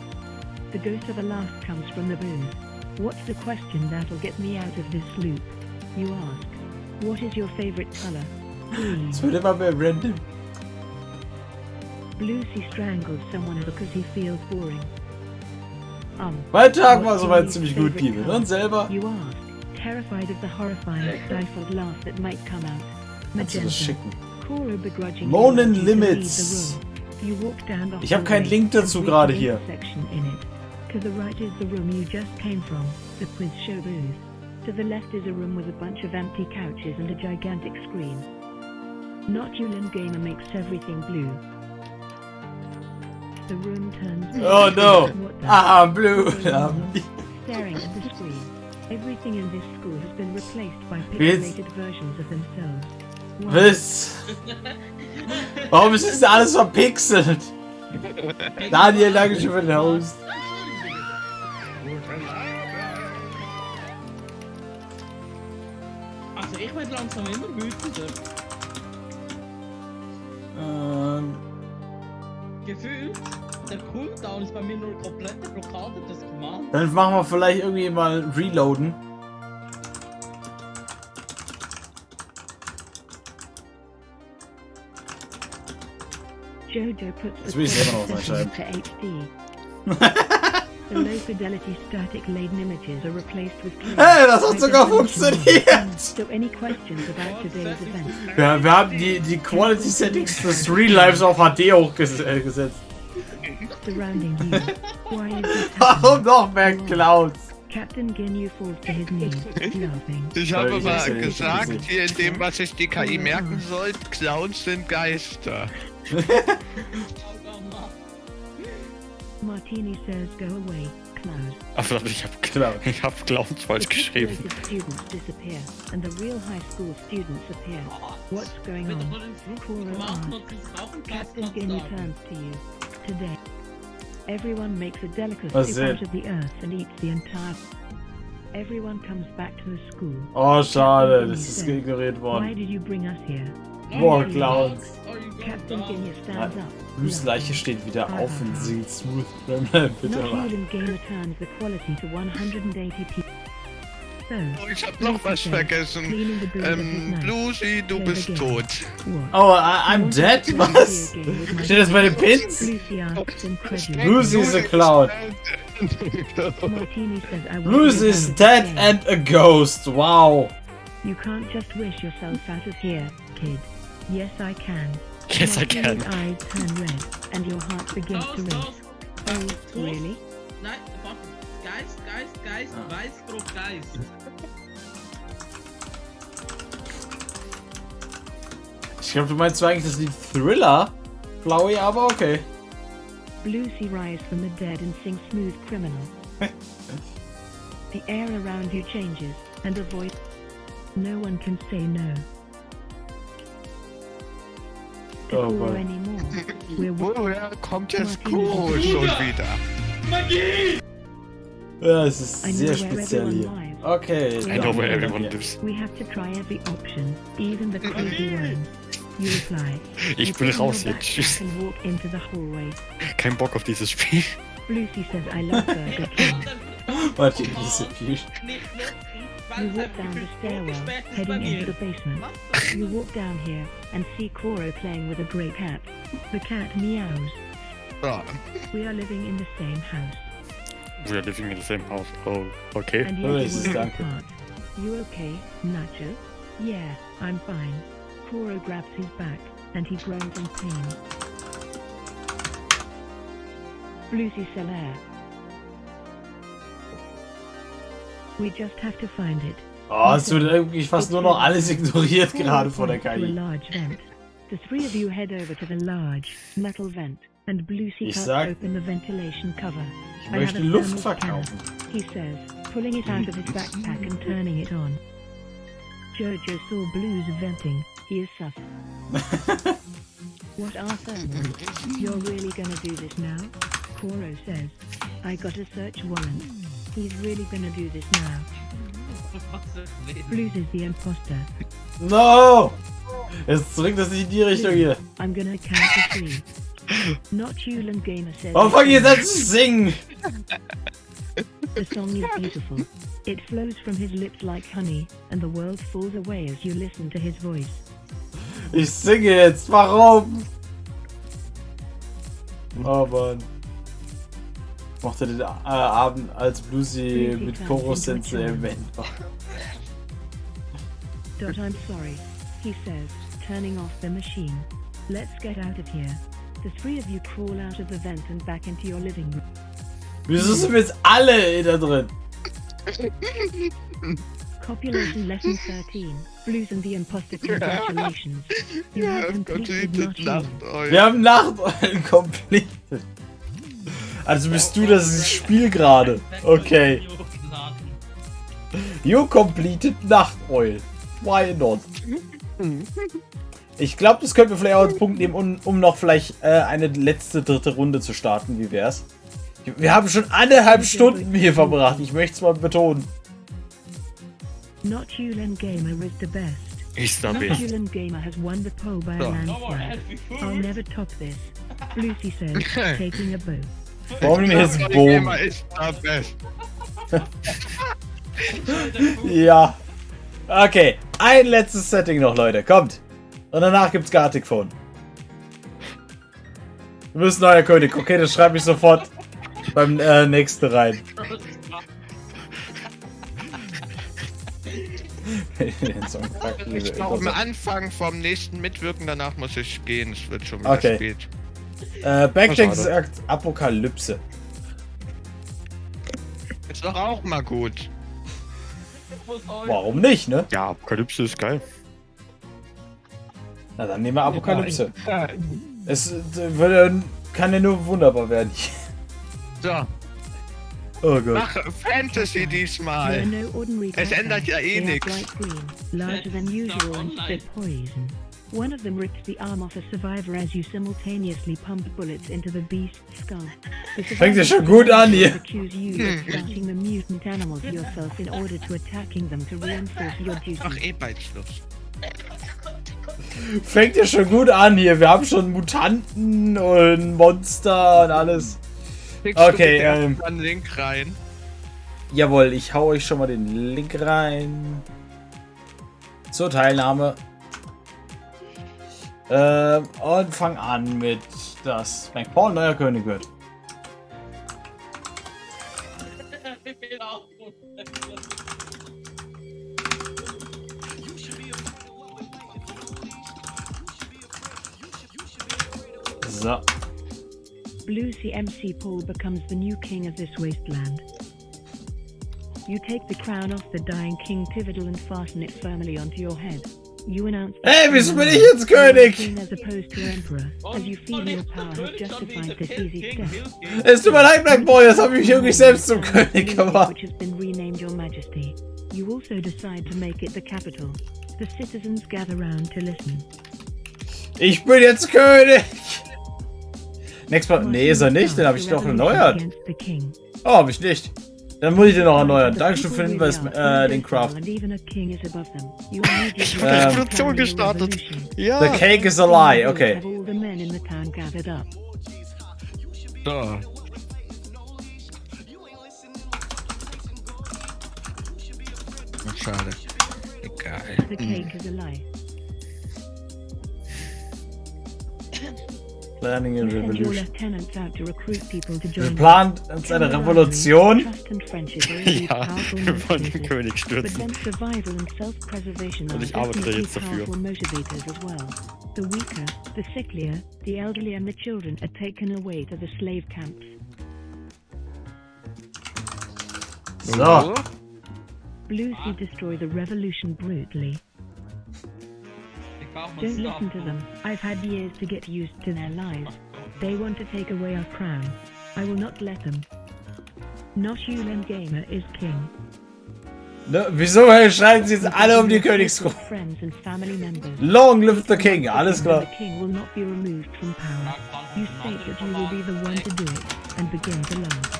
Speaker 3: The ghost of the last comes from the booth. What's the question that'll get me out of this loop? You ask. What is your favorite color? Green.
Speaker 1: Es wird immer mehr random.
Speaker 3: Lucy strangles someone because he feels boring.
Speaker 1: Mein Tag war
Speaker 3: what's
Speaker 1: soweit
Speaker 3: your
Speaker 1: ziemlich gut,
Speaker 3: favorite
Speaker 1: People.
Speaker 3: color?
Speaker 1: Und selber?
Speaker 3: You ask, terrified of the horrifying, stifled laugh that might come out.
Speaker 1: Kannst du das
Speaker 3: Magenta.
Speaker 1: schicken?
Speaker 3: Cora begrudgingly
Speaker 1: Monen
Speaker 3: allows you to leave
Speaker 1: Limits.
Speaker 3: the room. You walk down the
Speaker 1: Ich hab keinen
Speaker 3: hallway
Speaker 1: Link dazu
Speaker 3: and
Speaker 1: gerade
Speaker 3: reach the
Speaker 1: hier.
Speaker 3: intersection in it. To the right is the room you just came from, the quiz show booth. To the left is a room with a bunch of empty couches and a gigantic screen. Not Yulin Gamer makes everything blue. The room turns blue.
Speaker 1: Oh no!
Speaker 3: What the
Speaker 1: Ah, blue!
Speaker 3: Staring at the screen. Everything in this school has been replaced by
Speaker 1: Jetzt-
Speaker 3: pixelated versions of themselves. Why?
Speaker 1: Was? Warum ist das alles verpixelt? Daniel, danke schön für den Host.
Speaker 4: Also ich werde langsam immer wütender. Gefühlt, der Cooldown ist bei mir nur komplette Blockade des Commands.
Speaker 1: Dann machen wir vielleicht irgendwie mal Reloaden.
Speaker 3: Jojo puts
Speaker 1: Das will ich selber noch mal
Speaker 3: setting
Speaker 1: schreiben.
Speaker 3: to HD. The low fidelity static laden images are replaced with clear,
Speaker 1: Hey, das hat sogar
Speaker 3: high-definition
Speaker 1: funktioniert!
Speaker 3: images. So any questions about today's event?
Speaker 1: Wir haben die Quality Settings des Real Lives auf HD hochgesetzt.
Speaker 3: Surrounding you. Why is this
Speaker 1: Warum
Speaker 3: happening?
Speaker 1: noch mehr Clouds?
Speaker 3: Captain Ginyu falls to his knees, laughing.
Speaker 6: Ich habe
Speaker 1: Ich
Speaker 6: mal
Speaker 1: weiß ja nicht,
Speaker 6: gesagt,
Speaker 1: ich weiß
Speaker 6: hier in dem, was sich die KI merken soll, Clowns sind Geister.
Speaker 3: Martini says go away, Cloud.
Speaker 2: Ach, verdammt, ich hab Clowns falsch
Speaker 3: The
Speaker 2: geschrieben.
Speaker 3: pixelated students disappear, and the real high school students appear. What's going
Speaker 4: Bitte
Speaker 3: on?
Speaker 4: nur den Flug
Speaker 3: Kuro
Speaker 4: gemacht und
Speaker 3: asks.
Speaker 4: das auf den
Speaker 3: Captain
Speaker 4: Platz
Speaker 3: Ginyu
Speaker 4: sagen.
Speaker 3: turns to you. Today, everyone makes a delicacy
Speaker 1: Was
Speaker 3: out
Speaker 1: it?
Speaker 3: of the earth and eats the entire. Everyone comes back to the school.
Speaker 1: Oh, schade, das ist ignoriert
Speaker 3: Why
Speaker 1: worden.
Speaker 3: did you bring us here?
Speaker 1: Boah, Clowns.
Speaker 4: Oh, you go
Speaker 3: Captain
Speaker 4: down.
Speaker 3: Ginyu stands up.
Speaker 1: Bruce Leiche steht wieder auf und singt Smooth Criminal. Bitte
Speaker 3: Not
Speaker 1: mal.
Speaker 3: even Gamer turns the quality to 180p. So,
Speaker 6: Oh, ich hab noch was vergessen.
Speaker 3: cleaning the build of his knife.
Speaker 6: Lucy, du bist tot.
Speaker 3: What?
Speaker 1: Oh, I'm dead? Was? Steht das bei den Pins?
Speaker 3: Lucy asks incredulous.
Speaker 1: Lucy is a clown.
Speaker 3: Martini says, I want
Speaker 1: Bruce
Speaker 3: you to
Speaker 1: is
Speaker 3: have
Speaker 1: dead
Speaker 3: it
Speaker 1: and a ghost. Wow.
Speaker 3: You can't just wish yourself out of here, kid. Yes, I can.
Speaker 2: Yes, I can.
Speaker 3: Martini's eyes turn red, and your heart begins to
Speaker 4: Toast,
Speaker 3: race.
Speaker 4: toast.
Speaker 3: Oh,
Speaker 4: Toast.
Speaker 3: really?
Speaker 4: Nein, warte. Geist, Weißbrot, Geist.
Speaker 1: Ich glaube, du meinst zwar eigentlich das Lied Thriller, Flowey, aber okay.
Speaker 3: Lucy rise from the dead and sing Smooth Criminal. The air around you changes, and a voice. No one can say no. To
Speaker 1: Oh,
Speaker 3: Kuro
Speaker 1: boy.
Speaker 3: anymore. We're
Speaker 6: Woher kommt jetzt Kuro schon wieder?
Speaker 1: Ja, es ist
Speaker 3: I know
Speaker 1: sehr
Speaker 3: where
Speaker 1: speziell
Speaker 3: everyone
Speaker 1: hier.
Speaker 3: lives.
Speaker 1: Okay.
Speaker 2: I know where everyone lives.
Speaker 3: We have to try every option, even the crazy ones. You reply.
Speaker 2: Ich
Speaker 3: You
Speaker 2: bin
Speaker 3: put on
Speaker 2: raus
Speaker 3: your
Speaker 2: jetzt.
Speaker 3: backpack
Speaker 2: Tschüss.
Speaker 3: and walk into the hallway.
Speaker 2: Kein Bock auf dieses Spiel.
Speaker 3: Lucy says, I love Burger King.
Speaker 1: Warte, das ist viel.
Speaker 3: You walk down the stairwell, heading into the basement. You walk down here and see Koro playing with a grey cat. The cat meows.
Speaker 6: Ja.
Speaker 3: We are living in the same house.
Speaker 2: We are living in the same house. Oh, okay.
Speaker 3: And
Speaker 1: Oh,
Speaker 3: yet
Speaker 1: this is
Speaker 3: we're
Speaker 1: danke.
Speaker 3: apart. You okay, Nacho? Yeah, I'm fine. Koro grabs his back, and he groans in pain. Lucy Solaire. We just have to find it.
Speaker 1: Oh, es wird irgendwie fast nur noch alles ignoriert gerade von der
Speaker 3: To a
Speaker 1: KI.
Speaker 3: large vent. The three of you head over to the large metal vent, and Lucy
Speaker 1: Ich
Speaker 3: cuts
Speaker 1: sag,
Speaker 3: open the ventilation cover.
Speaker 1: Ich
Speaker 3: I have
Speaker 1: möchte
Speaker 3: a
Speaker 1: Luft
Speaker 3: thermal scanner,
Speaker 1: verkaufen.
Speaker 3: he says, pulling it out of his backpack and turning it on. Jojo saw Blues venting. He is sus. What are thermals? You're really gonna do this now? Koro says, I got a search warrant. He's really gonna do this now. Blues is the imposter.
Speaker 1: No! Jetzt zurück das nicht in die Richtung hier.
Speaker 3: I'm gonna count to 3. Not Yulan Gamer says.
Speaker 1: Warum fang ich jetzt an zu singen?
Speaker 3: The song is beautiful. It flows from his lips like honey, and the world falls away as you listen to his voice.
Speaker 1: Ich singe jetzt. Warum? Oh Mann. Ich mochte den Abend, als Lucy mit Koro Sensei im Event war.
Speaker 3: Dot, I'm sorry, he says, turning off the machine. Let's get out of here. The three of you crawl out of the vent and back into your living room.
Speaker 1: Wieso sind wir jetzt alle da drin?
Speaker 3: Copulation lesson 13. Blues and the imposter, congratulations. You have completed not you.
Speaker 1: Wir haben Nachteulen completed. Also bist du das Spiel gerade. Okay. You completed Nachteul. Why not? Ich glaube, das könnten wir vielleicht auch als Punkt nehmen, um noch vielleicht eine letzte dritte Runde zu starten. Wie wär's? Wir haben schon 1,5 Stunden hier verbracht. Ich möchte es mal betonen.
Speaker 3: Not Yulen Gamer is the best.
Speaker 2: Ich sag
Speaker 3: Not
Speaker 2: nicht.
Speaker 3: Yulen Gamer has won the poll by a landslide. I'll never top this. Lucy says, taking a boat.
Speaker 1: Warum nehmen wir jetzt einen Bogen?
Speaker 6: Ist der Best.
Speaker 1: Ja. Okay, ein letztes Setting noch, Leute. Kommt. Und danach gibt's Gartic Phone. Du bist neuer König. Okay, das schreibe ich sofort beim nächsten rein. Den Song packen
Speaker 6: Ich
Speaker 1: wir
Speaker 6: glaube, am
Speaker 1: immer
Speaker 6: Anfang vom nächsten Mitwirken, danach muss ich gehen. Es wird schon wieder
Speaker 1: Okay.
Speaker 6: spät.
Speaker 1: so. Backcheck
Speaker 2: Schade.
Speaker 1: sagt Apokalypse.
Speaker 6: Ist doch auch mal gut.
Speaker 1: Warum nicht, ne?
Speaker 2: Ja, Apokalypse ist geil.
Speaker 1: Na, dann nehmen wir Apokalypse. Es würde, kann ja nur wunderbar werden.
Speaker 6: So,
Speaker 1: Oh Gott.
Speaker 6: mach Fantasy
Speaker 3: There are
Speaker 6: diesmal.
Speaker 3: no ordinary
Speaker 6: Es ändert ja eh
Speaker 3: They are
Speaker 6: nix.
Speaker 3: bright green, larger than usual and spit poison. One of them rips the arm off a survivor as you simultaneously pump bullets into the beast's skull. The
Speaker 1: Fängt ja schon
Speaker 3: survivor
Speaker 1: gut an hier.
Speaker 3: accuse you of starting the mutant animals yourself in order to attacking them to reinforce your
Speaker 6: Mach
Speaker 3: duty.
Speaker 6: eh bald Schluss.
Speaker 1: Fängt ja schon gut an hier. Wir haben schon Mutanten und Monster und alles.
Speaker 6: Schickst du
Speaker 1: Okay,
Speaker 6: bitte erst einen Link rein.
Speaker 1: Jawohl, ich hau euch schon mal den Link rein. Zur Teilnahme. Und fang an mit, dass McPaul neuer König wird. So.
Speaker 3: Lucy MC Paul becomes the new king of this wasteland. You take the crown off the dying King Tivadal and fasten it firmly onto your head. You announce
Speaker 1: Hey, wieso bin ich jetzt König?
Speaker 3: king as opposed to emperor, as you feel your power has justified this easy step.
Speaker 1: Es tut mir leid, McPaul, jetzt habe ich wirklich selbst zum König gemacht.
Speaker 3: Which has been renamed Your Majesty. You also decide to make it the capital. The citizens gather round to listen.
Speaker 1: Ich bin jetzt König! Next Mal. Nee, ist er nicht, den habe ich doch erneuert.
Speaker 3: Against the king.
Speaker 1: Oh, habe ich nicht. Dann muss ich den noch erneuern. Dankeschön für den Hinweis, den Craft.
Speaker 3: And even a king is above them. You immediately
Speaker 2: Produktion gestartet.
Speaker 1: The
Speaker 2: Ja.
Speaker 1: cake is a lie, okay.
Speaker 3: Have all the men in the town gathered up.
Speaker 6: So. Ach, schade. Egal.
Speaker 3: The cake is a lie.
Speaker 1: Planning a
Speaker 3: You send your
Speaker 1: revolution.
Speaker 3: lieutenants out to recruit people to
Speaker 1: Wir
Speaker 3: join.
Speaker 1: planen uns eine Revolution.
Speaker 3: Trust and friendship are indeed
Speaker 2: Ja,
Speaker 3: powerful
Speaker 2: wir wollen den
Speaker 3: motivators.
Speaker 2: König
Speaker 3: But
Speaker 2: stürzen.
Speaker 3: then survival and self-preservation are
Speaker 2: Und ich arbeite
Speaker 3: definitely
Speaker 2: jetzt dafür.
Speaker 3: powerful motivators as well. The weaker, the sicklier, the elderly and the children are taken away to the slave camps.
Speaker 1: So.
Speaker 3: Lucy destroy the revolution brutally. Don't listen to them. I've had years to get used to their lies. They want to take away our crown. I will not let them. Not Yulen Gamer is king.
Speaker 1: Ne, wieso schreien sie jetzt alle um die Königskrone?
Speaker 3: Friends and family members.
Speaker 1: Long live the king, alles klar.
Speaker 3: The king will not be removed from power. You state that you will be the one to do it, and begin to laugh.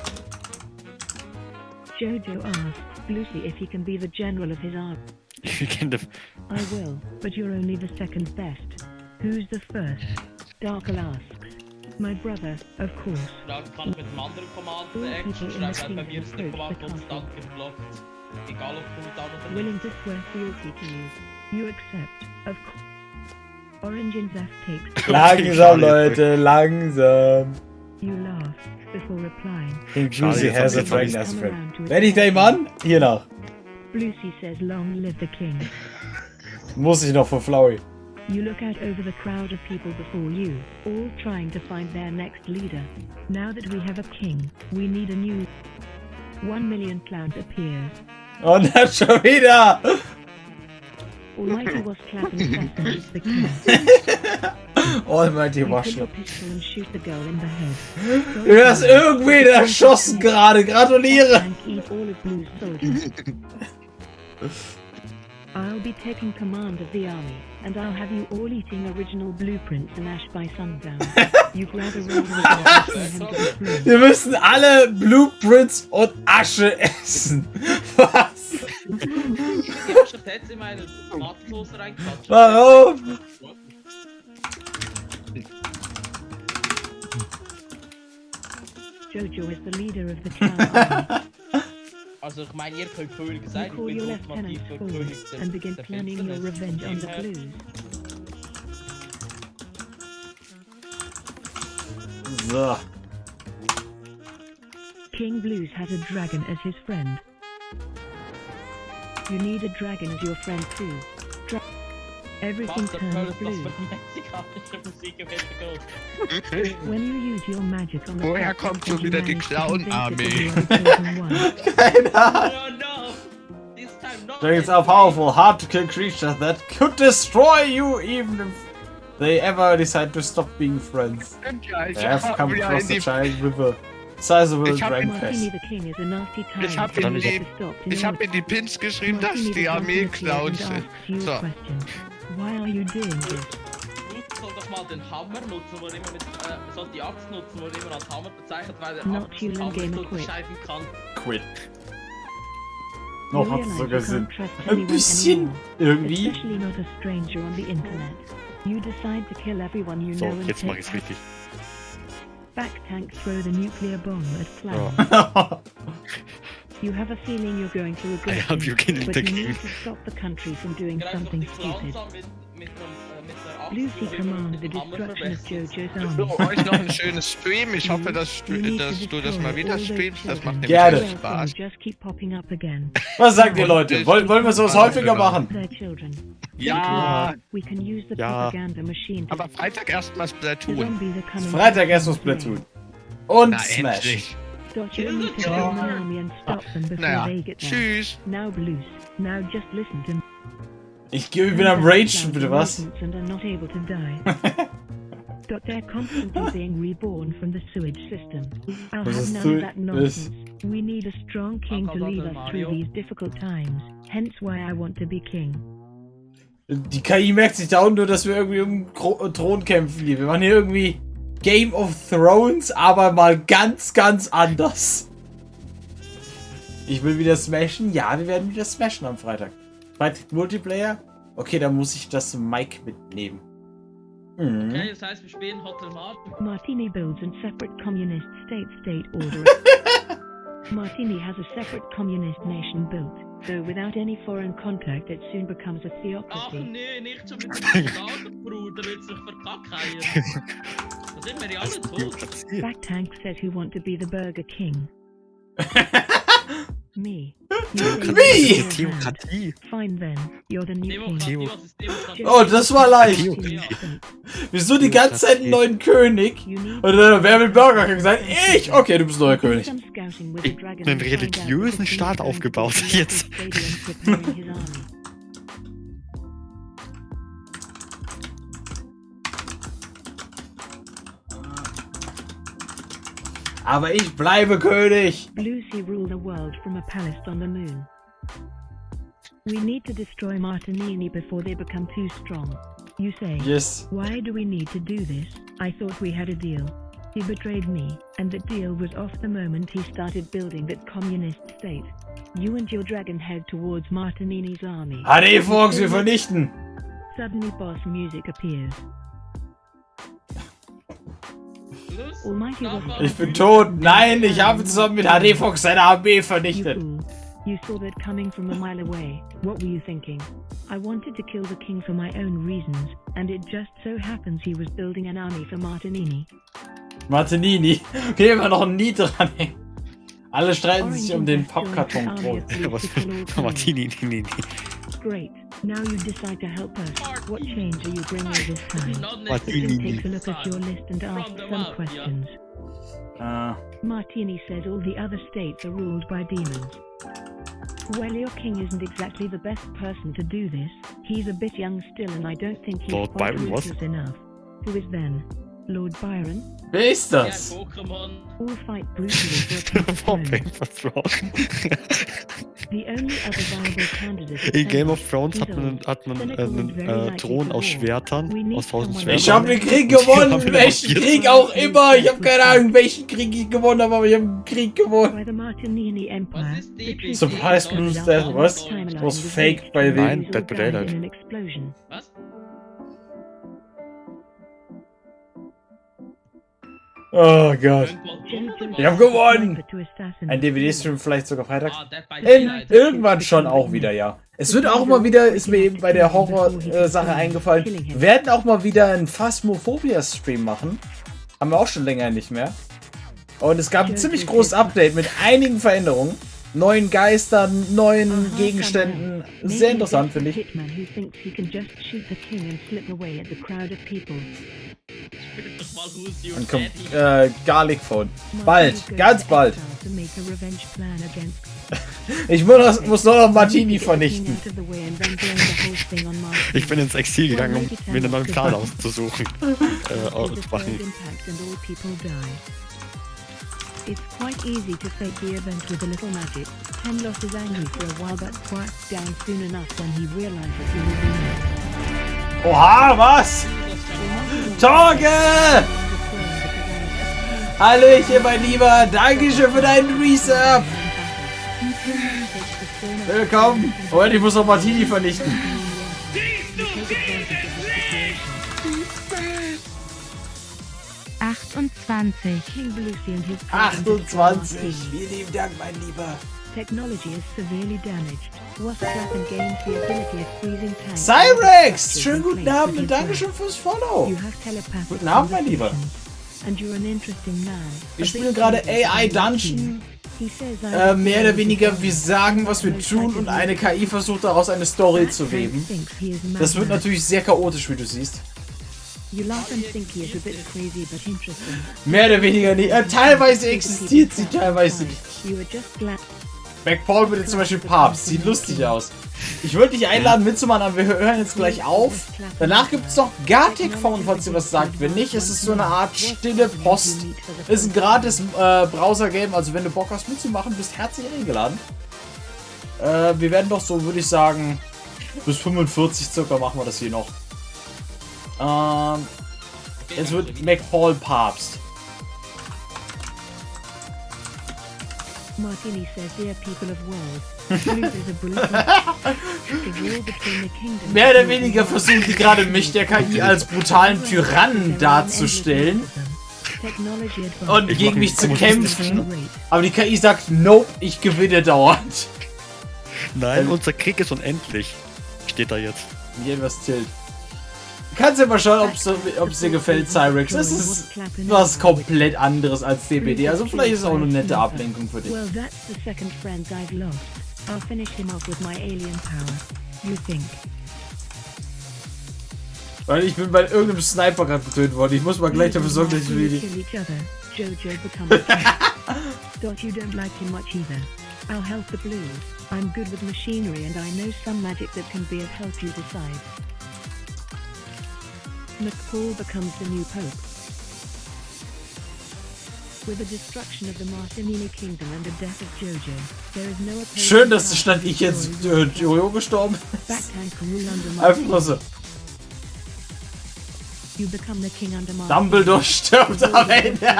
Speaker 3: Jojo asks Lucy if he can be the general of his army.
Speaker 2: Wir kennen das.
Speaker 3: I will, but you're only the second best. Who's the first? Darkle asks. My brother, of course.
Speaker 4: Dann kann ich mit einem anderen Command Action schreiben, weil bei mir ist der Command konstant geblockt. Egal ob Cooldown oder nicht.
Speaker 3: Willing to swear fealty to you. You accept, of course. Orange in Zest takes.
Speaker 1: Langsam, Leute, langsam.
Speaker 3: You laugh before replying.
Speaker 1: King
Speaker 2: Schade,
Speaker 1: Juicy
Speaker 2: jetzt
Speaker 1: has a
Speaker 2: hab ich
Speaker 1: dragon
Speaker 2: nicht.
Speaker 1: as a friend. Werde ich gleich mal an? Hier nach.
Speaker 3: Lucy says, "Long live the king."
Speaker 1: Muss ich noch von Flowey.
Speaker 3: You look out over the crowd of people before you, all trying to find their next leader. Now that we have a king, we need a new 1 million clowns appears.
Speaker 1: Und dann schon wieder.
Speaker 3: Almighty was clapping faster is the king.
Speaker 1: Almighty
Speaker 3: You
Speaker 1: Wash.
Speaker 3: pull your pistol and shoot the girl in the head.
Speaker 1: Du hast irgendwen erschossen gerade. Gratuliere.
Speaker 3: Tank eat all of Blue's soldiers. I'll be taking command of the army, and I'll have you all eating original blueprints and ash by sundown. You grab a roll of and send him to the throne.
Speaker 1: Wir müssen alle Blueprints und Asche essen. Was?
Speaker 4: Ich hab schon jetzt in meine Tomatensauce reingeklatscht.
Speaker 1: Warum?
Speaker 3: Jojo is the leader of the clown army.
Speaker 4: Also ich meine, ihr könnt König
Speaker 3: You
Speaker 4: sein, ich
Speaker 3: call
Speaker 4: bin
Speaker 3: your
Speaker 4: ultimativ
Speaker 3: lieutenant
Speaker 4: der
Speaker 3: forward
Speaker 4: König der
Speaker 3: and begin planning your
Speaker 4: Finsternis.
Speaker 3: revenge on the
Speaker 4: Daher-
Speaker 3: Blues.
Speaker 1: So.
Speaker 3: King Blues has a dragon as his friend. You need a dragon as your friend too. Everything
Speaker 4: Was zur Hölle
Speaker 3: turns
Speaker 4: ist das
Speaker 3: blue.
Speaker 4: für mexikanische Musik im Hintergrund?
Speaker 3: When you use your magic on the
Speaker 6: Woher
Speaker 3: puppet
Speaker 6: kommt schon
Speaker 3: and you
Speaker 6: wieder die
Speaker 3: manage to convince it
Speaker 6: Clown-Armee?
Speaker 3: that you are the chosen one.
Speaker 1: Keine Ahnung.
Speaker 4: Oh no! This time not
Speaker 1: Dragons are powerful, hard to kill creatures that could destroy you even if they ever decide to stop being friends.
Speaker 6: Ja, ich
Speaker 1: They have come
Speaker 6: wieder
Speaker 1: across
Speaker 6: in
Speaker 1: the
Speaker 6: die
Speaker 1: giant river. Sizable
Speaker 6: Ich hab
Speaker 1: dragon
Speaker 3: Martini
Speaker 1: pass.
Speaker 3: the King is a nasty tyrant
Speaker 6: Ich hab
Speaker 3: who
Speaker 6: in
Speaker 3: needs
Speaker 6: die-
Speaker 3: to be stopped in
Speaker 6: Ich habe
Speaker 3: order-
Speaker 6: in die Pins geschrieben, dass
Speaker 3: Martini
Speaker 6: die
Speaker 3: the
Speaker 6: Armee
Speaker 3: King
Speaker 6: Clowns
Speaker 3: appears
Speaker 6: sind.
Speaker 3: and asks you a
Speaker 6: So.
Speaker 3: question. Why are you doing this?
Speaker 4: Lutz soll doch mal den Hammer nutzen, wo er immer mit, soll die Axt nutzen, wo er immer als Hammer bezeichnet, weil er
Speaker 3: Not
Speaker 4: Axt
Speaker 3: human
Speaker 4: und Hammer
Speaker 3: game
Speaker 4: nicht
Speaker 3: equipped.
Speaker 4: unterscheiden kann.
Speaker 1: Quit.
Speaker 3: You
Speaker 1: Noch hat es
Speaker 3: realize
Speaker 1: sogar
Speaker 3: you
Speaker 1: Sinn.
Speaker 3: can't trust
Speaker 1: Ein
Speaker 3: anyone
Speaker 1: bisschen.
Speaker 3: anymore,
Speaker 1: Irgendwie.
Speaker 3: especially not a stranger on the internet. You decide to kill everyone you
Speaker 2: So,
Speaker 3: know and
Speaker 2: jetzt mach
Speaker 3: take
Speaker 2: ich's richtig.
Speaker 3: back tank throw the nuclear bomb at clowns. You have a feeling you're going to
Speaker 2: I
Speaker 3: regret
Speaker 2: help you
Speaker 3: it,
Speaker 2: kill
Speaker 3: but
Speaker 2: the
Speaker 3: you
Speaker 2: king.
Speaker 3: need to stop the country from doing
Speaker 4: Greif doch
Speaker 3: something
Speaker 4: die Clowns
Speaker 3: stupid.
Speaker 4: an mit der Axt.
Speaker 3: Lucy
Speaker 4: wo immer
Speaker 3: commands
Speaker 4: mit
Speaker 3: the
Speaker 4: dem Hammer
Speaker 3: destruction of
Speaker 4: verwechselt.
Speaker 3: Jojo's
Speaker 6: So,
Speaker 3: army.
Speaker 6: euch noch ein schönes Stream. Ich hoffe, dass
Speaker 3: You need to
Speaker 6: du das mal
Speaker 3: destroy
Speaker 6: wieder
Speaker 3: all those
Speaker 6: streamst. Das macht
Speaker 3: children.
Speaker 6: nämlich
Speaker 1: Gerne.
Speaker 6: echt
Speaker 3: Or else
Speaker 6: Spaß.
Speaker 3: they'll just keep popping up again.
Speaker 1: Was sagt ihr Leute? Wollen wir sowas häufiger machen?
Speaker 3: Their children.
Speaker 6: Ja,
Speaker 3: We can use the
Speaker 2: Ja.
Speaker 3: propaganda machine to
Speaker 6: aber Freitag erstmal
Speaker 3: the
Speaker 6: Splatoon.
Speaker 3: zombies are coming.
Speaker 1: Freitag erst noch Splatoon. Und
Speaker 6: Na,
Speaker 1: Smash.
Speaker 6: endlich.
Speaker 3: Dot, you need to kill an army and stop them before
Speaker 6: Naja,
Speaker 3: they get there.
Speaker 6: tschüss.
Speaker 3: Now Blues. Now just listen to me.
Speaker 1: Ich bin am Rage, bitte was?
Speaker 3: And are not able to die. Dot, they're constantly being reborn from the sewage system. I'll
Speaker 1: Was
Speaker 3: have
Speaker 1: ist
Speaker 3: none
Speaker 1: so-
Speaker 3: of that nonsense. We need a strong king to lead us through
Speaker 4: Mario.
Speaker 3: these difficult times. Hence why I want to be king.
Speaker 1: Die KI merkt sich da unten nur, dass wir irgendwie um Thron kämpfen hier. Wir machen hier irgendwie Game of Thrones, aber mal ganz, ganz anders. Ich will wieder smashen. Ja, wir werden wieder smashen am Freitag. Freitag Multiplayer? Okay, dann muss ich das Mic mitnehmen. Mhm.
Speaker 4: Okay, das heißt, wir spielen Hotel Mart.
Speaker 3: Martini builds a separate communist state order. Martini has a separate communist nation built, though without any foreign contact it soon becomes a
Speaker 4: Ach
Speaker 3: theocracy.
Speaker 4: nee, nicht schon mit dem Soldatenbruder, wird sich verkacken. Da sind wir ja alle tot.
Speaker 3: Backtank says you want to be the Burger King. Me. You say you
Speaker 1: Me!
Speaker 3: want your hand.
Speaker 2: Theokratie.
Speaker 3: Fine then, you're the new king.
Speaker 4: Demokratie, was ist Demokratie?
Speaker 1: Oh, das war leicht.
Speaker 3: Martini state.
Speaker 1: Wieso die ganze Zeit einen neuen König?
Speaker 3: You need
Speaker 1: Und dann, wer will Burger King sein? Ich! Okay, du bist neuer
Speaker 3: do
Speaker 1: König.
Speaker 3: some scouting with the
Speaker 2: Ich
Speaker 3: dragon
Speaker 2: einen
Speaker 3: and find out
Speaker 2: religiösen
Speaker 3: if the king
Speaker 2: Staat
Speaker 3: is going to
Speaker 2: aufgebaut,
Speaker 3: the local
Speaker 2: jetzt.
Speaker 3: stadium preparing his army.
Speaker 1: Aber ich bleibe König.
Speaker 3: Lucy rule the world from a palace on the moon. We need to destroy Martinini before they become too strong. You say,
Speaker 1: Yes.
Speaker 3: why do we need to do this? I thought we had a deal. He betrayed me, and the deal was off the moment he started building that communist state. You and your dragon head towards Martinini's army.
Speaker 1: HD Fox, wir vernichten.
Speaker 3: Suddenly boss music appears.
Speaker 4: Los,
Speaker 3: Almighty
Speaker 4: da
Speaker 3: was
Speaker 4: war-
Speaker 1: Ich bin tot. Nein, ich habe zusammen mit HD Fox seine Armee
Speaker 3: You
Speaker 1: vernichtet.
Speaker 3: fool. You saw that coming from a mile away. What were you thinking? I wanted to kill the king for my own reasons, and it just so happens he was building an army for Martinini.
Speaker 1: Martinini. Okay, immer noch ein Nie dran hängen. Alle streiten
Speaker 3: Orange
Speaker 1: sich um den
Speaker 3: and Zest joined the
Speaker 1: Pappkarton.
Speaker 3: army of police
Speaker 2: Was
Speaker 3: to kill all criminals.
Speaker 2: Martini, nee.
Speaker 3: Great. Now you decide to help us. What change are you bringing this time?
Speaker 4: Not
Speaker 3: Sim
Speaker 2: Martini.
Speaker 3: takes a look at your list and asks some questions. Martini says all the other states are ruled by demons. Well, your king isn't exactly the best person to do this. He's a bit young still, and I don't think he's
Speaker 2: Lord
Speaker 3: quite
Speaker 2: Byron was?
Speaker 3: ruthless enough. Who is then? Lord Byron?
Speaker 1: Wer ist
Speaker 4: Ja,
Speaker 1: das?
Speaker 3: All
Speaker 4: Pokémon.
Speaker 3: fight brutally for a piece of
Speaker 2: From
Speaker 3: land.
Speaker 2: Game of Thrones.
Speaker 3: The only other viable candidate is
Speaker 2: In Game of
Speaker 3: Seneca.
Speaker 2: Thrones
Speaker 3: He's
Speaker 2: hat man
Speaker 3: old,
Speaker 2: einen
Speaker 3: cynical and very likely
Speaker 2: Thron
Speaker 3: to
Speaker 2: aus
Speaker 3: war.
Speaker 2: Schwertern,
Speaker 3: We need
Speaker 2: aus 1000
Speaker 3: someone
Speaker 1: Ich
Speaker 2: Schwertern.
Speaker 1: habe den Krieg
Speaker 2: Die haben
Speaker 1: gewonnen.
Speaker 2: wir
Speaker 1: Welchen
Speaker 2: noch
Speaker 1: Krieg auch immer. Ich habe keine Ahnung, welchen Krieg ich gewonnen habe, aber ich habe einen Krieg gewonnen.
Speaker 3: By the Martinini Empire,
Speaker 4: Was ist
Speaker 3: the
Speaker 4: die
Speaker 3: truth
Speaker 1: Surprise
Speaker 3: is
Speaker 1: Blues
Speaker 3: that
Speaker 1: Death,
Speaker 3: our
Speaker 1: was?
Speaker 3: timeline
Speaker 1: Was
Speaker 3: was
Speaker 1: faked by the-
Speaker 2: Nein,
Speaker 3: all
Speaker 2: Dead by
Speaker 3: died
Speaker 2: Daylight.
Speaker 3: in an explosion.
Speaker 4: Was?
Speaker 1: Oh Gott. Ich hab gewonnen! Ein DVD-Stream vielleicht sogar Freitag.
Speaker 4: Ah, Dead by Daylight.
Speaker 1: Irgendwann schon auch wieder, ja. Es wird auch mal wieder, ist mir eben bei der Horror-Sache eingefallen, werden auch mal wieder einen Phasmophobia-Stream machen. Haben wir auch schon länger nicht mehr. Und es gab ein ziemlich großes Update mit einigen Veränderungen. Neuen Geistern, neuen Gegenständen. Sehr interessant, finde ich. Und kommt Garlic Phone. Bald, ganz bald. Ich muss nur noch Martini vernichten.
Speaker 2: Ich bin ins Exil gegangen, um mir einen neuen Plan auszusuchen. Auszumachen.
Speaker 3: It's quite easy to fake the event with a little magic. Tenlos is angry for a while but quiets down soon enough when he realizes he will be missed.
Speaker 1: Oha, was? Torge! Hallöchen, mein Lieber. Dankeschön für deinen Resub. Willkommen. Moment, ich muss noch Martini vernichten.
Speaker 3: King Belushi and his parents
Speaker 1: 28. Vielen lieben Dank, mein Lieber.
Speaker 3: Technology is severely damaged. Wasp-Trap and gains the ability of freezing time.
Speaker 1: Cyrex! Schönen guten Abend und Dankeschön fürs Follow.
Speaker 3: You have telepathic
Speaker 1: Guten Abend, mein Lieber.
Speaker 3: conversations, and you're an interesting man.
Speaker 1: Wir spielen gerade AI Dungeon. Mehr oder weniger, wir sagen, was wir tun und eine KI versucht daraus eine Story zu weben. Das wird natürlich sehr chaotisch, wie du siehst.
Speaker 3: You laugh and think he is a bit crazy but interesting.
Speaker 1: Mehr oder weniger nicht. Teilweise existiert sie, teilweise nicht.
Speaker 3: You were just glad.
Speaker 1: McPaul bitte zum Beispiel Papst. Sieht lustig aus. Ich würde dich einladen mitzumachen, aber wir hören jetzt gleich auf. Danach gibt es noch Gartic Phone, falls ihr was sagt. Wenn nicht, ist es so eine Art stille Post. Ist ein gratis Browser-Game, also wenn du Bock hast mitzumachen, bist herzlich eingeladen. Wir werden doch so, würde ich sagen, bis 45 circa machen wir das hier noch. Jetzt wird McPaul Papst.
Speaker 3: Martini says, dear people of world, Blues is a brutal the war between the kingdoms.
Speaker 1: Mehr oder weniger versuchen die gerade mich, der KI, als brutalen Tyrannen darzustellen und gegen mich zu kämpfen. Aber die KI sagt, nope, ich gewinne dauernd.
Speaker 2: Nein, unser Krieg ist unendlich. Steht da jetzt.
Speaker 1: Hier was tilt. Du kannst ja mal schauen, ob es dir gefällt, Cyrex. Es ist was komplett anderes als DBD. Also vielleicht ist es auch eine nette Ablenkung für dich.
Speaker 3: Well, that's the second friend I've lost. I'll finish him off with my alien power. You think?
Speaker 1: Weil ich bin bei irgendeinem Sniper gerade getötet worden. Ich muss mal gleich dafür sorgen, dass ich
Speaker 3: You
Speaker 1: will.
Speaker 3: kill each other. Jojo becomes Dot, you don't like him much either. I'll help the Blues. I'm good with machinery and I know some magic that can be of help, you decide. McPaul becomes the new pope. With the destruction of the Martinini kingdom and the death of Jojo, there is no opposing
Speaker 1: Schön, dass
Speaker 3: power
Speaker 1: statt
Speaker 3: to
Speaker 1: ich jetzt
Speaker 3: destroy
Speaker 1: Jojo gestorben
Speaker 3: Backtank rule under
Speaker 1: ist. Einfach
Speaker 3: Martini.
Speaker 1: nur so.
Speaker 3: You become the king under Martini.
Speaker 1: Dumbledore stirbt am Ende.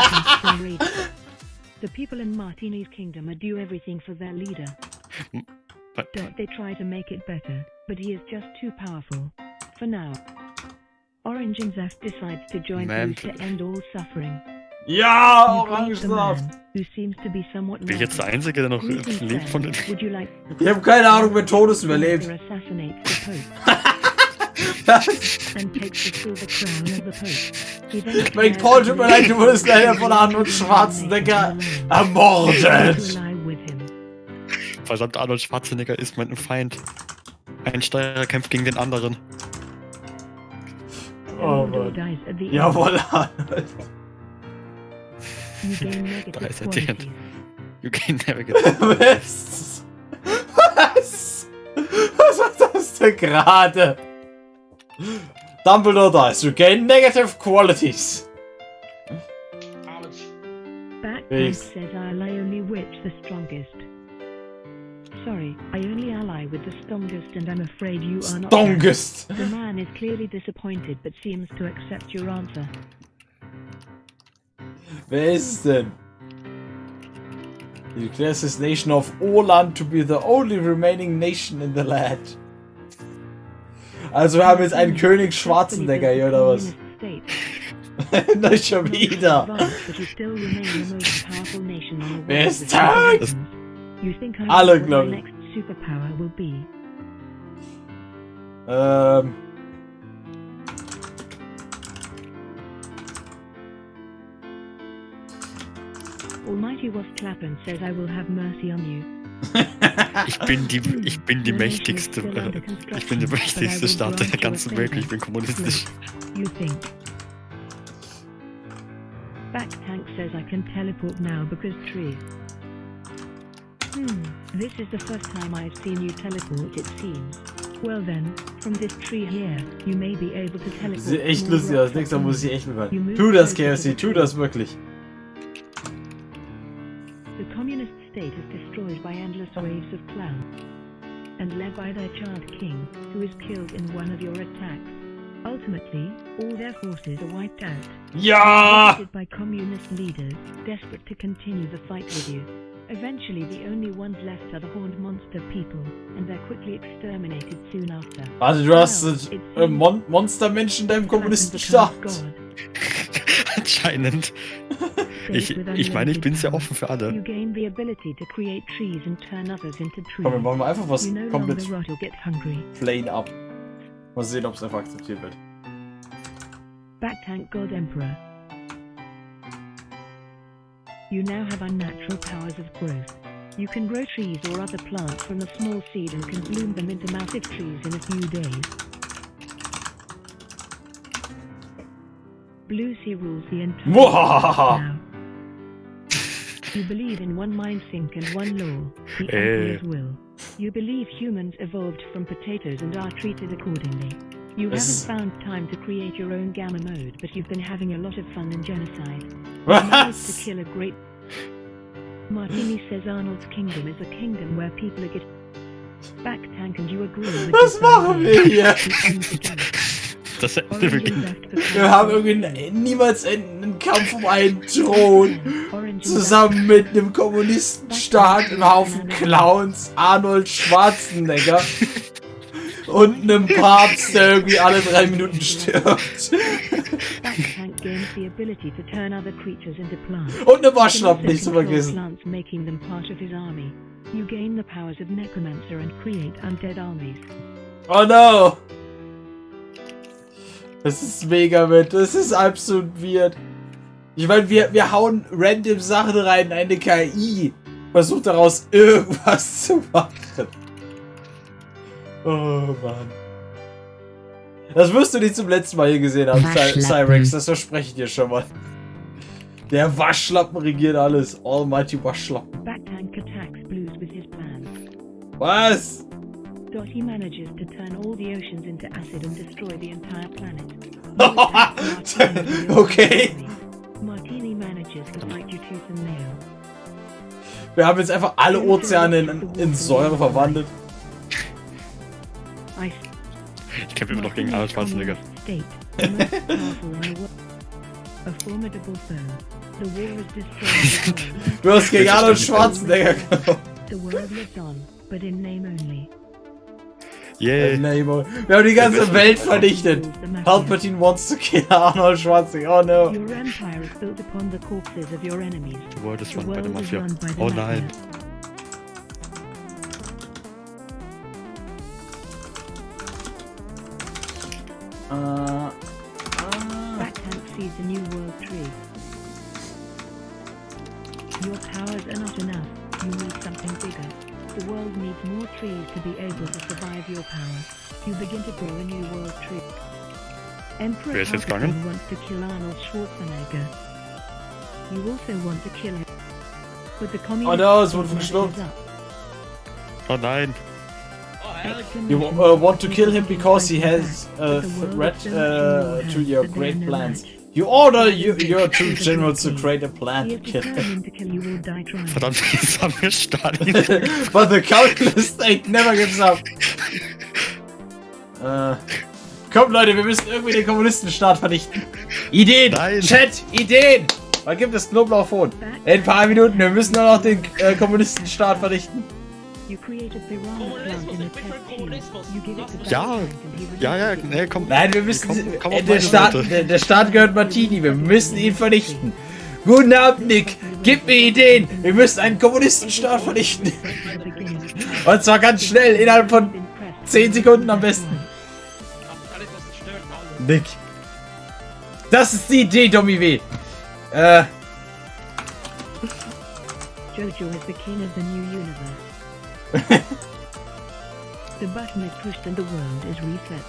Speaker 3: The people in Martini's kingdom are do everything for their leader.
Speaker 2: But
Speaker 3: They try to make it better, but he is just too powerful. For now. Orange and Zest decides to join
Speaker 2: Man.
Speaker 3: Blues to end all suffering.
Speaker 1: Ja,
Speaker 3: You got the
Speaker 1: Orangensaft.
Speaker 3: man, who seems to be somewhat
Speaker 2: bin ich jetzt der
Speaker 3: nervous.
Speaker 2: Einzige, der noch
Speaker 3: Who thinks
Speaker 2: lebt von den...
Speaker 3: then, would you like
Speaker 1: Ich habe keine Ahnung, wer Todes überlebt.
Speaker 3: Assassinates the Pope. and takes the silver crown of the Pope. He then
Speaker 1: Mein Paul, tut mir leid, du wurdest leider von Arnold Schwarzenegger ermordet.
Speaker 2: Verdammt, Arnold Schwarzenegger ist mein Feind. Ein Steuerer kämpft gegen den anderen.
Speaker 1: Oh Mann. Jawohl, Arnold.
Speaker 2: Da ist er drin. You gain negative.
Speaker 1: Was? Was? Was war das denn gerade? Dumbledore dies. You gain negative qualities.
Speaker 3: Backpack says I'll only witch the strongest. Sorry, I only ally with the strongest and I'm afraid you are not.
Speaker 1: Strongest!
Speaker 3: The man is clearly disappointed but seems to accept your answer.
Speaker 1: Wer ist es denn? He declares his nation of Orland to be the only remaining nation in the land. Also wir haben jetzt einen König Schwarzenegger hier, oder was? Na, schon wieder. Wer ist das? Alle, glaube ich.
Speaker 3: Almighty was Clapham says I will have mercy on you.
Speaker 2: Ich bin die mächtigste, ich bin der mächtigste Staat der ganzen Welt, ich bin kommunistisch.
Speaker 3: You think. Backtank says I can teleport now because trees. This is the first time I've seen you teleport, it seems. Well then, from this tree here, you may be able to teleport.
Speaker 1: Sieht echt lustig aus, nächstes Mal muss ich echt mitmachen. Tu das, KFC, tu das wirklich.
Speaker 3: The communist state is destroyed by endless waves of clowns, and led by their child king, who is killed in one of your attacks. Ultimately, all their forces are wiped out.
Speaker 1: Ja!
Speaker 3: Defeated by communist leaders, desperate to continue the fight with you. Eventually, the only ones left are the horned monster people, and they're quickly exterminated soon after.
Speaker 1: Also du hast Monstermenschen in deinem Kommunisten-Staat.
Speaker 2: Anscheinend. Ich meine, ich bin sehr offen für alle.
Speaker 3: You gain the ability to create trees and turn others into trees.
Speaker 1: Komm, wir machen einfach was
Speaker 3: You no
Speaker 1: komplett
Speaker 3: longer rot or get hungry.
Speaker 1: plain ab. Mal sehen, ob es einfach akzeptiert wird.
Speaker 3: Backtank God Emperor. You now have unnatural powers of growth. You can grow trees or other plants from a small seed and can bloom them into massive trees in a few days. Blue Sea rules the entire
Speaker 1: Mwahaha!
Speaker 3: now. You believe in one mind sync and one law, the Emperor's will. You believe humans evolved from potatoes and are treated accordingly. You haven't found time to create your own gamma mode, but you've been having a lot of fun in genocide. You managed to kill a great... Martini says Arnold's kingdom is a kingdom where people are getting... Backtank and you agree with
Speaker 1: Was machen wir hier?
Speaker 2: Das hätten wir beginnen.
Speaker 1: Wir haben irgendwie einen niemals endenden Kampf um einen Thron. Zusammen mit einem Kommunistenstaat, einem Haufen Clowns, Arnold Schwarzenegger und einem Papst, der irgendwie alle 3 Minuten stirbt. Und eine Waschlappe, nicht zu vergessen. Oh no! Das ist mega weird, das ist absolut weird. Ich meine, wir hauen random Sachen rein, eine KI versucht daraus irgendwas zu machen. Oh Mann. Das wirst du nicht zum letzten Mal hier gesehen haben, Cyrex, das verspreche ich dir schon mal. Der Waschlappen regiert alles. Almighty Waschlappen. Was?
Speaker 3: Dottie manages to turn all the oceans into acid and destroy the entire planet.
Speaker 1: Okay.
Speaker 3: Martini manages to fight you tooth and nail.
Speaker 1: Wir haben jetzt einfach alle Ozeane in Säure verwandelt.
Speaker 2: Ich kämpfe immer noch gegen Arnold Schwarzenegger.
Speaker 1: Du hast gegen Arnold Schwarzenegger gekämpft.
Speaker 2: Yeah.
Speaker 1: Wir haben die ganze Welt vernichtet. Palpatine wants to kill Arnold Schwarzenegger. Oh no.
Speaker 2: The world is run by the Mafia. Oh nein.
Speaker 3: That tank sees a new world tree. Your powers are not enough. You need something bigger. The world needs more trees to be able to survive your power. You begin to grow a new world tree. Emperor
Speaker 2: Wer ist jetzt
Speaker 3: Palpatine
Speaker 2: gegangen?
Speaker 3: wants to kill Arnold Schwarzenegger. You also want to kill him. But the communist
Speaker 1: no, es wurde
Speaker 3: government
Speaker 1: verschluckt.
Speaker 3: is up.
Speaker 2: Oh nein.
Speaker 4: Oh, ehrlich?
Speaker 1: You want to kill him because he has a threat to your great plans. You order your two generals to create a plan
Speaker 3: He
Speaker 1: to
Speaker 3: is
Speaker 1: kill him.
Speaker 3: determined to kill you or die trying.
Speaker 2: Verdammt, jetzt haben wir Stalin.
Speaker 1: But the capitalist state never gives up. Komm Leute, wir müssen irgendwie den Kommunistenstaat vernichten. Ideen!
Speaker 2: Nein.
Speaker 1: Chat! Ideen! Wann gibt es Knoblauchbrot? In ein paar Minuten, wir müssen nur noch den Kommunistenstaat vernichten.
Speaker 3: You created the wrong plant in a test tube. You give it to
Speaker 2: Ja.
Speaker 3: Batman and he releases
Speaker 2: Ja,
Speaker 3: it.
Speaker 2: nee, komm.
Speaker 1: Nein, wir müssen.
Speaker 2: Komm auf
Speaker 1: der,
Speaker 2: meine
Speaker 1: Staat,
Speaker 2: Seite.
Speaker 1: der Staat gehört Martini, wir müssen ihn vernichten. Guten Abend, Nick. Gib mir Ideen. Wir müssen einen Kommunistenstaat vernichten. Und zwar ganz schnell, innerhalb von 10 Sekunden am besten.
Speaker 4: Kapitalismus zerstört alles.
Speaker 1: Nick. Das ist die Idee, Domi W.
Speaker 3: Jojo is the king of the new universe. The button is pushed and the world is reset.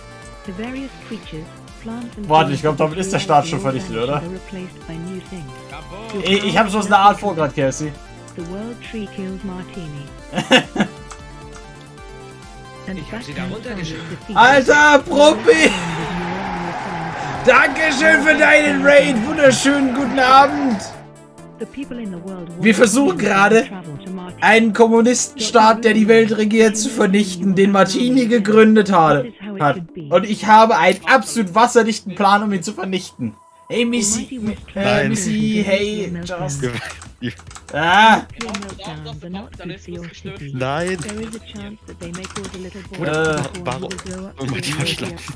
Speaker 3: The various creatures, plants and
Speaker 1: Warte, ich glaube, damit ist der Staat schon vernichtet, oder?
Speaker 3: are replaced by new things.
Speaker 1: Ich habe so eine Art vor gerade, Kelsey.
Speaker 3: The world tree kills Martini. And
Speaker 8: Ich hab sie da
Speaker 3: Batman
Speaker 8: runtergeschickt.
Speaker 3: is defeated.
Speaker 1: Alter, Profi!
Speaker 3: The
Speaker 1: Dankeschön für deinen Raid. Wunderschönen guten Abend.
Speaker 3: people in the world want
Speaker 1: Wir versuchen
Speaker 3: to
Speaker 1: gerade,
Speaker 3: travel to Martini.
Speaker 1: einen Kommunistenstaat, der die Welt regiert, zu vernichten, den Martini gegründet hat. Und ich habe einen absolut wasserdichten Plan, um ihn zu vernichten. Hey, Missy, Missy, hey, Just. Ah,
Speaker 3: Nuclear meltdowns are not good for your city.
Speaker 2: Nein.
Speaker 3: There is a chance that they may cause a little boy
Speaker 2: Warum?
Speaker 3: to grow up
Speaker 2: Oh,
Speaker 3: to
Speaker 2: die
Speaker 3: be
Speaker 2: verschlafen.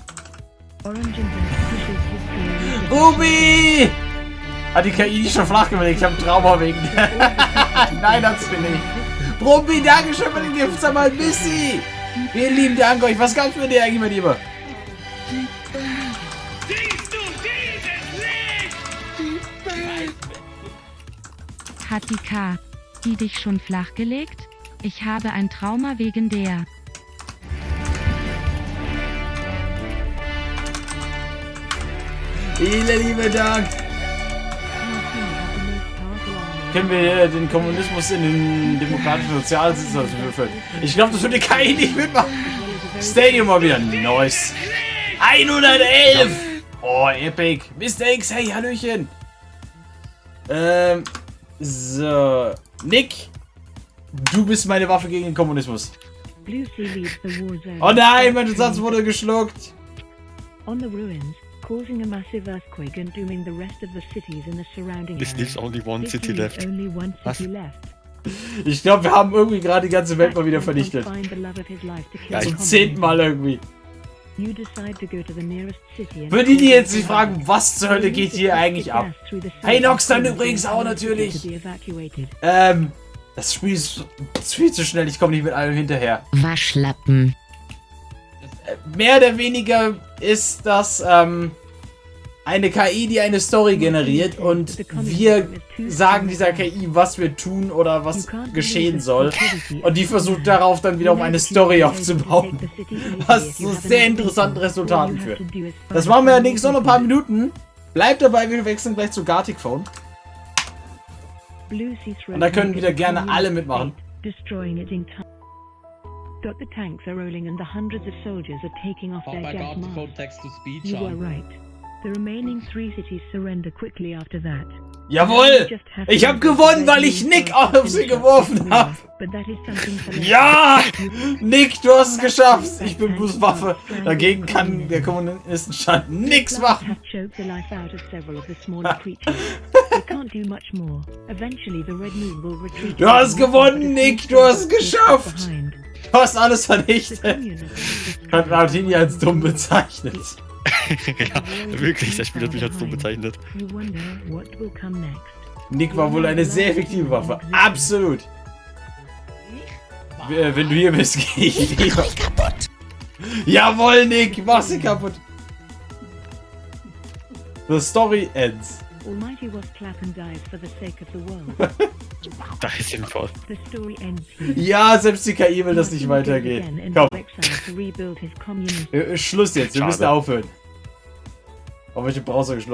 Speaker 3: Orange and Black pushes history.
Speaker 1: Ruby! Hat die KI nicht schon flach gelegt? Ich hab ein Trauma wegen. Nein, hat's mir nicht. Ruby, Dankeschön für den Gift, sag mal, Missy! Vielen lieben Dank euch. Was gab's mit dir eigentlich, mein Lieber?
Speaker 9: Hat die K. Die dich schon flachgelegt? Ich habe ein Trauma wegen der.
Speaker 1: Vielen lieben Dank. Können wir den Kommunismus in den demokratischen Sozialsystem überführen? Ich glaube, das würde KI nicht mitmachen. Stadium mal wieder. Nice. 111! Oh, epic. Mr. X, hey, Hallöchen. So. Nick, du bist meine Waffe gegen den Kommunismus.
Speaker 3: Lucy leaves the war zone.
Speaker 1: Oh nein, mein Satz wurde geschluckt.
Speaker 3: On the ruins, causing a massive earthquake and dooming the rest of the cities in the surrounding
Speaker 2: This leaves only one
Speaker 3: This
Speaker 2: city
Speaker 3: leaves
Speaker 2: left.
Speaker 3: Only one
Speaker 2: Was?
Speaker 3: city left.
Speaker 1: Ich glaube, wir haben irgendwie gerade die ganze Welt mal wieder vernichtet.
Speaker 3: Find the love of his life to kill
Speaker 2: Ja,
Speaker 3: the
Speaker 1: Zum
Speaker 3: communist.
Speaker 1: 10. Mal irgendwie.
Speaker 3: You decide to go to the nearest city and
Speaker 1: Für die, die jetzt sich fragen, was zur Hölle geht hier eigentlich ab? Hey, Nox, dann übrigens auch natürlich. Das Spiel ist viel zu schnell, ich komme nicht mit allem hinterher.
Speaker 9: Waschlappen.
Speaker 1: Mehr oder weniger ist das eine KI, die eine Story generiert und wir sagen dieser KI, was wir tun oder was geschehen soll. Und die versucht darauf dann wiederum eine Story aufzubauen, was zu sehr interessanten Resultaten führt. Das machen wir allerdings noch ein paar Minuten. Bleibt dabei, wir wechseln gleich zu Gartic Phone. Und da können wieder gerne alle mitmachen.
Speaker 3: The tanks are rolling and the hundreds of soldiers are taking off their gas masks.
Speaker 4: Text-to-Speech
Speaker 3: You were
Speaker 4: an.
Speaker 3: right. The remaining 3 cities surrender quickly after that.
Speaker 1: Jawohl! Ich habe gewonnen, weil ich Nick auf sie geworfen habe. Ja! Nick, du hast es geschafft! Ich bin Bruce Waffe. Dagegen kann der Kommunistenstaat nichts machen. Du hast gewonnen, Nick! Du hast es geschafft! Du hast alles vernichtet. Hat Martini als dumm bezeichnet.
Speaker 2: Ja, wirklich, das Spiel hat mich als dumm bezeichnet.
Speaker 1: Nick war wohl eine sehr effektive Waffe. Absolut. Wenn du hier bist, geh ich lieber. Jawohl, Nick, mach sie kaputt. The story ends.
Speaker 3: Almighty was clap and dive for the sake of the world.
Speaker 2: Da ist sinnvoll.
Speaker 3: The story ends here.
Speaker 1: Ja, selbst die KI will, dass nicht weitergeht. Komm,
Speaker 3: Komm.
Speaker 1: Schluss jetzt, wir
Speaker 2: Schade.
Speaker 1: müssen aufhören. Auf welche Browser geschlossen?